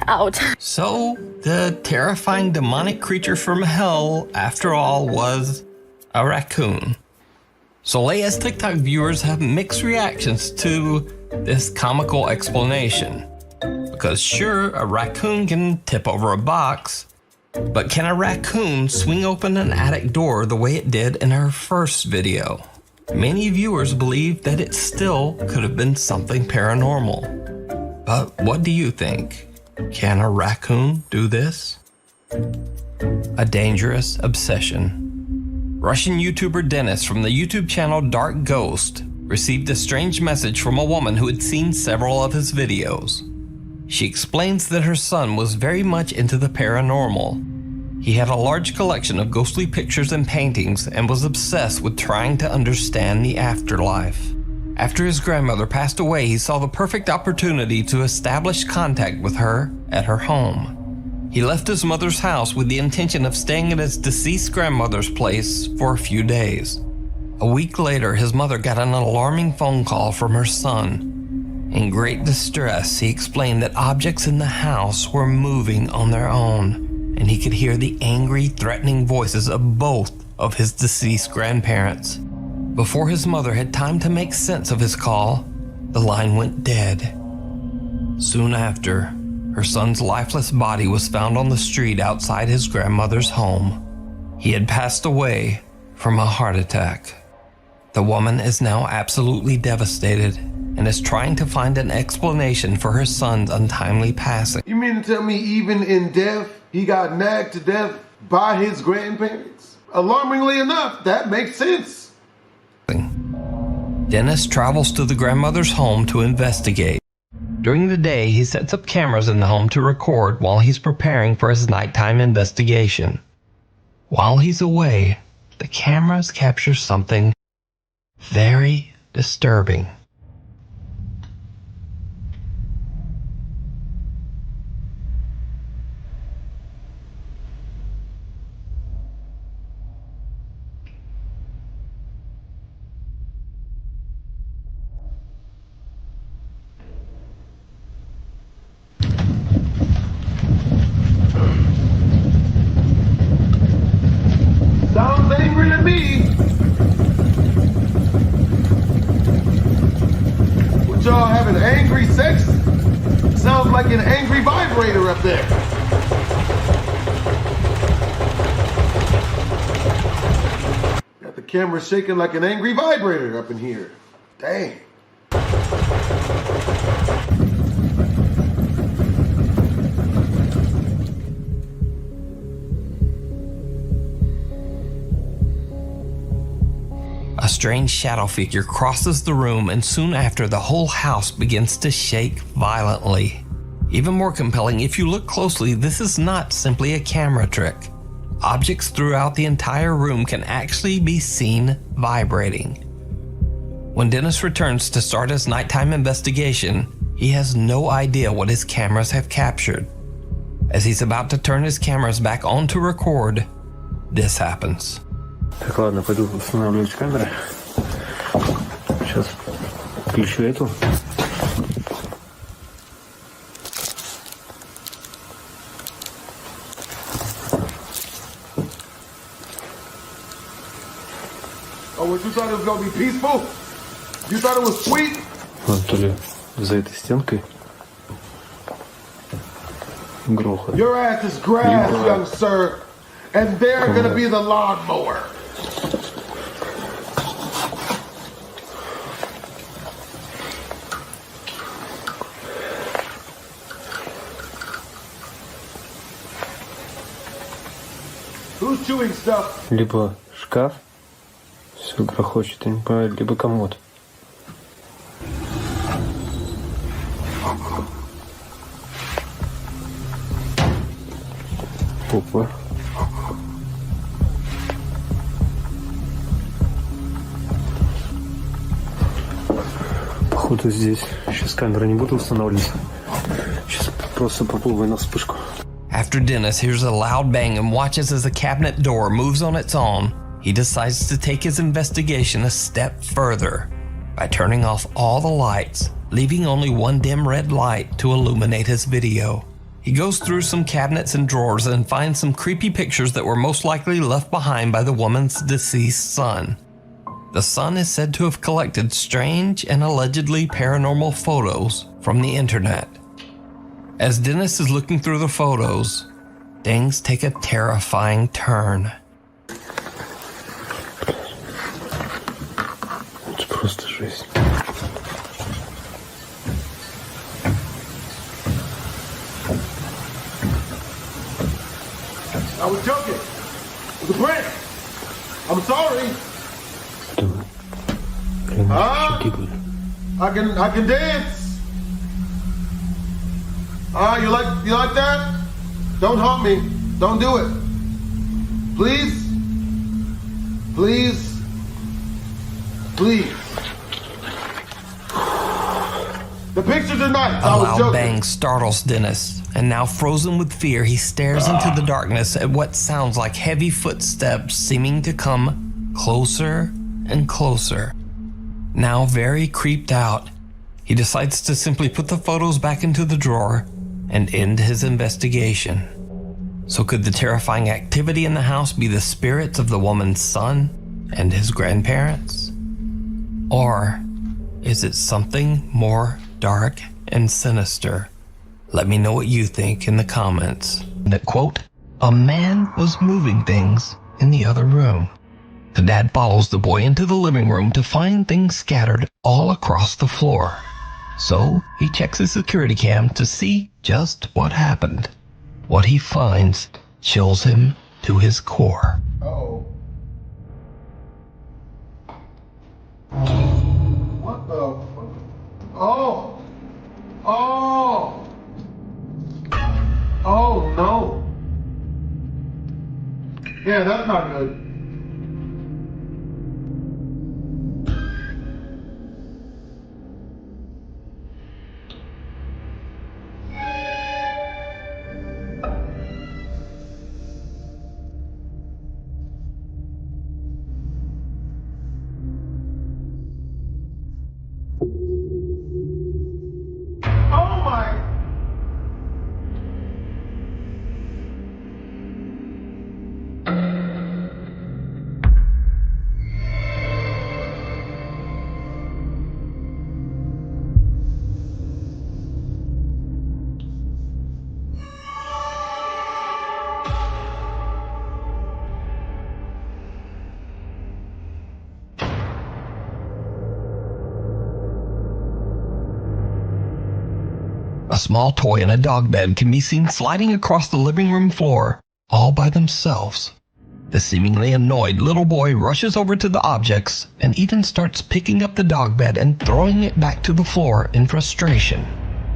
Speaker 12: out.
Speaker 3: So, the terrifying demonic creature from hell, after all, was a raccoon. Soleya's TikTok viewers have mixed reactions to this comical explanation. Because sure, a raccoon can tip over a box, but can a raccoon swing open an attic door the way it did in her first video? Many viewers believe that it still could have been something paranormal. But what do you think? Can a raccoon do this? A dangerous obsession. Russian YouTuber Dennis from the YouTube channel Dark Ghost received a strange message from a woman who had seen several of his videos. She explains that her son was very much into the paranormal. He had a large collection of ghostly pictures and paintings and was obsessed with trying to understand the afterlife. After his grandmother passed away, he saw the perfect opportunity to establish contact with her at her home. He left his mother's house with the intention of staying at his deceased grandmother's place for a few days. A week later, his mother got an alarming phone call from her son. In great distress, he explained that objects in the house were moving on their own, and he could hear the angry, threatening voices of both of his deceased grandparents. Before his mother had time to make sense of his call, the line went dead. Soon after, her son's lifeless body was found on the street outside his grandmother's home. He had passed away from a heart attack. The woman is now absolutely devastated and is trying to find an explanation for her son's untimely passing.
Speaker 1: You mean to tell me even in death, he got nagged to death by his grandparents? Alarmingly enough, that makes sense.
Speaker 3: Dennis travels to the grandmother's home to investigate. During the day, he sets up cameras in the home to record while he's preparing for his nighttime investigation. While he's away, the cameras capture something very disturbing.
Speaker 1: Sounds angry to me. What, y'all having angry sex? Sounds like an angry vibrator up there. Got the camera shaking like an angry vibrator up in here. Dang.
Speaker 3: A strange shadow figure crosses the room, and soon after, the whole house begins to shake violently. Even more compelling, if you look closely, this is not simply a camera trick. Objects throughout the entire room can actually be seen vibrating. When Dennis returns to start his nighttime investigation, he has no idea what his cameras have captured. As he's about to turn his cameras back on to record, this happens.
Speaker 10: Так, ладно, пойду устанавливать камеры. Сейчас включу эту.
Speaker 1: Oh, what, you thought it was gonna be peaceful? You thought it was sweet?
Speaker 10: Вот, то ли за этой стенкой грохот.
Speaker 1: Your ass is grass, young sir, and they're gonna be the lawnmower. Who's chewing stuff?
Speaker 10: Либо шкаф, все грохочет, я не понимаю, либо комод. Опа. Походу здесь. Сейчас камеры не буду устанавливать. Сейчас просто попробую на вспышку.
Speaker 3: After Dennis hears a loud bang and watches as the cabinet door moves on its own, he decides to take his investigation a step further by turning off all the lights, leaving only one dim red light to illuminate his video. He goes through some cabinets and drawers and finds some creepy pictures that were most likely left behind by the woman's deceased son. The son is said to have collected strange and allegedly paranormal photos from the internet. As Dennis is looking through the photos, things take a terrifying turn.
Speaker 10: Это просто жесть.
Speaker 1: I was joking. It was a prank. I'm sorry. I can dance. You like that? Don't haunt me. Don't do it. Please. Please. Please. The pictures are nice.
Speaker 3: A loud bang startles Dennis, and now frozen with fear, he stares into the darkness at what sounds like heavy footsteps seeming to come closer and closer. Now very creeped out, he decides to simply put the photos back into the drawer and end his investigation. So could the terrifying activity in the house be the spirits of the woman's son and his grandparents? Or is it something more dark and sinister? Let me know what you think in the comments. That quote, a man was moving things in the other room. The dad follows the boy into the living room to find things scattered all across the floor. So he checks his security cam to see just what happened. What he finds chills him to his core.
Speaker 1: Uh-oh. What the fuck? Oh! Oh! Oh no! Yeah, that's not good.
Speaker 3: A small toy and a dog bed can be seen sliding across the living room floor all by themselves. The seemingly annoyed little boy rushes over to the objects and even starts picking up the dog bed and throwing it back to the floor in frustration.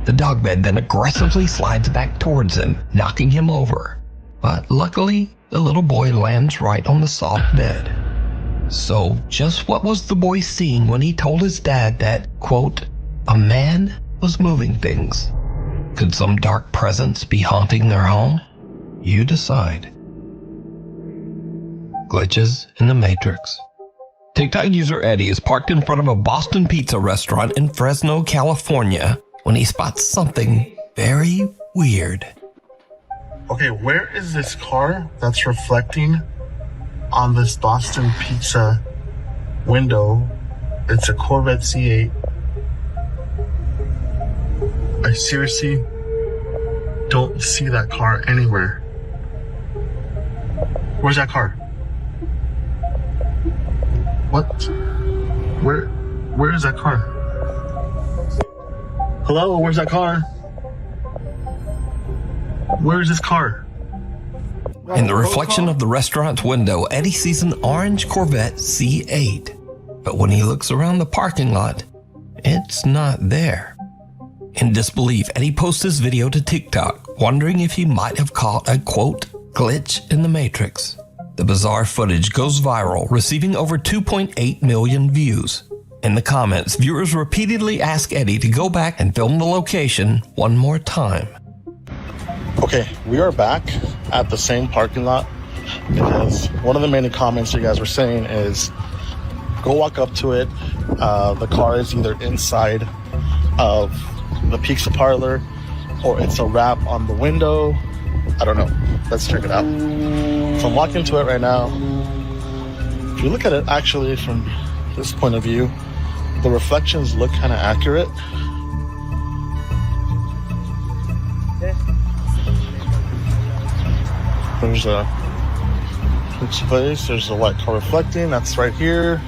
Speaker 3: The dog bed then aggressively slides back towards him, knocking him over. But luckily, the little boy lands right on the soft bed. So just what was the boy seeing when he told his dad that, quote, a man was moving things? Could some dark presence be haunting their home? You decide. Glitches in the Matrix. TikTok user Eddie is parked in front of a Boston pizza restaurant in Fresno, California, when he spots something very weird.
Speaker 4: Okay, where is this car that's reflecting on this Boston pizza window? It's a Corvette C8. I seriously don't see that car anywhere. Where's that car? What? Where is that car? Hello, where's that car? Where is this car?
Speaker 3: In the reflection of the restaurant's window, Eddie sees an orange Corvette C8. But when he looks around the parking lot, it's not there. In disbelief, Eddie posts this video to TikTok, wondering if he might have caught a, quote, glitch in the Matrix. The bizarre footage goes viral, receiving over 2.8 million views. In the comments, viewers repeatedly ask Eddie to go back and film the location one more time.
Speaker 4: Okay, we are back at the same parking lot because one of the many comments you guys were saying is go walk up to it. The car is either inside of the pizza parlor or it's a wrap on the window. I don't know. Let's check it out. So I'm walking to it right now. If you look at it actually from this point of view, the reflections look kind of accurate. There's a pizza place. There's a white car reflecting. That's right here.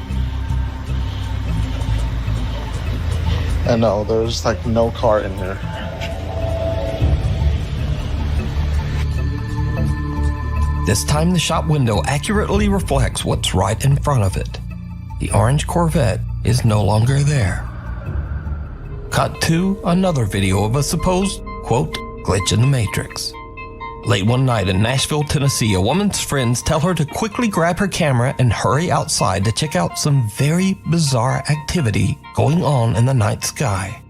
Speaker 4: And no, there's like no car in here.
Speaker 3: This time the shop window accurately reflects what's right in front of it. The orange Corvette is no longer there. Cut to another video of a supposed, quote, glitch in the Matrix. Late one night in Nashville, Tennessee, a woman's friends tell her to quickly grab her camera and hurry outside to check out some very bizarre activity going on in the night sky.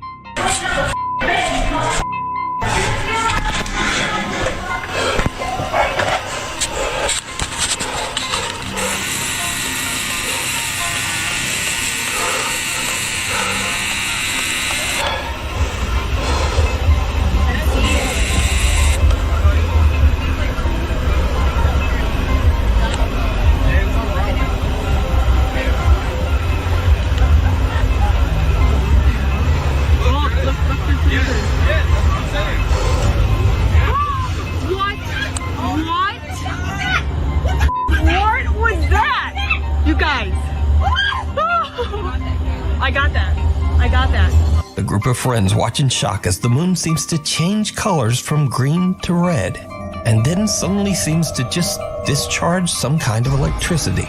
Speaker 12: I got that. I got that.
Speaker 3: The group of friends watch in shock as the moon seems to change colors from green to red, and then suddenly seems to just discharge some kind of electricity.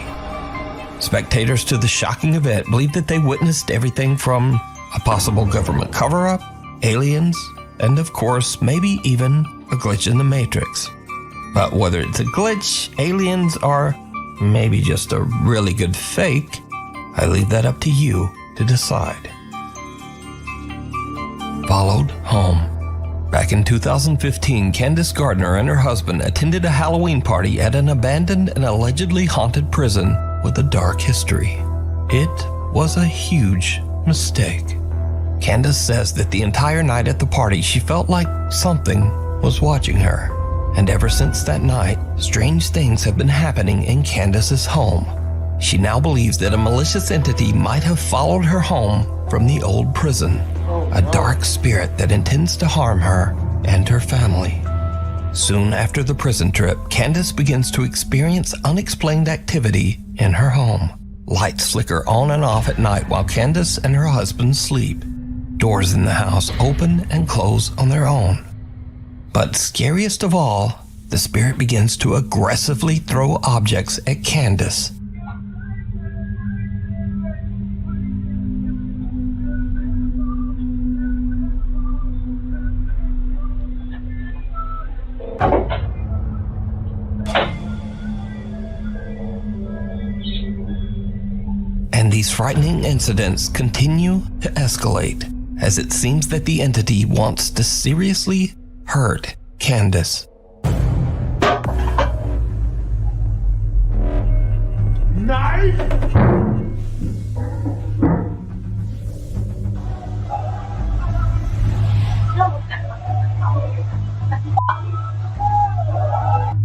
Speaker 3: Spectators to the shocking event believe that they witnessed everything from a possible government cover-up, aliens, and of course, maybe even a glitch in the Matrix. But whether it's a glitch, aliens, or maybe just a really good fake, I leave that up to you to decide. Followed home. Back in 2015, Candace Gardner and her husband attended a Halloween party at an abandoned and allegedly haunted prison with a dark history. It was a huge mistake. Candace says that the entire night at the party she felt like something was watching her. And ever since that night, strange things have been happening in Candace's home. She now believes that a malicious entity might have followed her home from the old prison. A dark spirit that intends to harm her and her family. Soon after the prison trip, Candace begins to experience unexplained activity in her home. Lights flicker on and off at night while Candace and her husband sleep. Doors in the house open and close on their own. But scariest of all, the spirit begins to aggressively throw objects at Candace. And these frightening incidents continue to escalate, as it seems that the entity wants to seriously hurt Candace.
Speaker 16: Knife!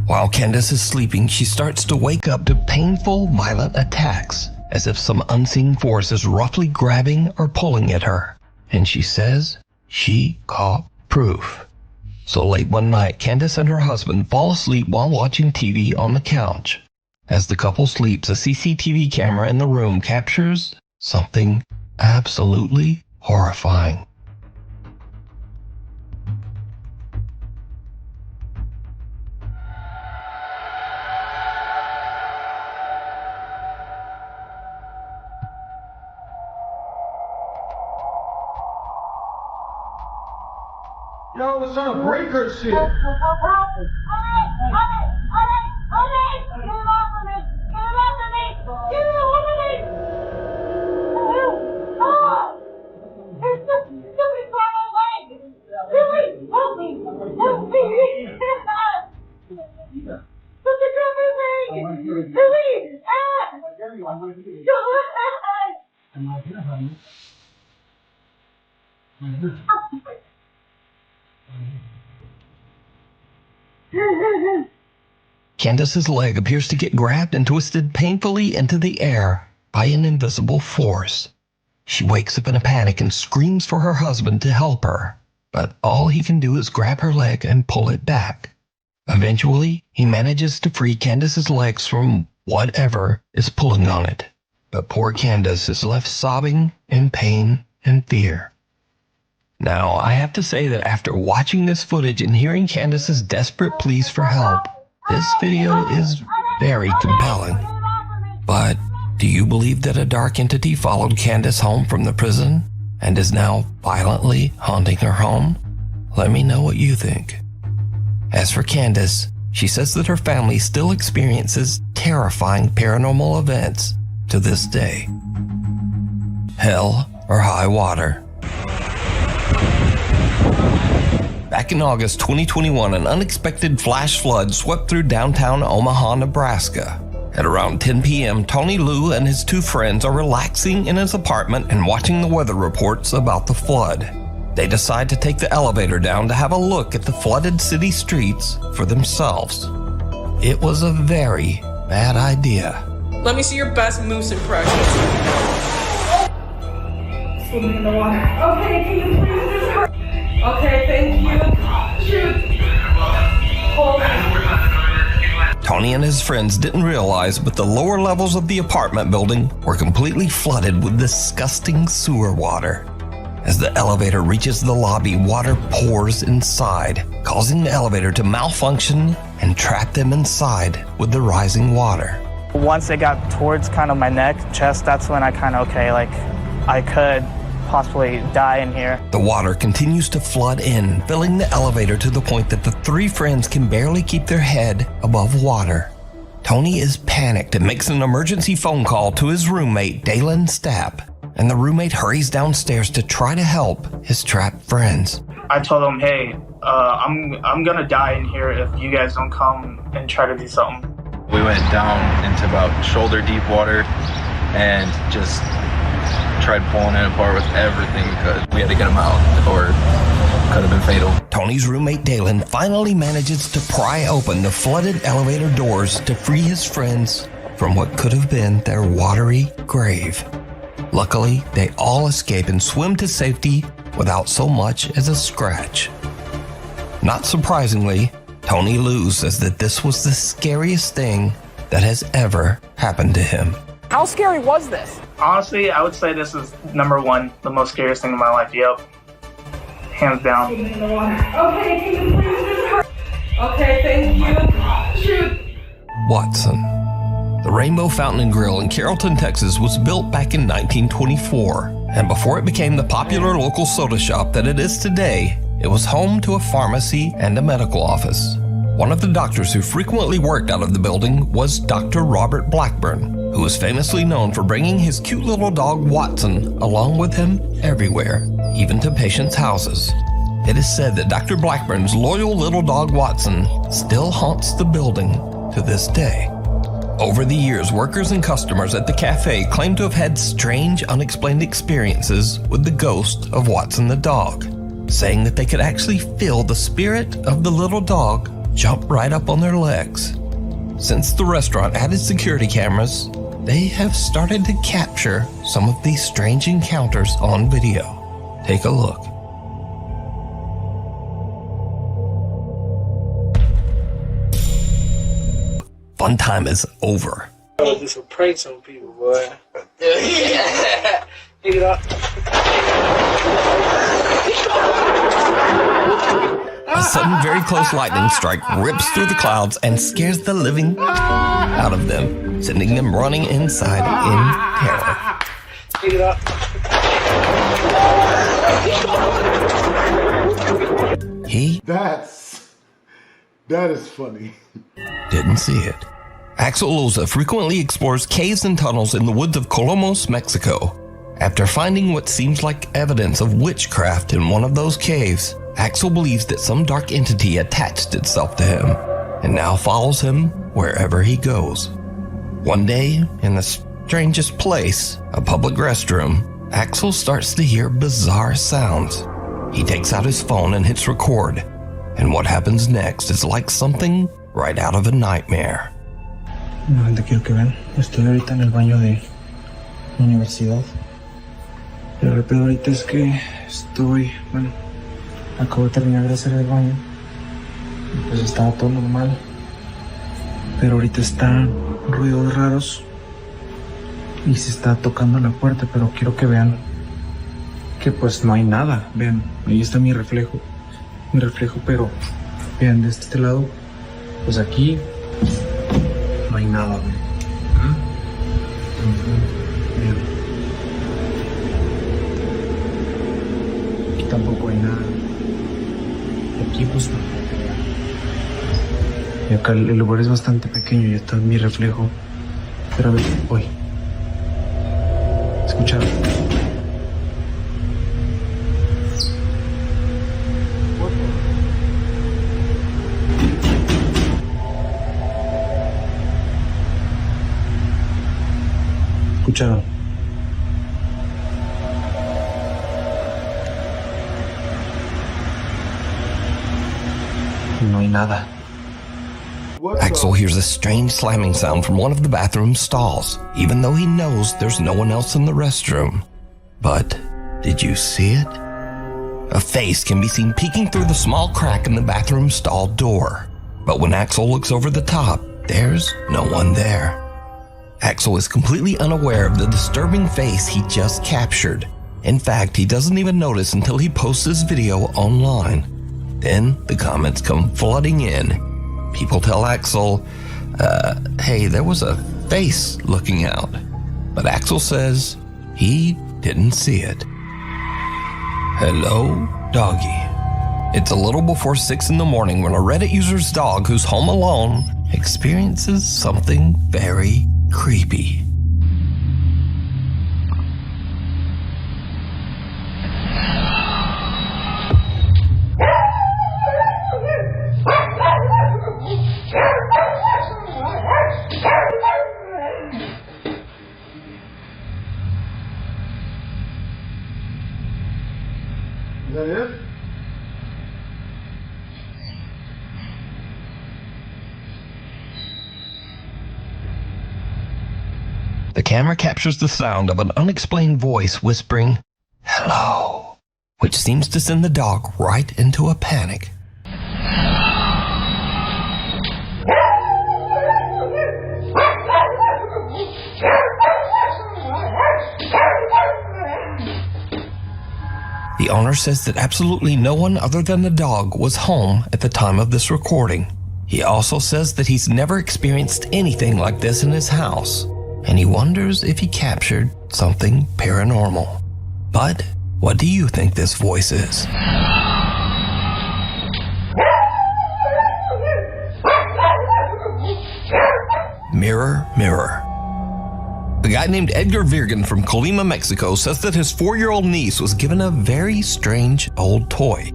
Speaker 3: While Candace is sleeping, she starts to wake up to painful, violent attacks, as if some unseen force is roughly grabbing or pulling at her. And she says she caught proof. So late one night, Candace and her husband fall asleep while watching TV on the couch. As the couple sleeps, a CCTV camera in the room captures something absolutely horrifying.
Speaker 1: Yo, it's trying to break her shit.
Speaker 3: Candace's leg appears to get grabbed and twisted painfully into the air by an invisible force. She wakes up in a panic and screams for her husband to help her, but all he can do is grab her leg and pull it back. Eventually, he manages to free Candace's legs from whatever is pulling on it, but poor Candace is left sobbing in pain and fear. Now, I have to say that after watching this footage and hearing Candace's desperate pleas for help, this video is very compelling. But do you believe that a dark entity followed Candace home from the prison and is now violently haunting her home? Let me know what you think. As for Candace, she says that her family still experiences terrifying paranormal events to this day. Hell or high water. Back in August 2021, an unexpected flash flood swept through downtown Omaha, Nebraska. At around 10 p.m., Tony Liu and his two friends are relaxing in his apartment and watching the weather reports about the flood. They decide to take the elevator down to have a look at the flooded city streets for themselves. It was a very bad idea.
Speaker 8: Let me see your best moose impression. Swimming in the water. Okay, can you please just hurry? Okay, thank you. Shoot. Hold on.
Speaker 3: Tony and his friends didn't realize, but the lower levels of the apartment building were completely flooded with disgusting sewer water. As the elevator reaches the lobby, water pours inside, causing the elevator to malfunction and trap them inside with the rising water.
Speaker 21: Once it got towards kind of my neck, chest, that's when I kind of, I could possibly die in here.
Speaker 3: The water continues to flood in, filling the elevator to the point that the three friends can barely keep their head above water. Tony is panicked and makes an emergency phone call to his roommate, Dalen Stapp, and the roommate hurries downstairs to try to help his trapped friends.
Speaker 21: I told them, hey, I'm gonna die in here if you guys don't come and try to do something.
Speaker 22: We went down into about shoulder deep water and just tried pulling it apart with everything we could. We had to get him out or it could have been fatal.
Speaker 3: Tony's roommate Dalen finally manages to pry open the flooded elevator doors to free his friends from what could have been their watery grave. Luckily, they all escape and swim to safety without so much as a scratch. Not surprisingly, Tony Lou says that this was the scariest thing that has ever happened to him.
Speaker 21: How scary was this? Honestly, I would say this is number one, the most scariest thing in my life. Yep. Hands down.
Speaker 8: Okay, can you please? Okay, thank you. Shoot.
Speaker 3: Watson. The Rainbow Fountain and Grill in Carrollton, Texas was built back in 1924, and before it became the popular local soda shop that it is today, it was home to a pharmacy and a medical office. One of the doctors who frequently worked out of the building was Dr. Robert Blackburn, who was famously known for bringing his cute little dog Watson along with him everywhere, even to patients' houses. It is said that Dr. Blackburn's loyal little dog Watson still haunts the building to this day. Over the years, workers and customers at the cafe claim to have had strange, unexplained experiences with the ghost of Watson the dog, saying that they could actually feel the spirit of the little dog jump right up on their legs. Since the restaurant added security cameras, they have started to capture some of these strange encounters on video. Take a look. Fun time is over.
Speaker 17: I'll do some pranks on people, boy. Yeah. Pick it up.
Speaker 3: A sudden, very close lightning strike rips through the clouds and scares the living out of them, sending them running inside in terror.
Speaker 17: Pick it up.
Speaker 1: That is funny.
Speaker 3: Didn't see it. Axel Loza frequently explores caves and tunnels in the woods of Colomos, Mexico. After finding what seems like evidence of witchcraft in one of those caves, Axel believes that some dark entity attached itself to him and now follows him wherever he goes. One day, in the strangest place, a public restroom, Axel starts to hear bizarre sounds. He takes out his phone and hits record, and what happens next is like something right out of a nightmare.
Speaker 10: No, gente, quiero que vean. Estoy ahorita en el baño de la universidad. Pero el peor ahorita es que acabo de terminar de hacer el baño. Pues estaba todo normal. Pero ahorita están ruidos raros. Y se está tocando la puerta, pero quiero que vean que pues no hay nada. Vean, ahí está mi reflejo. Pero vean de este lado, pues aquí no hay nada. Acá. Vean. Aquí tampoco hay nada. Aquí pues no. Y acá el lugar es bastante pequeño y está mi reflejo. Pero a ver, voy. ¿Escucharon? ¿Escucharon? No hay nada.
Speaker 3: Axel hears a strange slamming sound from one of the bathroom stalls, even though he knows there's no one else in the restroom. But did you see it? A face can be seen peeking through the small crack in the bathroom stall door. But when Axel looks over the top, there's no one there. Axel is completely unaware of the disturbing face he just captured. In fact, he doesn't even notice until he posts his video online. Then the comments come flooding in. People tell Axel, hey, there was a face looking out. But Axel says he didn't see it. Hello, doggy. It's a little before 6 in the morning when a Reddit user's dog who's home alone experiences something very creepy.
Speaker 1: Is that it?
Speaker 3: The camera captures the sound of an unexplained voice whispering, "Hello," which seems to send the dog right into a panic. The owner says that absolutely no one other than the dog was home at the time of this recording. He also says that he's never experienced anything like this in his house, and he wonders if he captured something paranormal. But what do you think this voice is? Mirror, mirror. A guy named Edgar Virgen from Colima, Mexico says that his 4-year-old niece was given a very strange old toy.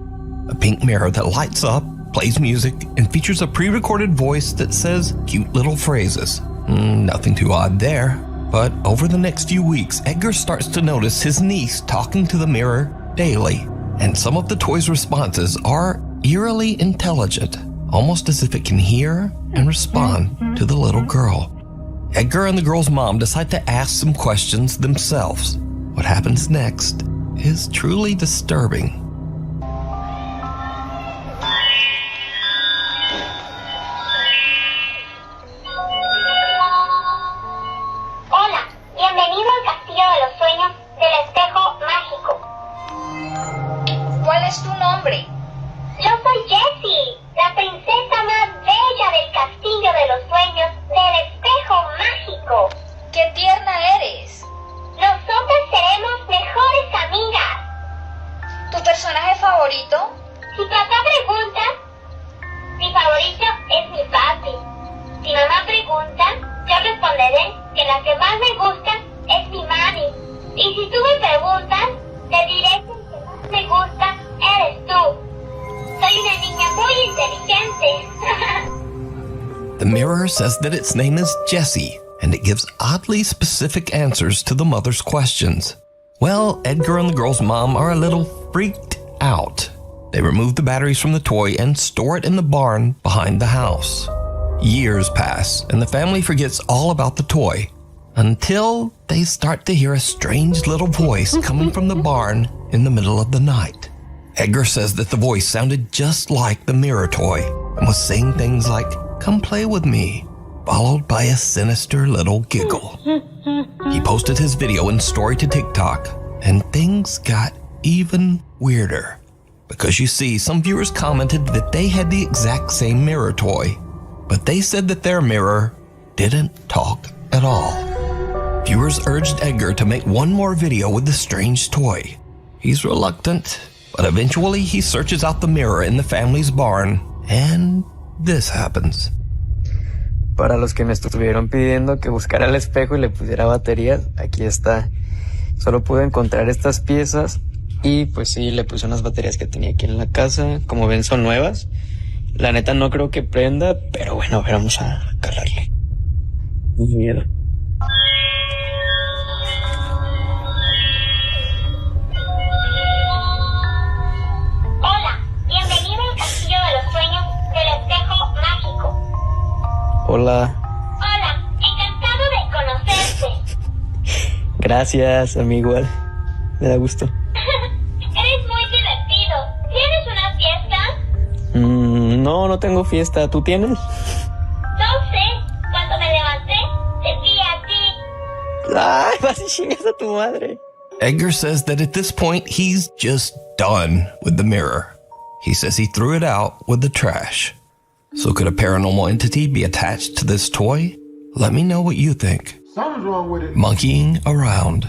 Speaker 3: A pink mirror that lights up, plays music, and features a pre-recorded voice that says cute little phrases. Nothing too odd there. But over the next few weeks, Edgar starts to notice his niece talking to the mirror daily. And some of the toy's responses are eerily intelligent, almost as if it can hear and respond to the little girl. Edgar and the girl's mom decide to ask some questions themselves. What happens next is truly disturbing.
Speaker 15: Hola, bienvenido al Castillo de los Sueños del Espejo Mágico.
Speaker 9: ¿Cuál es tu nombre?
Speaker 15: Yo soy Jessie, la princesa más bella del Castillo de los Sueños del Espejo Mágico.
Speaker 9: ¡Qué tierna eres!
Speaker 15: Nosotras seremos mejores amigas.
Speaker 9: ¿Tu personaje favorito?
Speaker 15: Si papá pregunta, mi favorito es mi papi. Si mamá pregunta, yo responderé que la que más me gusta es mi mami. Y si tú me preguntas, te diré que el que más me gusta eres tú. Soy una niña muy inteligente.
Speaker 3: The mirror says that its name is Jessie, and it gives oddly specific answers to the mother's questions. Well, Edgar and the girl's mom are a little freaked out. They remove the batteries from the toy and store it in the barn behind the house. Years pass, and the family forgets all about the toy, until they start to hear a strange little voice coming from the barn in the middle of the night. Edgar says that the voice sounded just like the mirror toy and was saying things like, "Come play with me," followed by a sinister little giggle. He posted his video in story to TikTok, and things got even weirder. Because you see, some viewers commented that they had the exact same mirror toy, but they said that their mirror didn't talk at all. Viewers urged Edgar to make one more video with the strange toy. He's reluctant, but eventually he searches out the mirror in the family's barn, and this happens.
Speaker 2: Para los que me estuvieron pidiendo que buscara el espejo y le pusiera baterías, aquí está. Solo pude encontrar estas piezas y pues sí, le puse unas baterías que tenía aquí en la casa. Como ven, son nuevas. La neta no creo que prenda, pero bueno, vamos a calarle. Muy miedo.
Speaker 15: Hola, bienvenido al Castillo de los Sueños del Espejo Mágico.
Speaker 2: Hola.
Speaker 15: Hola, encantado de conocerte.
Speaker 2: Gracias, a mí igual. Me da gusto.
Speaker 15: Eres muy divertido. ¿Tienes una fiesta?
Speaker 2: No tengo fiesta. ¿Tú tienes?
Speaker 15: No sé.
Speaker 2: Ay, vas y chingas a tu madre.
Speaker 3: Edgar says that at this point, he's just done with the mirror. He says he threw it out with the trash. So could a paranormal entity be attached to this toy? Let me know what you think.
Speaker 1: Something's wrong with it.
Speaker 3: Monkeying around.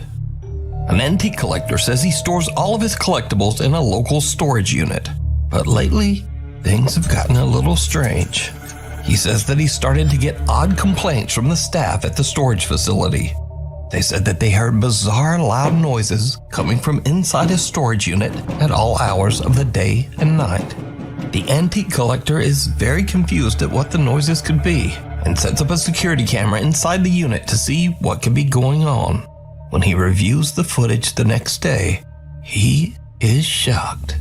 Speaker 3: An antique collector says he stores all of his collectibles in a local storage unit. But lately, things have gotten a little strange. He says that he started to get odd complaints from the staff at the storage facility. They said that they heard bizarre loud noises coming from inside his storage unit at all hours of the day and night. The antique collector is very confused at what the noises could be and sets up a security camera inside the unit to see what could be going on. When he reviews the footage the next day, he is shocked.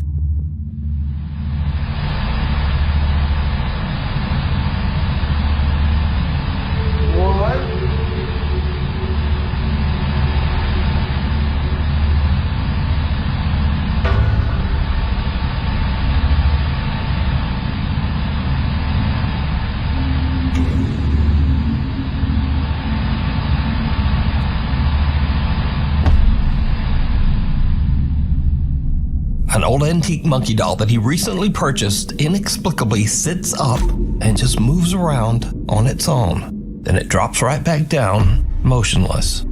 Speaker 3: An old antique monkey doll that he recently purchased inexplicably sits up and just moves around on its own. Then it drops right back down, motionless.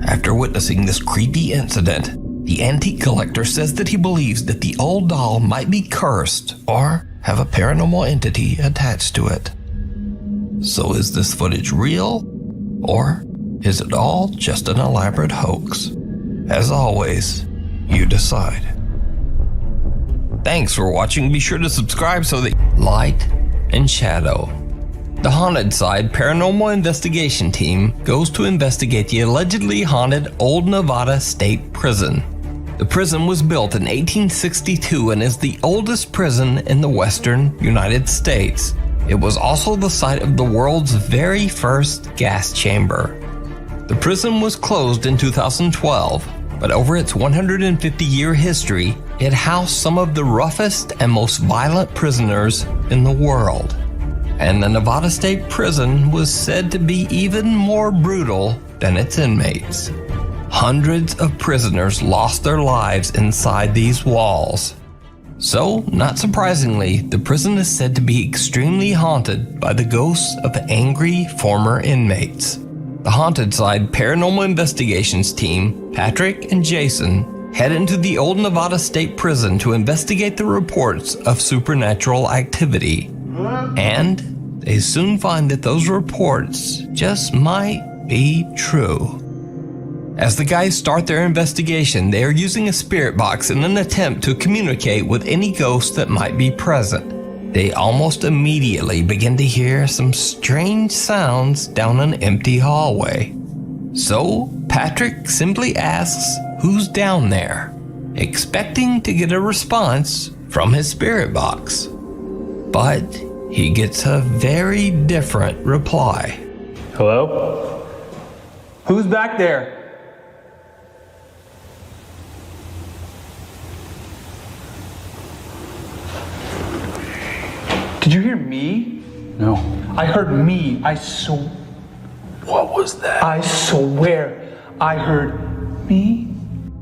Speaker 3: After witnessing this creepy incident, the antique collector says that he believes that the old doll might be cursed or have a paranormal entity attached to it. So is this footage real, or is it all just an elaborate hoax? As always, you decide. Thanks for watching. Be sure to subscribe so that light and shadow. The Haunted Side Paranormal Investigation Team goes to investigate the allegedly haunted Old Nevada State Prison. The prison was built in 1862 and is the oldest prison in the western United States. It was also the site of the world's very first gas chamber. The prison was closed in 2012. But over its 150-year history, it housed some of the roughest and most violent prisoners in the world. And the Nevada State Prison was said to be even more brutal than its inmates. Hundreds of prisoners lost their lives inside these walls. So, not surprisingly, the prison is said to be extremely haunted by the ghosts of angry former inmates. The Haunted Side Paranormal Investigations team, Patrick and Jason, head into the Old Nevada State Prison to investigate the reports of supernatural activity. And they soon find that those reports just might be true. As the guys start their investigation, they are using a spirit box in an attempt to communicate with any ghost that might be present. They almost immediately begin to hear some strange sounds down an empty hallway. So, Patrick simply asks who's down there, expecting to get a response from his spirit box. But he gets a very different reply.
Speaker 6: Hello? Who's back there? Did you hear me?
Speaker 20: No.
Speaker 6: I heard me.
Speaker 20: What was that?
Speaker 6: I swear I heard me.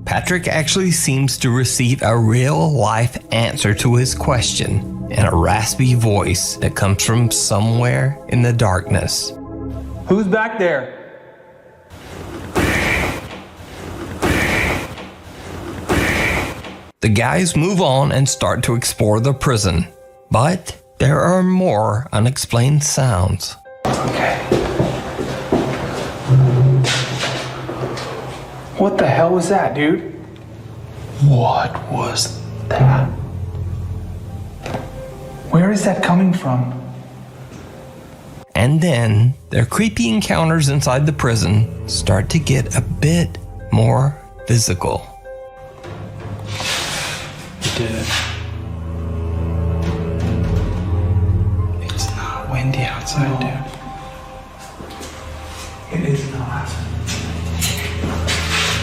Speaker 3: Patrick actually seems to receive a real-life answer to his question in a raspy voice that comes from somewhere in the darkness.
Speaker 6: Who's back there?
Speaker 3: The guys move on and start to explore the prison, but there are more unexplained sounds.
Speaker 6: Okay. What the hell was that, dude? What was that? Where is that coming from?
Speaker 3: And then their creepy encounters inside the prison start to get a bit more physical.
Speaker 6: You did it. It's not windy outside, dude. It is not.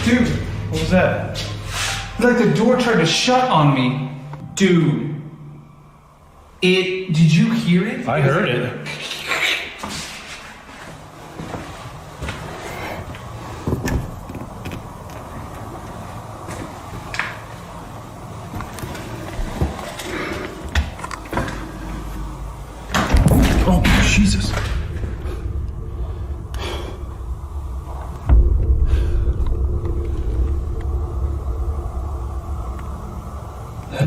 Speaker 6: Dude, what was that? It's like the door tried to shut on me. Dude. Did you hear it?
Speaker 20: I heard it.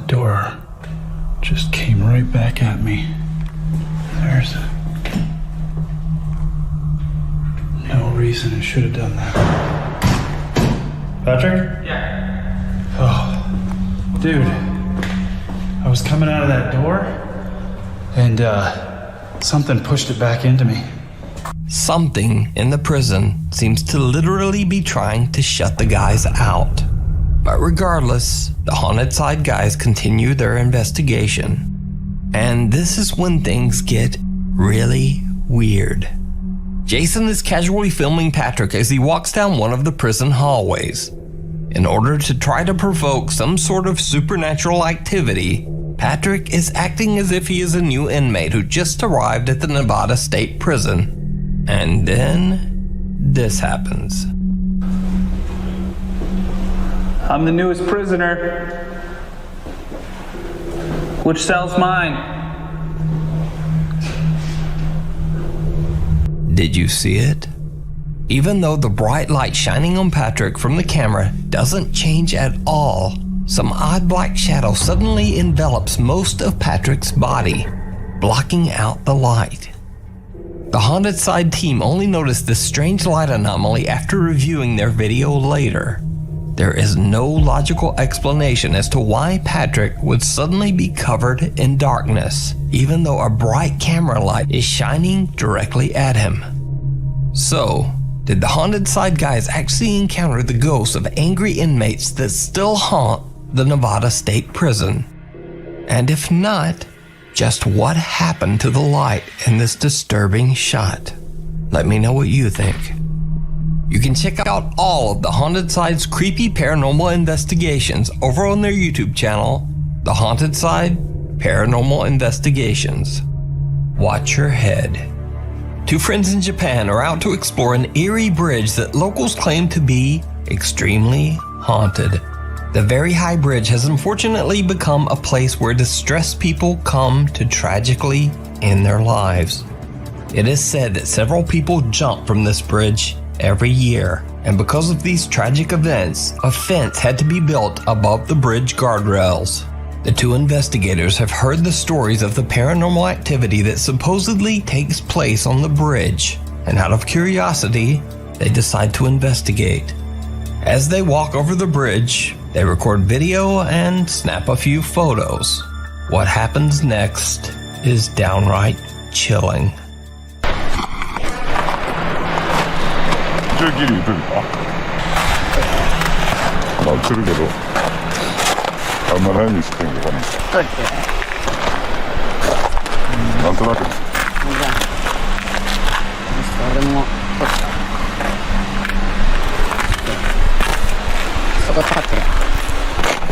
Speaker 10: door just came right back at me. There's no reason it should have done that. Patrick?
Speaker 6: Yeah.
Speaker 10: Oh, dude. I was coming out of that door and something pushed it back into me.
Speaker 3: Something in the prison seems to literally be trying to shut the guys out. But regardless, the Haunted Side guys continue their investigation. And this is when things get really weird. Jason is casually filming Patrick as he walks down one of the prison hallways. In order to try to provoke some sort of supernatural activity, Patrick is acting as if he is a new inmate who just arrived at the Nevada State Prison. And then this happens.
Speaker 6: I'm the newest prisoner. Which cell's mine?
Speaker 3: Did you see it? Even though the bright light shining on Patrick from the camera doesn't change at all, some odd black shadow suddenly envelops most of Patrick's body, blocking out the light. The Haunted Side team only noticed this strange light anomaly after reviewing their video later. There is no logical explanation as to why Patrick would suddenly be covered in darkness, even though a bright camera light is shining directly at him. So, did the Haunted Side guys actually encounter the ghosts of angry inmates that still haunt the Nevada State Prison? And if not, just what happened to the light in this disturbing shot? Let me know what you think. You can check out all of the Haunted Side's creepy paranormal investigations over on their YouTube channel, The Haunted Side Paranormal Investigations. Watch your head. Two friends in Japan are out to explore an eerie bridge that locals claim to be extremely haunted. The very high bridge has unfortunately become a place where distressed people come to tragically end their lives. It is said that several people jump from this bridge every year, and because of these tragic events, a fence had to be built above the bridge guardrails. The two investigators have heard the stories of the paranormal activity that supposedly takes place on the bridge, and out of curiosity, they decide to investigate. As they walk over the bridge, they record video and snap a few photos. What happens next is downright chilling.
Speaker 7: 저길이 있던가? 나 그러게도 얼마나 있을 텐데 가는 거?なんとなく
Speaker 13: それもそこ立ってる
Speaker 7: お？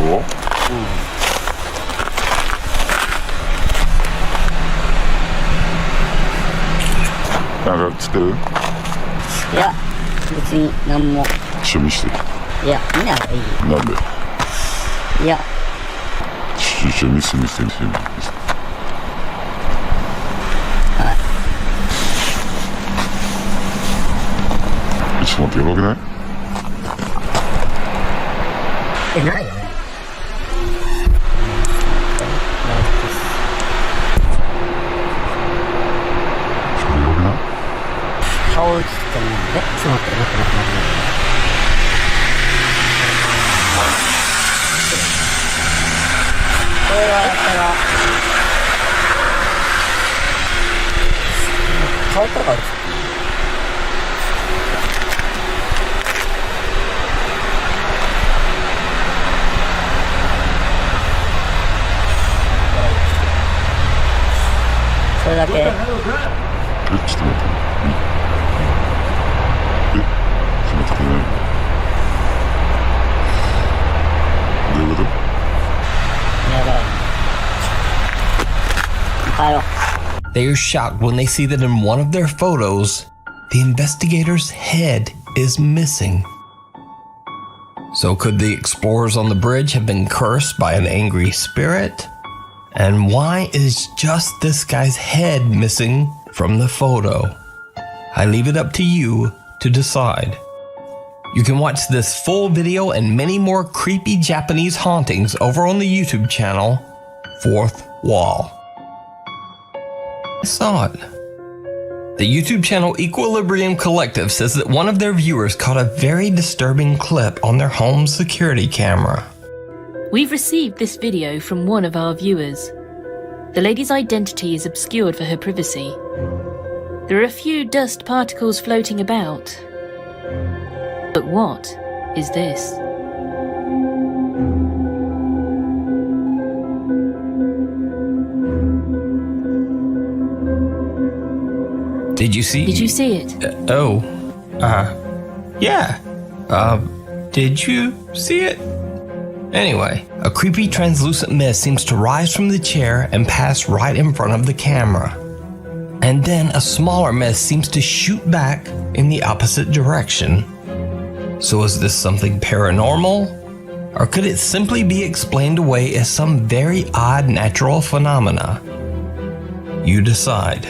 Speaker 7: なんかつってる？
Speaker 13: いや別に何も
Speaker 7: 趣味してる？
Speaker 13: いや見ない方がいい
Speaker 7: なんで？
Speaker 13: いや
Speaker 7: 一緒に住みしてる。いつもってやばくない？
Speaker 13: ないよね。
Speaker 7: それやばくない？
Speaker 13: 顔映ってもね、ちょっと待って。これは顔とか映ってる。それだけ。
Speaker 7: ちょっと待って。ちょっと待ってね。どういうこと？
Speaker 13: やばい。帰ろう。
Speaker 3: They are shocked when they see that in one of their photos, the investigator's head is missing. So could the explorers on the bridge have been cursed by an angry spirit? And why is just this guy's head missing from the photo? I leave it up to you to decide. You can watch this full video and many more creepy Japanese hauntings over on the YouTube channel, Fourth Wall. I saw it. The YouTube channel Equilibrium Collective says that one of their viewers caught a very disturbing clip on their home security camera.
Speaker 11: We've received this video from one of our viewers. The lady's identity is obscured for her privacy. There are a few dust particles floating about. But what is this?
Speaker 3: Did you see
Speaker 11: it?
Speaker 3: Yeah. Did you see it? Anyway, a creepy translucent mist seems to rise from the chair and pass right in front of the camera. And then a smaller mist seems to shoot back in the opposite direction. So is this something paranormal? Or could it simply be explained away as some very odd natural phenomena? You decide.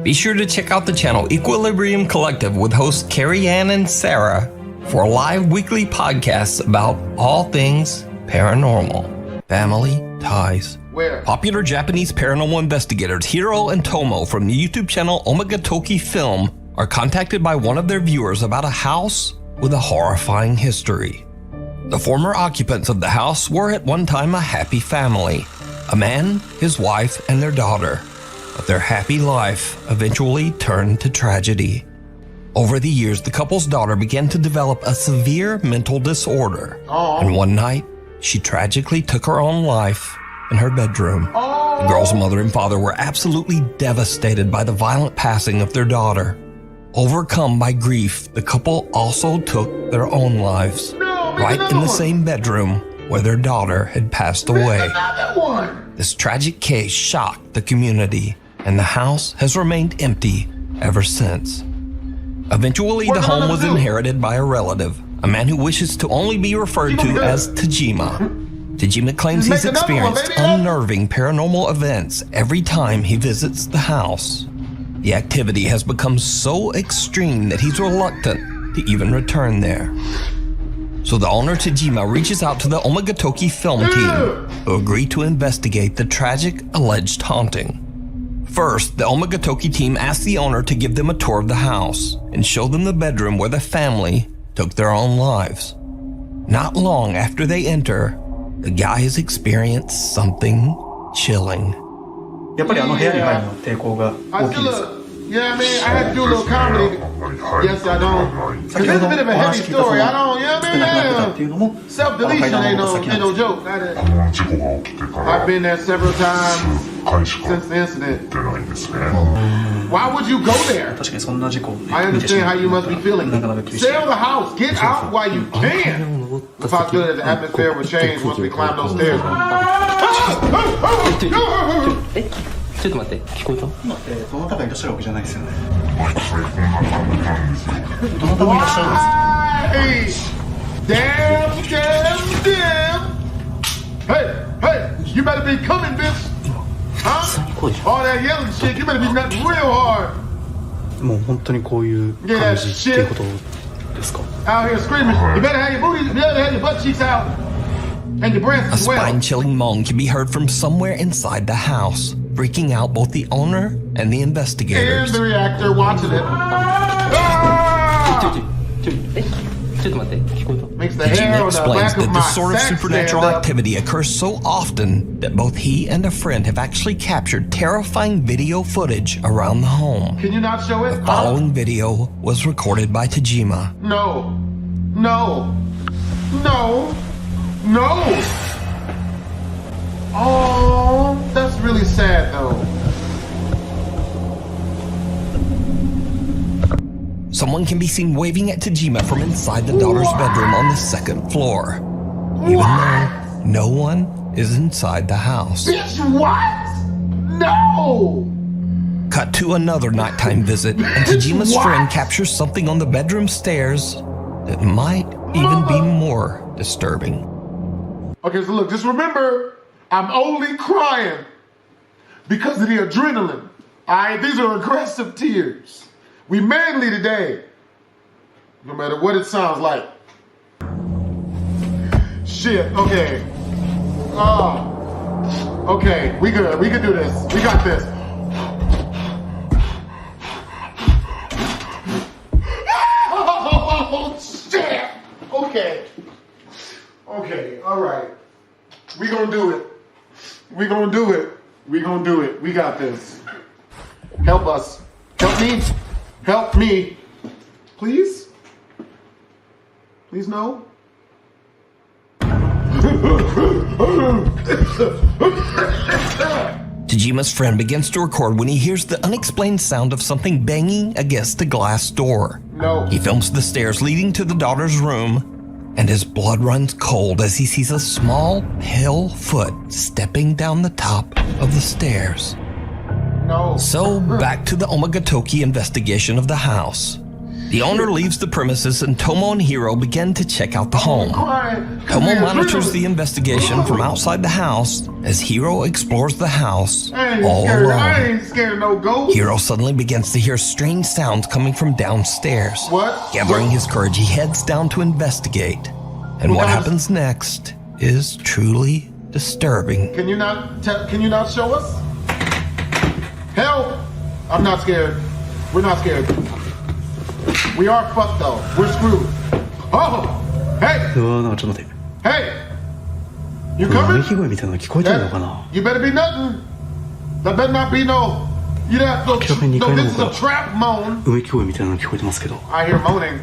Speaker 3: Be sure to check out the channel Equilibrium Collective with hosts Carrie Ann and Sarah for live weekly podcasts about all things paranormal. Family ties.
Speaker 1: Where?
Speaker 3: Popular Japanese paranormal investigators Hiro and Tomo from the YouTube channel Omagatoki Film are contacted by one of their viewers about a house with a horrifying history. The former occupants of the house were at one time a happy family, a man, his wife, and their daughter. But their happy life eventually turned to tragedy. Over the years, the couple's daughter began to develop a severe mental disorder. And one night, she tragically took her own life in her bedroom. The girl's mother and father were absolutely devastated by the violent passing of their daughter. Overcome by grief, the couple also took their own lives, right in the same bedroom where their daughter had passed away. This tragic case shocked the community, and the house has remained empty ever since. Eventually, the home was inherited by a relative, a man who wishes to only be referred to as Tajima. Tajima claims he's experienced unnerving paranormal events every time he visits the house. The activity has become so extreme that he's reluctant to even return there. So the owner Tajima reaches out to the Omagatoki Film team, who agree to investigate the tragic alleged haunting. First, the Omagatoki team asks the owner to give them a tour of the house and show them the bedroom where the family took their own lives. Not long after they enter, the guys experience something chilling.
Speaker 10: やっぱりあの部屋に入るの抵抗が大きいですか?
Speaker 1: Yeah, I mean, I had to do a little comedy. Yes, I don't. Because it's a bit of a heavy story. I don't, you know what I mean? Self-deletion ain't no joke. I've been there several times since the incident. Why would you go there? I understand how you must be feeling. Sell the house. Get out while you can. The possibility that the atmosphere will change once we climb those stairs.
Speaker 2: ちょっと待って、聞こえた？
Speaker 10: どなたがいらっしゃるわけじゃないですよね。どなたもいらっしゃるんです。
Speaker 1: Damn! Hey! You better be coming, bitch! Huh? All that yelling shit, you better be nutting real hard!
Speaker 10: もう本当にこういう感じっていうことですか?
Speaker 1: Out here screaming, you better have your booty, you better have your butt cheeks out! And your breasts as well.
Speaker 3: A spine-chilling moan can be heard from somewhere inside the house, freaking out both the owner and the investigators.
Speaker 1: Here's the reactor watching it.
Speaker 3: Tajima explains that this sort of supernatural activity occurs so often that both he and a friend have actually captured terrifying video footage around the home.
Speaker 1: Can you not show it?
Speaker 3: The following video was recorded by Tajima.
Speaker 1: No. Oh, that's really sad though.
Speaker 3: Someone can be seen waving at Tajima from inside the daughter's bedroom on the second floor, even though no one is inside the house.
Speaker 1: Bitch, what? No!
Speaker 3: Cut to another nighttime visit, and Tajima's friend captures something on the bedroom stairs that might even be more disturbing.
Speaker 1: Okay, so look, just remember, I'm only crying because of the adrenaline. Alright, these are aggressive tears. We manly today. No matter what it sounds like. Shit, okay. Okay, we good. We can do this. We got this. Oh, shit. Okay. Okay, all right. We gonna do it. We gonna do it. We gonna do it. We got this. Help us. Help me. Help me. Please? Please no?
Speaker 3: Tajima's friend begins to record when he hears the unexplained sound of something banging against a glass door.
Speaker 1: No.
Speaker 3: He films the stairs leading to the daughter's room, and his blood runs cold as he sees a small, pale foot stepping down the top of the stairs.
Speaker 1: No.
Speaker 3: So, back to the Omagatoki investigation of the house. The owner leaves the premises and Tomo and Hiro begin to check out the home. Tomo monitors the investigation from outside the house as Hiro explores the house all alone.
Speaker 1: I ain't scared of no ghosts.
Speaker 3: Hiro suddenly begins to hear strange sounds coming from downstairs.
Speaker 1: What?
Speaker 3: Gathering his courage, he heads down to investigate. And what happens next is truly disturbing.
Speaker 1: Can you not show us? Help! I'm not scared. We're not scared. We are fucked though. We're screwed. Oh! Hey! Hey! You coming? You better be nothing. That better not be no. You don't have to. No, this is a trap moan. I hear moaning.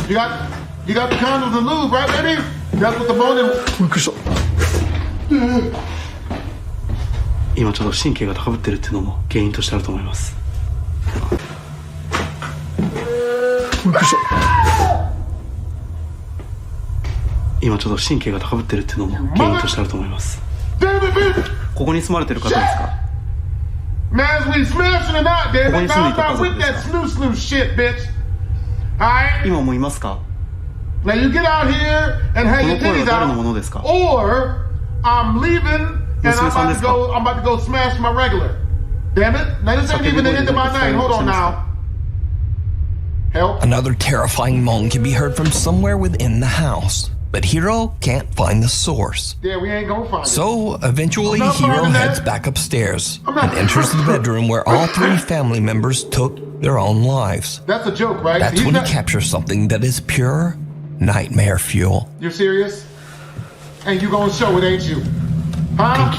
Speaker 1: You got the condoms and lube, right, baby? That's what the moaning.
Speaker 20: 今ちょっと神経が高ぶってるっていうのも原因としてあると思います。今ちょっと神経が高ぶってるっていうのも原因としてあると思います。ここに住まれてる方ですか？
Speaker 1: Man, we smashing or not, David? No, I'm not with that snoo shit, bitch. Alright?
Speaker 20: 今もいますか？
Speaker 1: Now you get out here and hang your titties out, or I'm leaving and I'm about to go smash my regular. Damn it! Now this ain't even the end of my night. Hold on now. Help!
Speaker 3: Another terrifying moan can be heard from somewhere within the house, but Hiro can't find the source.
Speaker 1: Yeah, we ain't gonna find it.
Speaker 3: So eventually, Hiro heads back upstairs and enters the bedroom where all three family members took their own lives.
Speaker 1: That's a joke, right?
Speaker 3: That's when he captures something that is pure nightmare fuel.
Speaker 1: You're serious? And you gonna show it, ain't you? Huh?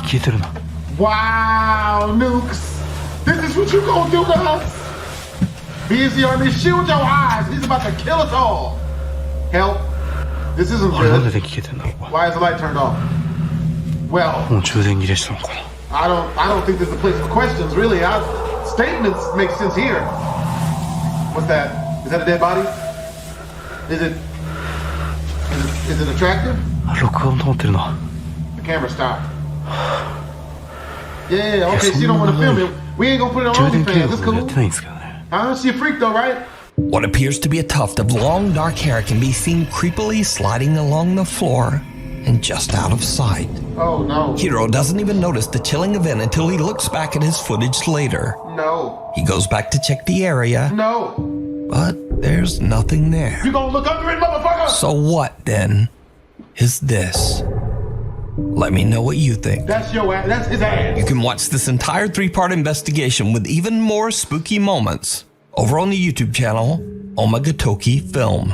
Speaker 1: Wow, nukes. This is what you gonna do to us? Be easy on me. Shield your eyes. He's about to kill us all. Help. This isn't good. Why is the light turned off? Well, I don't think this is the place for questions, really. Statements make sense here. What's that? Is that a dead body? Is it attractive? The camera stopped. Yeah, okay, so you don't want to film it. We ain't gonna put it on OnlyFans. It's cool. She a freak though, right?
Speaker 3: What appears to be a tuft of long dark hair can be seen creepily sliding along the floor and just out of sight.
Speaker 1: Oh no.
Speaker 3: Hiro doesn't even notice the chilling event until he looks back at his footage later.
Speaker 1: No.
Speaker 3: He goes back to check the area.
Speaker 1: No.
Speaker 3: But there's nothing there.
Speaker 1: You gonna look under it, motherfucker?
Speaker 3: So what then is this? Let me know what you think.
Speaker 1: That's your ass. That's his ass.
Speaker 3: You can watch this entire 3-part investigation with even more spooky moments over on the YouTube channel Omagatoki Film.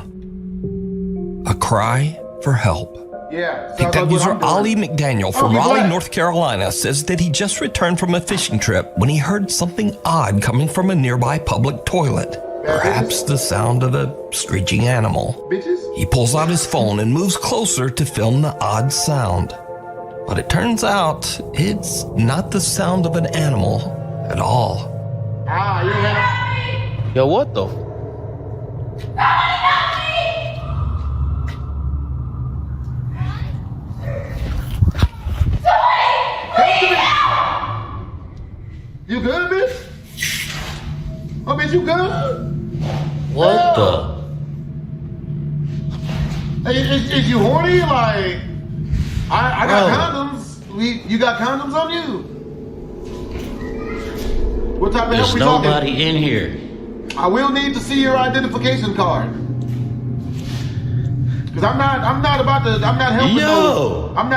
Speaker 3: A cry for help.
Speaker 1: Yeah.
Speaker 3: TikTok user Ali McDaniel from Raleigh, North Carolina says that he just returned from a fishing trip when he heard something odd coming from a nearby public toilet. Perhaps the sound of a screeching animal. He pulls out his phone and moves closer to film the odd sound. But it turns out it's not the sound of an animal at all.
Speaker 17: Yo, what the?
Speaker 1: You good, bitch? Oh, bitch, you good?
Speaker 17: What the?
Speaker 1: Hey, is you horny? Like, I got condoms. You got condoms on you? What type of help
Speaker 17: There's
Speaker 1: we talking?
Speaker 17: nobody in here.
Speaker 1: I will need to see your identification card. Cause I'm not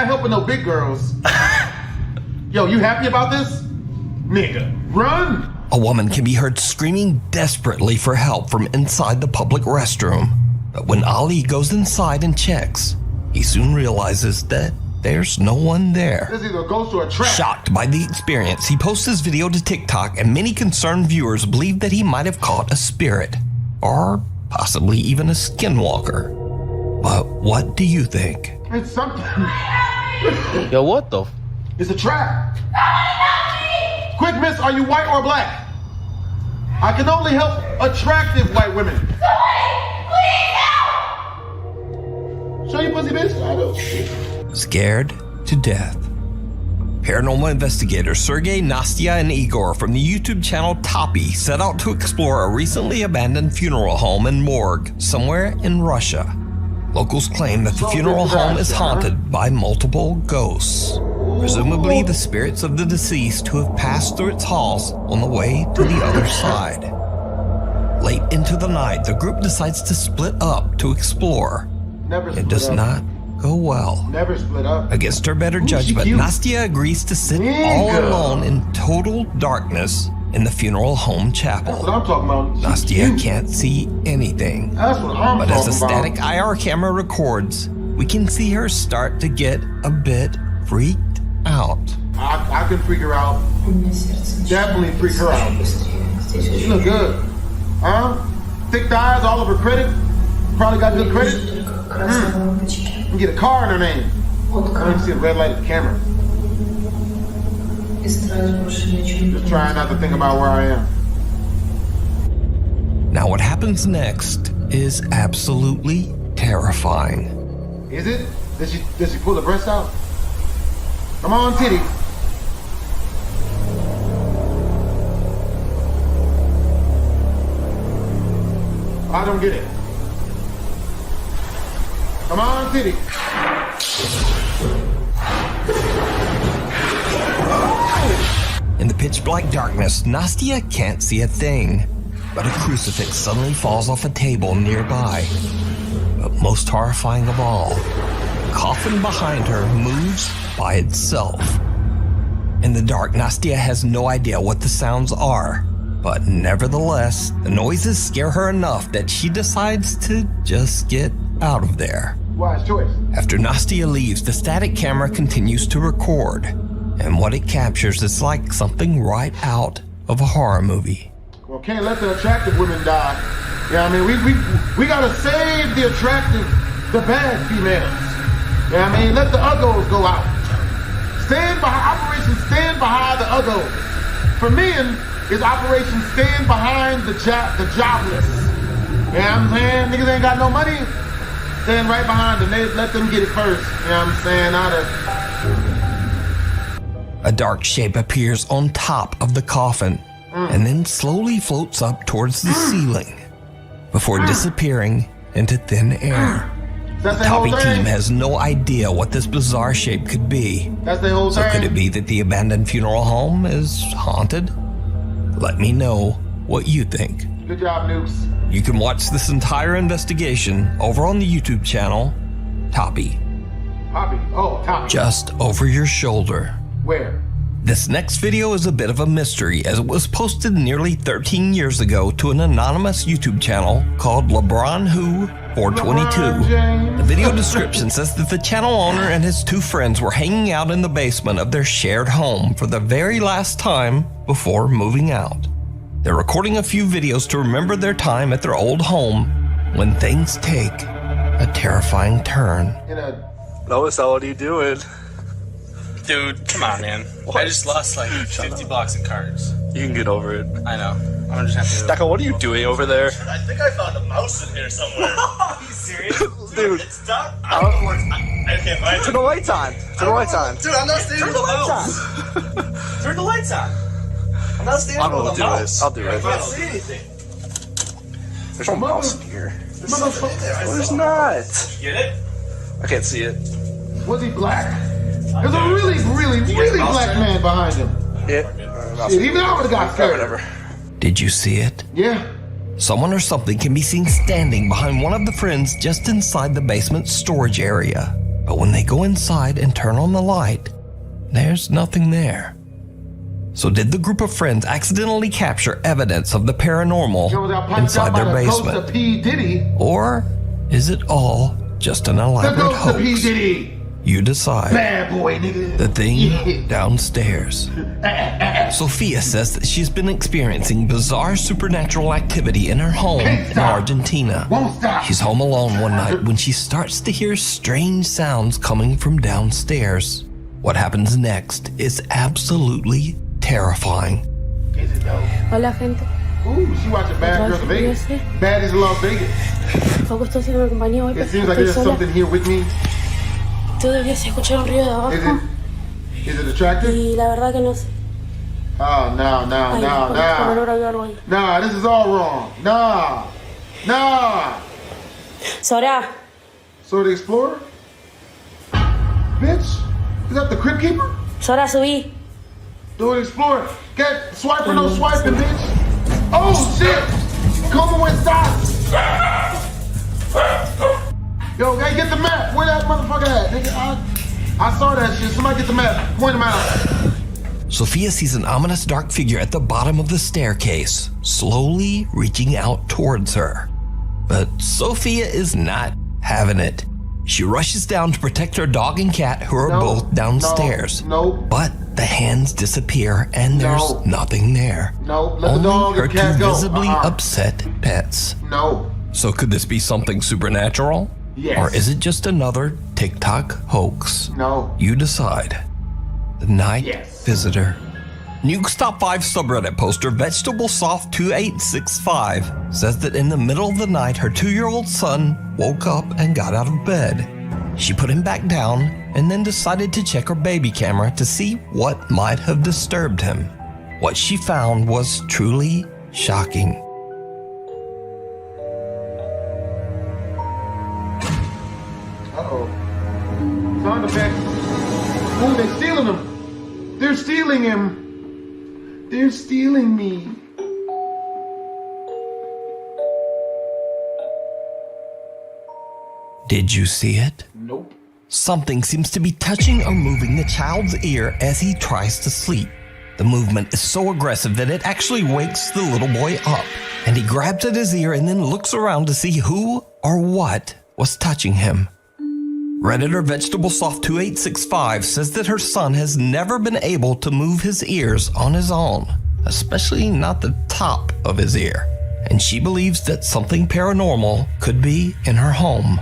Speaker 1: helping no big girls. Yo, you happy about this? Nigga, run!
Speaker 3: A woman can be heard screaming desperately for help from inside the public restroom. But when Ali goes inside and checks, he soon realizes that there's no one there.
Speaker 1: This either a ghost or a trap.
Speaker 3: Shocked by the experience, he posts his video to TikTok, and many concerned viewers believe that he might have caught a spirit, or possibly even a skinwalker. But what do you think?
Speaker 1: It's something.
Speaker 22: Yo, what the?
Speaker 1: It's a trap. Quick, miss, are you white or black? I can only help attractive white women. Show your pussy, bitch. I know.
Speaker 3: Scared to death. Paranormal investigators Sergey, Nastya, and Igor from the YouTube channel Toppy set out to explore a recently abandoned funeral home and morgue somewhere in Russia. Locals claim that the funeral home is haunted by multiple ghosts, presumably the spirits of the deceased who have passed through its halls on the way to the other side. Late into the night, the group decides to split up to explore. It does not go well.
Speaker 1: Never split up.
Speaker 3: Against her better judgment, Nastya agrees to sit all alone in total darkness in the funeral home chapel.
Speaker 1: That's what I'm talking about.
Speaker 3: Nastya can't see anything.
Speaker 1: That's what I'm
Speaker 3: but
Speaker 1: talking
Speaker 3: as a
Speaker 1: about.
Speaker 3: static IR camera records, we can see her start to get a bit freaked out.
Speaker 1: I can freak her out. Definitely freak her out. She look good. Huh? Thick thighs, all over credit. Probably got good credit. You get a car in her name. I don't see a red light at the camera. Just trying not to think about where I am.
Speaker 3: Now what happens next is absolutely terrifying.
Speaker 1: Is it? Did she pull the breast out? Come on, titty. I don't get it. Come on, titty.
Speaker 3: In the pitch black darkness, Nastya can't see a thing, but a crucifix suddenly falls off a table nearby. But most horrifying of all, the coffin behind her moves by itself. In the dark, Nastya has no idea what the sounds are, but nevertheless, the noises scare her enough that she decides to just get out of there.
Speaker 1: Wise choice.
Speaker 3: After Nastya leaves, the static camera continues to record, and what it captures is like something right out of a horror movie.
Speaker 1: Well, can't let the attractive women die. Yeah, I mean, we gotta save the attractive, the bad females. Yeah, I mean, let the uggos go out. Operation Stand Behind the Uggos. For men, is Operation Stand Behind the jobless. Yeah, I'm saying, niggas ain't got no money. Stand right behind them. Let them get it first. You know what I'm saying?
Speaker 3: A dark shape appears on top of the coffin and then slowly floats up towards the ceiling before disappearing into thin air. The Toppy team has no idea what this bizarre shape could be.
Speaker 1: That's the whole
Speaker 3: so
Speaker 1: thing.
Speaker 3: Could it be that the abandoned funeral home is haunted? Let me know what you think.
Speaker 1: Good job, Nukes.
Speaker 3: You can watch this entire investigation over on the YouTube channel, Toppy.
Speaker 1: Toppy? Oh, Toppy.
Speaker 3: Just over your shoulder.
Speaker 1: Where?
Speaker 3: This next video is a bit of a mystery as it was posted nearly 13 years ago to an anonymous YouTube channel called LeBronWho422. The video description says that the channel owner and his two friends were hanging out in the basement of their shared home for the very last time before moving out. They're recording a few videos to remember their time at their old home when things take a terrifying turn.
Speaker 22: Lois, what are you doing?
Speaker 5: Dude, come on, man. I just lost like 50 bucks in cards.
Speaker 22: You can get over it.
Speaker 5: I know. I'm just have to.
Speaker 22: Daka, what are you doing over there?
Speaker 16: I think I found a mouse in here somewhere. Are you serious?
Speaker 22: Dude.
Speaker 16: It's stuck? I don't know where it's... I can't find it.
Speaker 22: Turn the lights on. Turn the lights on.
Speaker 16: Dude, I'm not standing with a mouse. Turn the lights on. I'm not standing with a mouse.
Speaker 22: I'll do it.
Speaker 16: I can't see anything.
Speaker 22: There's no mouse in here.
Speaker 16: There's something in there.
Speaker 22: There's not.
Speaker 16: Did you get it?
Speaker 22: I can't see it.
Speaker 1: Was he black? There's a really black man behind him.
Speaker 22: Yeah.
Speaker 1: Shit, even I would've got scared.
Speaker 22: Whatever.
Speaker 3: Did you see it?
Speaker 1: Yeah.
Speaker 3: someone or something can be seen standing behind one of the friends just inside the basement storage area. But when they go inside and turn on the light, there's nothing there. So did the group of friends accidentally capture evidence of the paranormal inside their basement? Or is it all just an elaborate hoax? You decide.
Speaker 1: Bad boy, nigga.
Speaker 3: The thing downstairs. Sophia says that she's been experiencing bizarre supernatural activity in her home in Argentina. She's home alone one night when she starts to hear strange sounds coming from downstairs. What happens next is absolutely terrifying.
Speaker 15: Hola, gente.
Speaker 1: Ooh, she watching Bad Girls Vegas. Bad is Las Vegas. It seems like there's something here with me.
Speaker 15: Tú debías escuchar un ruido de abajo.
Speaker 1: Is it attractive?
Speaker 15: Y la verdad que no sé.
Speaker 1: Oh, no. Nah, this is all wrong. Nah.
Speaker 15: Sora.
Speaker 1: Sora the Explorer? Bitch, is that the Crypt Keeper?
Speaker 15: Sora, subí.
Speaker 1: Do it, Explorer. Get swiping, no swiping, bitch. Oh, shit. Come on, stop. Yo, gotta get the map. Where that motherfucker at, nigga? I saw that shit. Somebody get the map. Point him out.
Speaker 3: Sophia sees an ominous dark figure at the bottom of the staircase, slowly reaching out towards her. But Sophia is not having it. She rushes down to protect her dog and cat, who are both downstairs. But the hands disappear and there's nothing there.
Speaker 1: Let the dog
Speaker 3: her
Speaker 1: and cat
Speaker 3: two
Speaker 1: go.
Speaker 3: visibly upset pets. So could this be something supernatural?
Speaker 1: Yes.
Speaker 3: Or is it just another TikTok hoax?
Speaker 1: No.
Speaker 3: You decide. The Night Visitor. Nuke's Top 5 subreddit poster VegetableSoft2865 says that in the middle of the night, her 2-year-old son woke up and got out of bed. She put him back down and then decided to check her baby camera to see what might have disturbed him. What she found was truly shocking.
Speaker 1: Sound effects. Ooh, they're stealing him. They're stealing him. They're stealing me.
Speaker 3: Did you see it?
Speaker 1: Nope.
Speaker 3: Something seems to be touching or moving the child's ear as he tries to sleep. The movement is so aggressive that it actually wakes the little boy up, and he grabs at his ear and then looks around to see who or what was touching him. Redditor VegetableSoft2865 says that her son has never been able to move his ears on his own, especially not the top of his ear, and she believes that something paranormal could be in her home.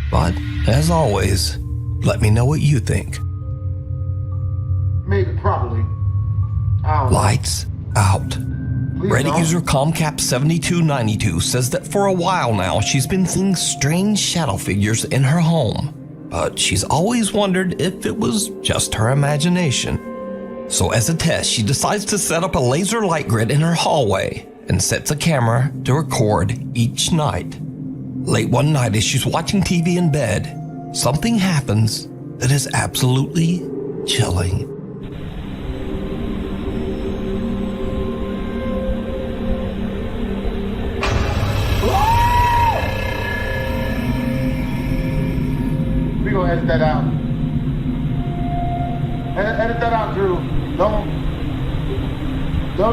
Speaker 3: But, as always, let me know what you think.
Speaker 1: Maybe, probably.
Speaker 3: Lights out. Reddit user ComCap7292 says that for a while now she's been seeing strange shadow figures in her home, but she's always wondered if it was just her imagination. So as a test, she decides to set up a laser light grid in her hallway and sets a camera to record each night. Late one night as she's watching TV in bed, something happens that is absolutely chilling.
Speaker 1: We're gonna edit that out. Edit that out, Drew. Don't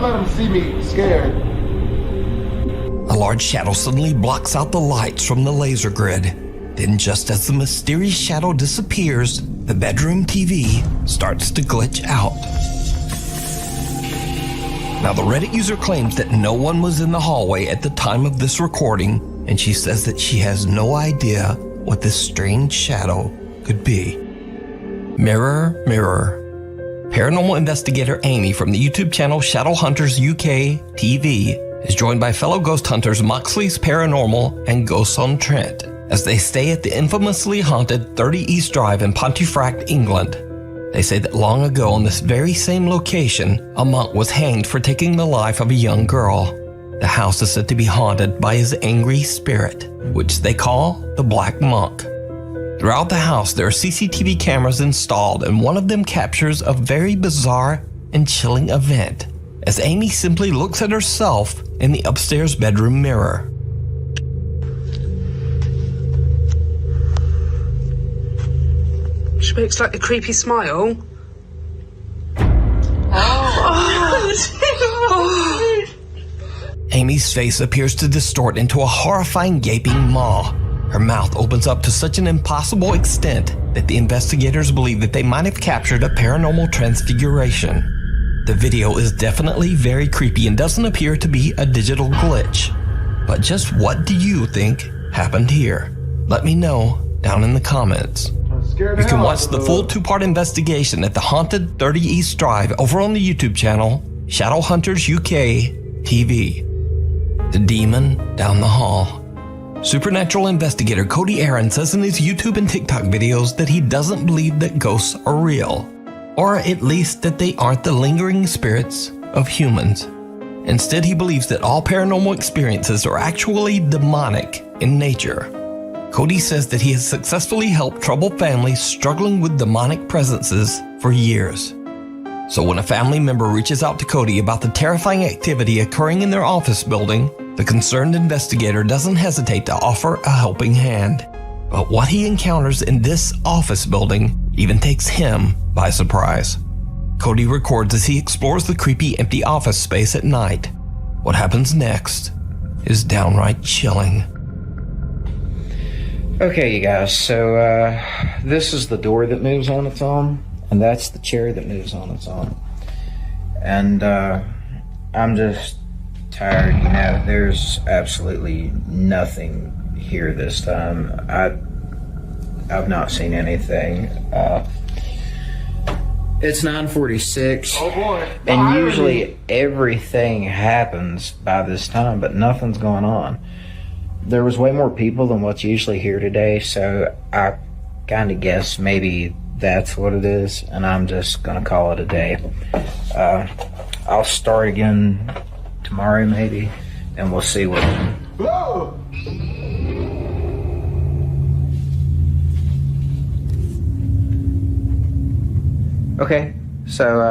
Speaker 1: let them see me scared.
Speaker 3: A large shadow suddenly blocks out the lights from the laser grid. Then just as the mysterious shadow disappears, the bedroom TV starts to glitch out. Now the Reddit user claims that no one was in the hallway at the time of this recording, and she says that she has no idea what this strange shadow could be. Mirror, mirror. Paranormal investigator Amy from the YouTube channel Shadowhunters UK TV is joined by fellow ghost hunters Moxley's Paranormal and Ghosts on Trent as they stay at the infamously haunted 30 East Drive in Pontefract, England. They say that long ago on this very same location, a monk was hanged for taking the life of a young girl. The house is said to be haunted by his angry spirit, which they call the Black Monk. Throughout the house, there are CCTV cameras installed, and one of them captures a very bizarre and chilling event as Amy simply looks at herself in the upstairs bedroom mirror.
Speaker 14: She makes like a creepy smile.
Speaker 3: Amy's face appears to distort into a horrifying gaping maw. Her mouth opens up to such an impossible extent that the investigators believe that they might have captured a paranormal transfiguration. The video is definitely very creepy and doesn't appear to be a digital glitch. But just what do you think happened here? Let me know down in the comments. You can watch the full 2-part investigation at the Haunted 30 East Drive over on the YouTube channel, Shadowhunters UK TV. The Demon Down the Hall. Supernatural investigator Cody Aaron says in his YouTube and TikTok videos that he doesn't believe that ghosts are real, or at least that they aren't the lingering spirits of humans. Instead, he believes that all paranormal experiences are actually demonic in nature. Cody says that he has successfully helped troubled families struggling with demonic presences for years. So when a family member reaches out to Cody about the terrifying activity occurring in their office building, the concerned investigator doesn't hesitate to offer a helping hand. But what he encounters in this office building even takes him by surprise. Cody records as he explores the creepy empty office space at night. What happens next is downright chilling.
Speaker 2: Okay, you guys, so this is the door that moves on its own, and that's the chair that moves on its own. And I'm just tired, you know, there's absolutely nothing here this time. I've not seen anything. It's 9:46.
Speaker 1: Oh boy.
Speaker 2: And usually everything happens by this time, but nothing's going on. There was way more people than what's usually here today, so I kind of guess maybe that's what it is, and I'm just gonna call it a day. I'll start again tomorrow maybe, and we'll see what.
Speaker 1: Whoa!
Speaker 2: Okay, so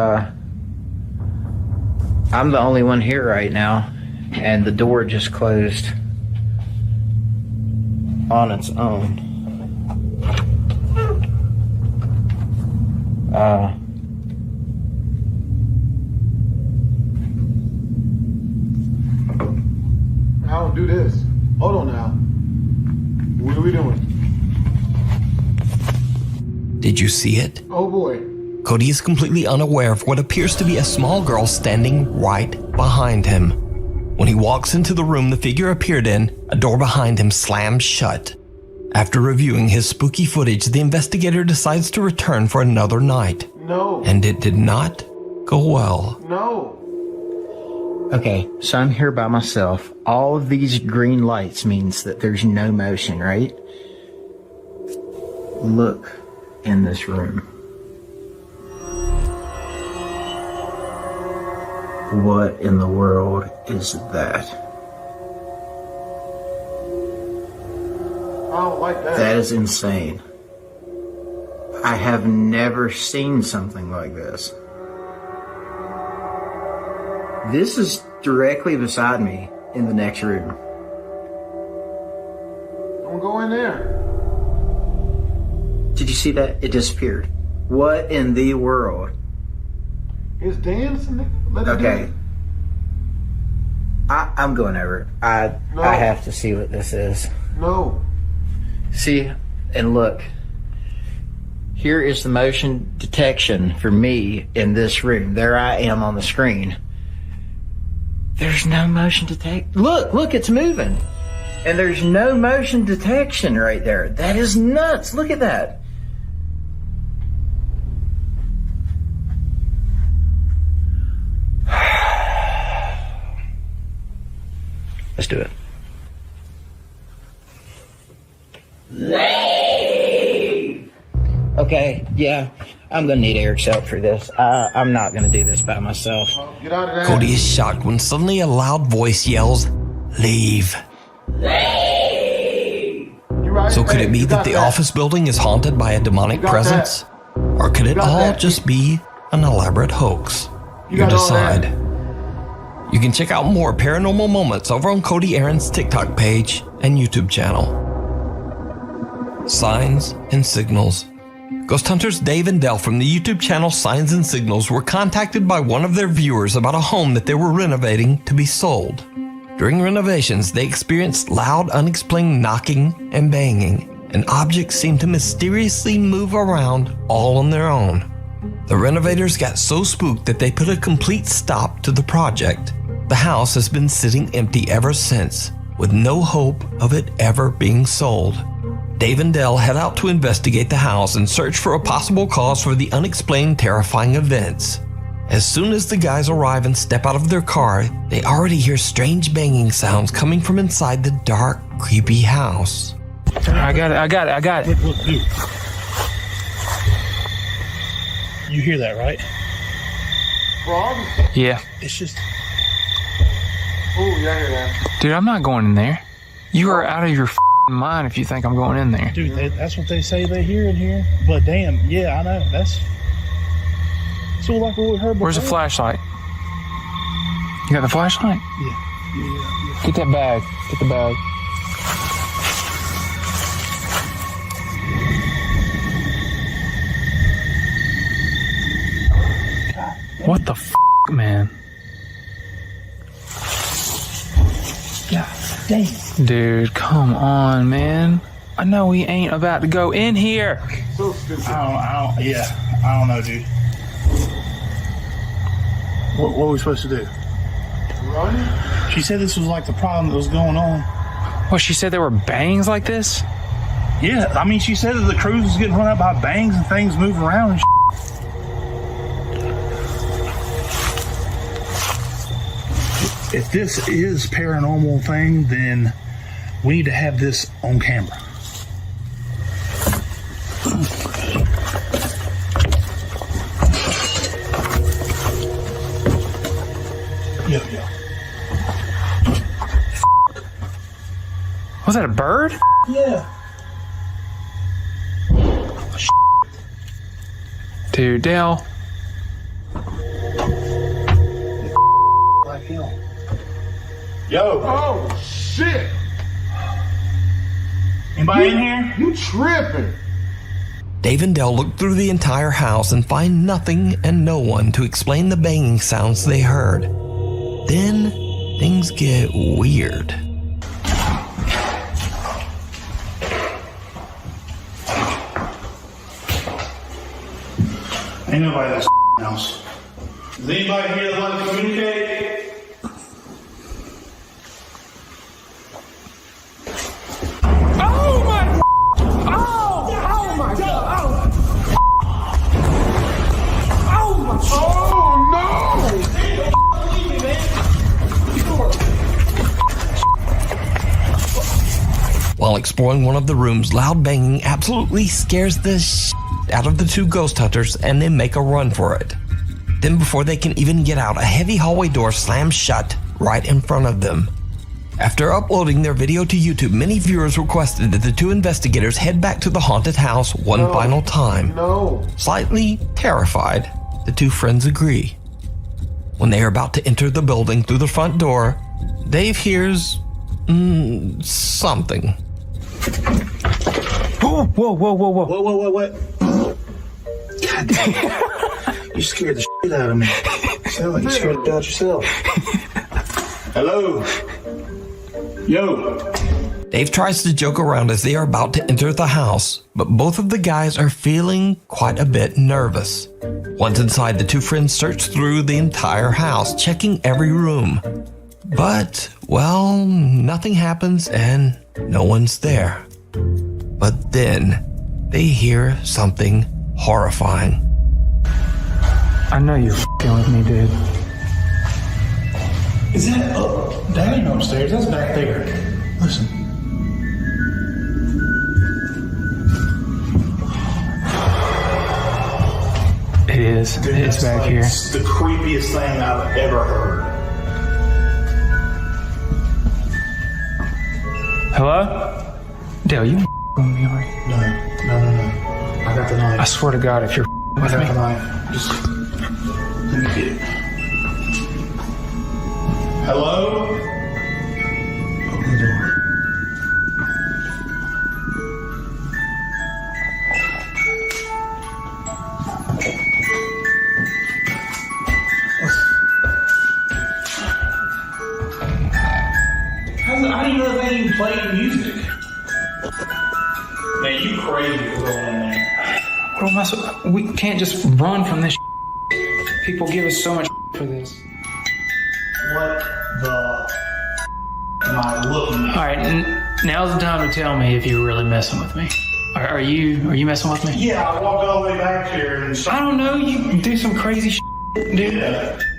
Speaker 2: I'm the only one here right now, and the door just closed on its own.
Speaker 1: I don't do this. Hold on now. What are we doing?
Speaker 3: Did you see it?
Speaker 1: Oh boy.
Speaker 3: Cody is completely unaware of what appears to be a small girl standing right behind him. When he walks into the room the figure appeared in, a door behind him slams shut. After reviewing his spooky footage, the investigator decides to return for another night.
Speaker 1: No.
Speaker 3: And it did not go well.
Speaker 1: No.
Speaker 2: Okay, so I'm here by myself. All of these green lights means that there's no motion, right? Look in this room. What in the world is that?
Speaker 1: I don't like that.
Speaker 2: That is insane. I have never seen something like this. This is directly beside me in the next room.
Speaker 1: Don't go in there.
Speaker 2: Did you see that? It disappeared. What in the world?
Speaker 1: It's dancing. Let it
Speaker 2: Okay.
Speaker 1: dance.
Speaker 2: I'm going over it. I have to see what this is.
Speaker 1: No.
Speaker 2: See, and look. Here is the motion detection for me in this room. There I am on the screen. There's no motion detect. Look, it's moving. And there's no motion detection right there. That is nuts. Look at that. Let's do it. Okay, yeah, I'm gonna need Eric's help for this. I'm not gonna do this by myself.
Speaker 1: Get out of there.
Speaker 3: Cody is shocked when suddenly a loud voice yells, "Leave." So could it be that the office building is haunted by a demonic presence? Or could it all just be an elaborate hoax? You decide. You can check out more paranormal moments over on Cody Aaron's TikTok page and YouTube channel. Signs and Signals. Ghost hunters Dave and Dell from the YouTube channel Signs and Signals were contacted by one of their viewers about a home that they were renovating to be sold. During renovations, they experienced loud, unexplained knocking and banging, and objects seemed to mysteriously move around all on their own. The renovators got so spooked that they put a complete stop to the project. The house has been sitting empty ever since, with no hope of it ever being sold. Dave and Dell head out to investigate the house and search for a possible cause for the unexplained terrifying events. As soon as the guys arrive and step out of their car, they already hear strange banging sounds coming from inside the dark, creepy house.
Speaker 6: I got it.
Speaker 4: Look, dude. You hear that, right?
Speaker 1: Frogs?
Speaker 6: Yeah.
Speaker 4: It's just...
Speaker 1: Oh, yeah, I hear that.
Speaker 6: Dude, I'm not going in there. You are out of your mind if you think I'm going in there.
Speaker 4: Dude, that's what they say they hear in here. But damn, yeah, I know. That's... So like what we heard before.
Speaker 6: Where's the flashlight? You got the flashlight?
Speaker 4: Yeah.
Speaker 6: Get that bag. Get the bag. What the man?
Speaker 4: God damn.
Speaker 6: Dude, come on, man. I know we ain't about to go in here.
Speaker 1: So stupid.
Speaker 4: I don't know, dude. What were we supposed to do?
Speaker 1: Run?
Speaker 4: She said this was like the problem that was going on.
Speaker 6: Well, she said there were bangs like this?
Speaker 4: Yeah, I mean, she said that the cruise was getting run up by bangs and things moving around and If this is paranormal thing, then we need to have this on camera. Yo.
Speaker 6: Was that a bird?
Speaker 4: Yeah.
Speaker 6: Dude, Dale.
Speaker 4: Like hell. Yo.
Speaker 1: Oh, shit.
Speaker 4: Anybody in here?
Speaker 1: You tripping.
Speaker 3: Dave and Dell look through the entire house and find nothing and no one to explain the banging sounds they heard. Then things get weird.
Speaker 4: Ain't nobody in this house. Is anybody here that wants to communicate?
Speaker 6: Oh my! Oh my God! Oh my!
Speaker 1: Oh no!
Speaker 3: While exploring one of the rooms, loud banging absolutely scares the out of the two ghost hunters, and they make a run for it. Then before they can even get out, a heavy hallway door slams shut right in front of them. After uploading their video to YouTube, many viewers requested that the two investigators head back to the haunted house one final time.
Speaker 1: No.
Speaker 3: Slightly terrified, the two friends agree. When they are about to enter the building through the front door, Dave hears something.
Speaker 6: Whoa!
Speaker 4: What? God damn. You scared the shit out of me. Sound like you scared the out yourself. Hello? Yo.
Speaker 3: Dave tries to joke around as they are about to enter the house, but both of the guys are feeling quite a bit nervous. Once inside, the two friends search through the entire house, checking every room. But, well, nothing happens and no one's there. But then, they hear something horrifying.
Speaker 6: I know you're f***ing with me, dude.
Speaker 4: Is that up? That ain't upstairs. That's back there. Listen.
Speaker 6: It is.
Speaker 4: Dude,
Speaker 6: it's back
Speaker 4: like
Speaker 6: here.
Speaker 4: The creepiest thing I've ever heard.
Speaker 6: Hello? Dale, you f***ing me, are you?
Speaker 4: No. I got the knife.
Speaker 6: I swear to God, if you're
Speaker 4: I
Speaker 6: with
Speaker 4: got
Speaker 6: me.
Speaker 4: the knife. Just let me get it.
Speaker 10: Hello? Open the door. How do you know they even play music? Man, you crazy for going in there. What am I so? We can't just run from this. People give us so much for this. What the am I looking at? Alright, now's the time to tell me if you're really messing with me. Are you messing with me? Yeah, I walked all the way back here and I don't know, you do some crazy dude.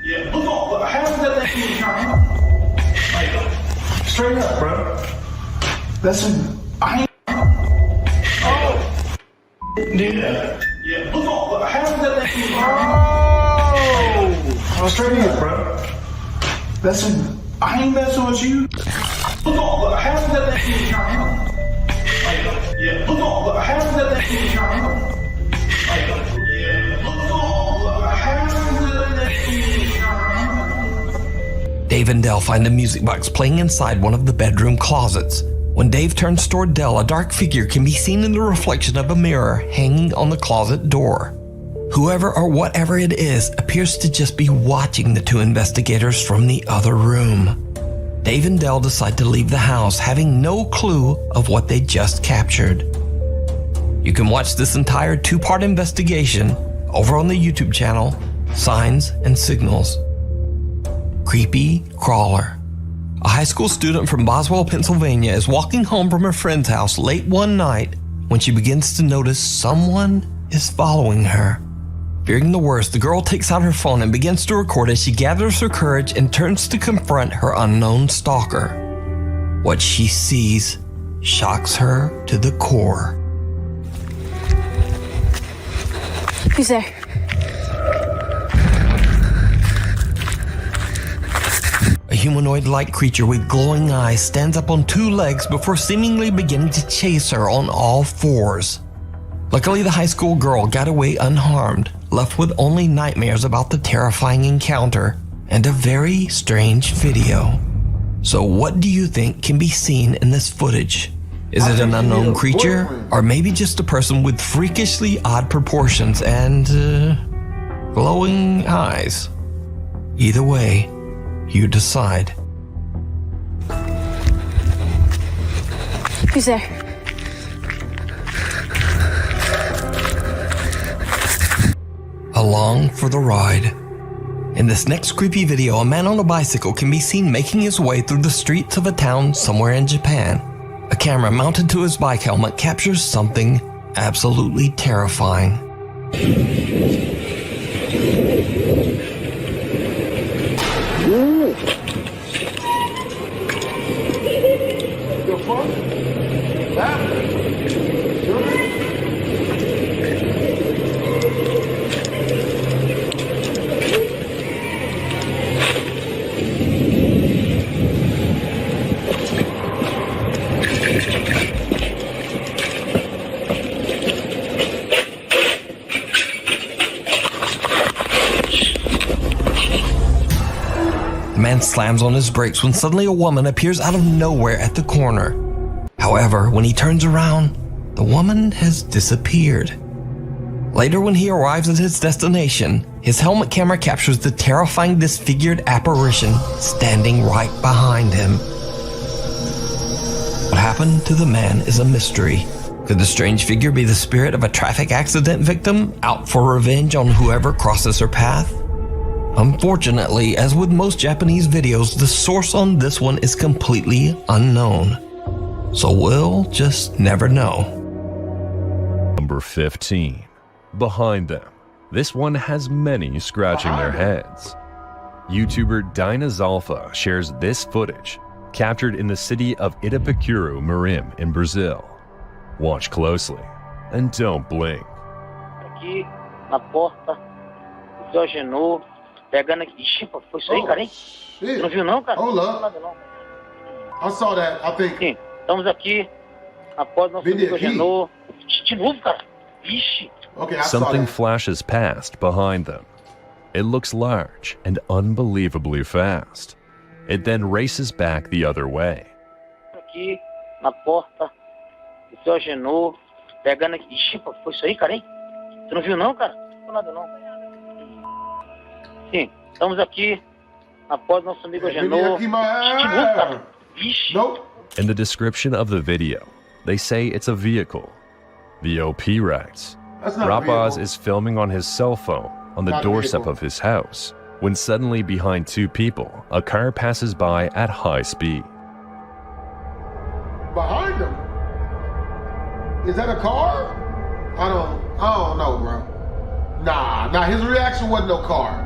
Speaker 10: Yeah. Look, how's that thing turn? Like, straight up, bro. That's I ain't dude. Yeah. Look, how's that thing turn? Oh, straight up, bro. That's I ain't messing with you. Look, how's that thing turn? Yeah. Look, how's that thing turn? Yeah. Look, how's that thing turn?
Speaker 3: Dave and Dell find a music box playing inside one of the bedroom closets. When Dave turns toward Dell, a dark figure can be seen in the reflection of a mirror hanging on the closet door. Whoever or whatever it is appears to just be watching the two investigators from the other room. Dave and Dell decide to leave the house, having no clue of what they just captured. You can watch this entire two-part investigation over on the YouTube channel, Signs and Signals. Creepy Crawler. A high school student from Boswell, Pennsylvania is walking home from her friend's house late one night when she begins to notice someone is following her. Fearing the worst, the girl takes out her phone and begins to record as she gathers her courage and turns to confront her unknown stalker. What she sees shocks her to the core.
Speaker 11: Who's there?
Speaker 3: A humanoid-like creature with glowing eyes stands up on two legs before seemingly beginning to chase her on all fours. Luckily, the high school girl got away unharmed, left with only nightmares about the terrifying encounter and a very strange video. So what do you think can be seen in this footage? Is it an unknown creature, or maybe just a person with freakishly odd proportions and glowing eyes? Either way, you decide.
Speaker 11: Who's there?
Speaker 3: Along for the ride. In this next creepy video, a man on a bicycle can be seen making his way through the streets of a town somewhere in Japan. A camera mounted to his bike helmet captures something absolutely terrifying. The man slams on his brakes when suddenly a woman appears out of nowhere at the corner. However, when he turns around, the woman has disappeared. Later, when he arrives at his destination, his helmet camera captures the terrifying disfigured apparition standing right behind him. What happened to the man is a mystery. Could the strange figure be the spirit of a traffic accident victim out for revenge on whoever crosses her path? Unfortunately, as with most Japanese videos, the source on this one is completely unknown. So we'll just never know.
Speaker 18: Number 15. Behind them. This one has many scratching their heads. YouTuber Dinazalfa shares this footage, captured in the city of Itapecuru, Mirim in Brazil. Watch closely and don't blink.
Speaker 19: Aqui na porta, desagenou, pegando aqui. Ixi, foi isso aí, cara, hein? Não viu não, cara?
Speaker 1: Hold up. I saw that, I think.
Speaker 19: Sim, estamos aqui, a porta não desagenou. De novo, cara. Ixi.
Speaker 1: Okay,
Speaker 18: Something flashes past behind them. It looks large and unbelievably fast. It then races back the other way.
Speaker 19: Aqui na porta do seu Agenor, pegando aqui. Ixi, pô, foi isso aí, cara, hein? Você não viu não, cara? Não foi nada não. Sim, estamos aqui na porta do nosso amigo Agenor. Cara. Ixi.
Speaker 18: In the description of the video, they say it's a vehicle. The OP writes, Rapaz is filming on his cell phone on the doorstep of his house when suddenly behind two people, a car passes by at high speed.
Speaker 1: Behind him? Is that a car? I don't know, bro. Nah, his reaction wasn't no car.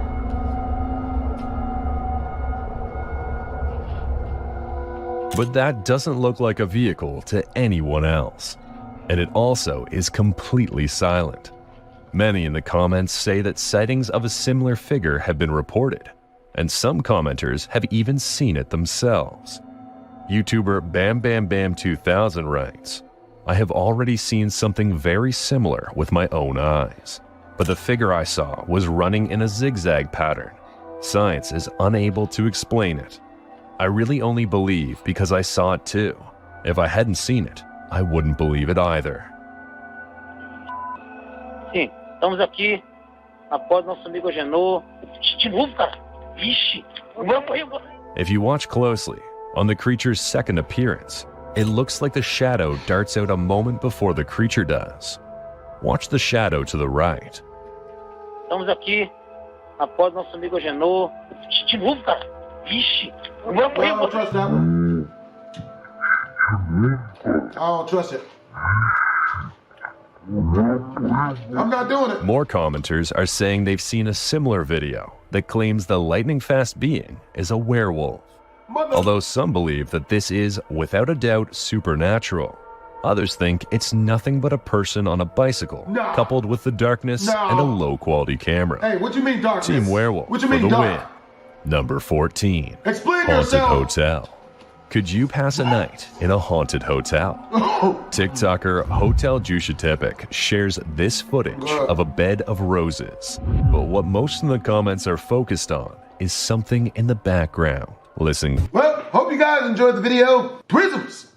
Speaker 18: But that doesn't look like a vehicle to anyone else. And it also is completely silent. Many in the comments say that sightings of a similar figure have been reported, and some commenters have even seen it themselves. YouTuber BamBamBam2000 writes, I have already seen something very similar with my own eyes, but the figure I saw was running in a zigzag pattern. Science is unable to explain it. I really only believe because I saw it too. If I hadn't seen it, I wouldn't believe it either.
Speaker 19: Sim, estamos aqui na porta do nosso amigo Agenor. De novo, cara. Ixi,
Speaker 18: If you watch closely, on the creature's second appearance, it looks like the shadow darts out a moment before the creature does. Watch the shadow to the right.
Speaker 19: Estamos aqui na porta do nosso amigo Agenor. De novo, cara. Ixi,
Speaker 1: I don't trust that one. I don't trust it. I'm not doing it.
Speaker 18: More commenters are saying they've seen a similar video that claims the lightning-fast being is a werewolf. Although some believe that this is, without a doubt, supernatural. Others think it's nothing but a person on a bicycle, coupled with the darkness and a low-quality camera.
Speaker 1: Hey, what you mean darkness?
Speaker 18: Team Werewolf
Speaker 1: What you
Speaker 18: for
Speaker 1: mean
Speaker 18: the
Speaker 1: dark?
Speaker 18: win. Number 14.
Speaker 1: Explain
Speaker 18: Haunted
Speaker 1: yourself.
Speaker 18: Hotel. Could you pass a night in a haunted hotel? TikToker Hotel Jushatepik shares this footage of a bed of roses. But what most of the comments are focused on is something in the background. Listen.
Speaker 1: Well, hope you guys enjoyed the video. Prisms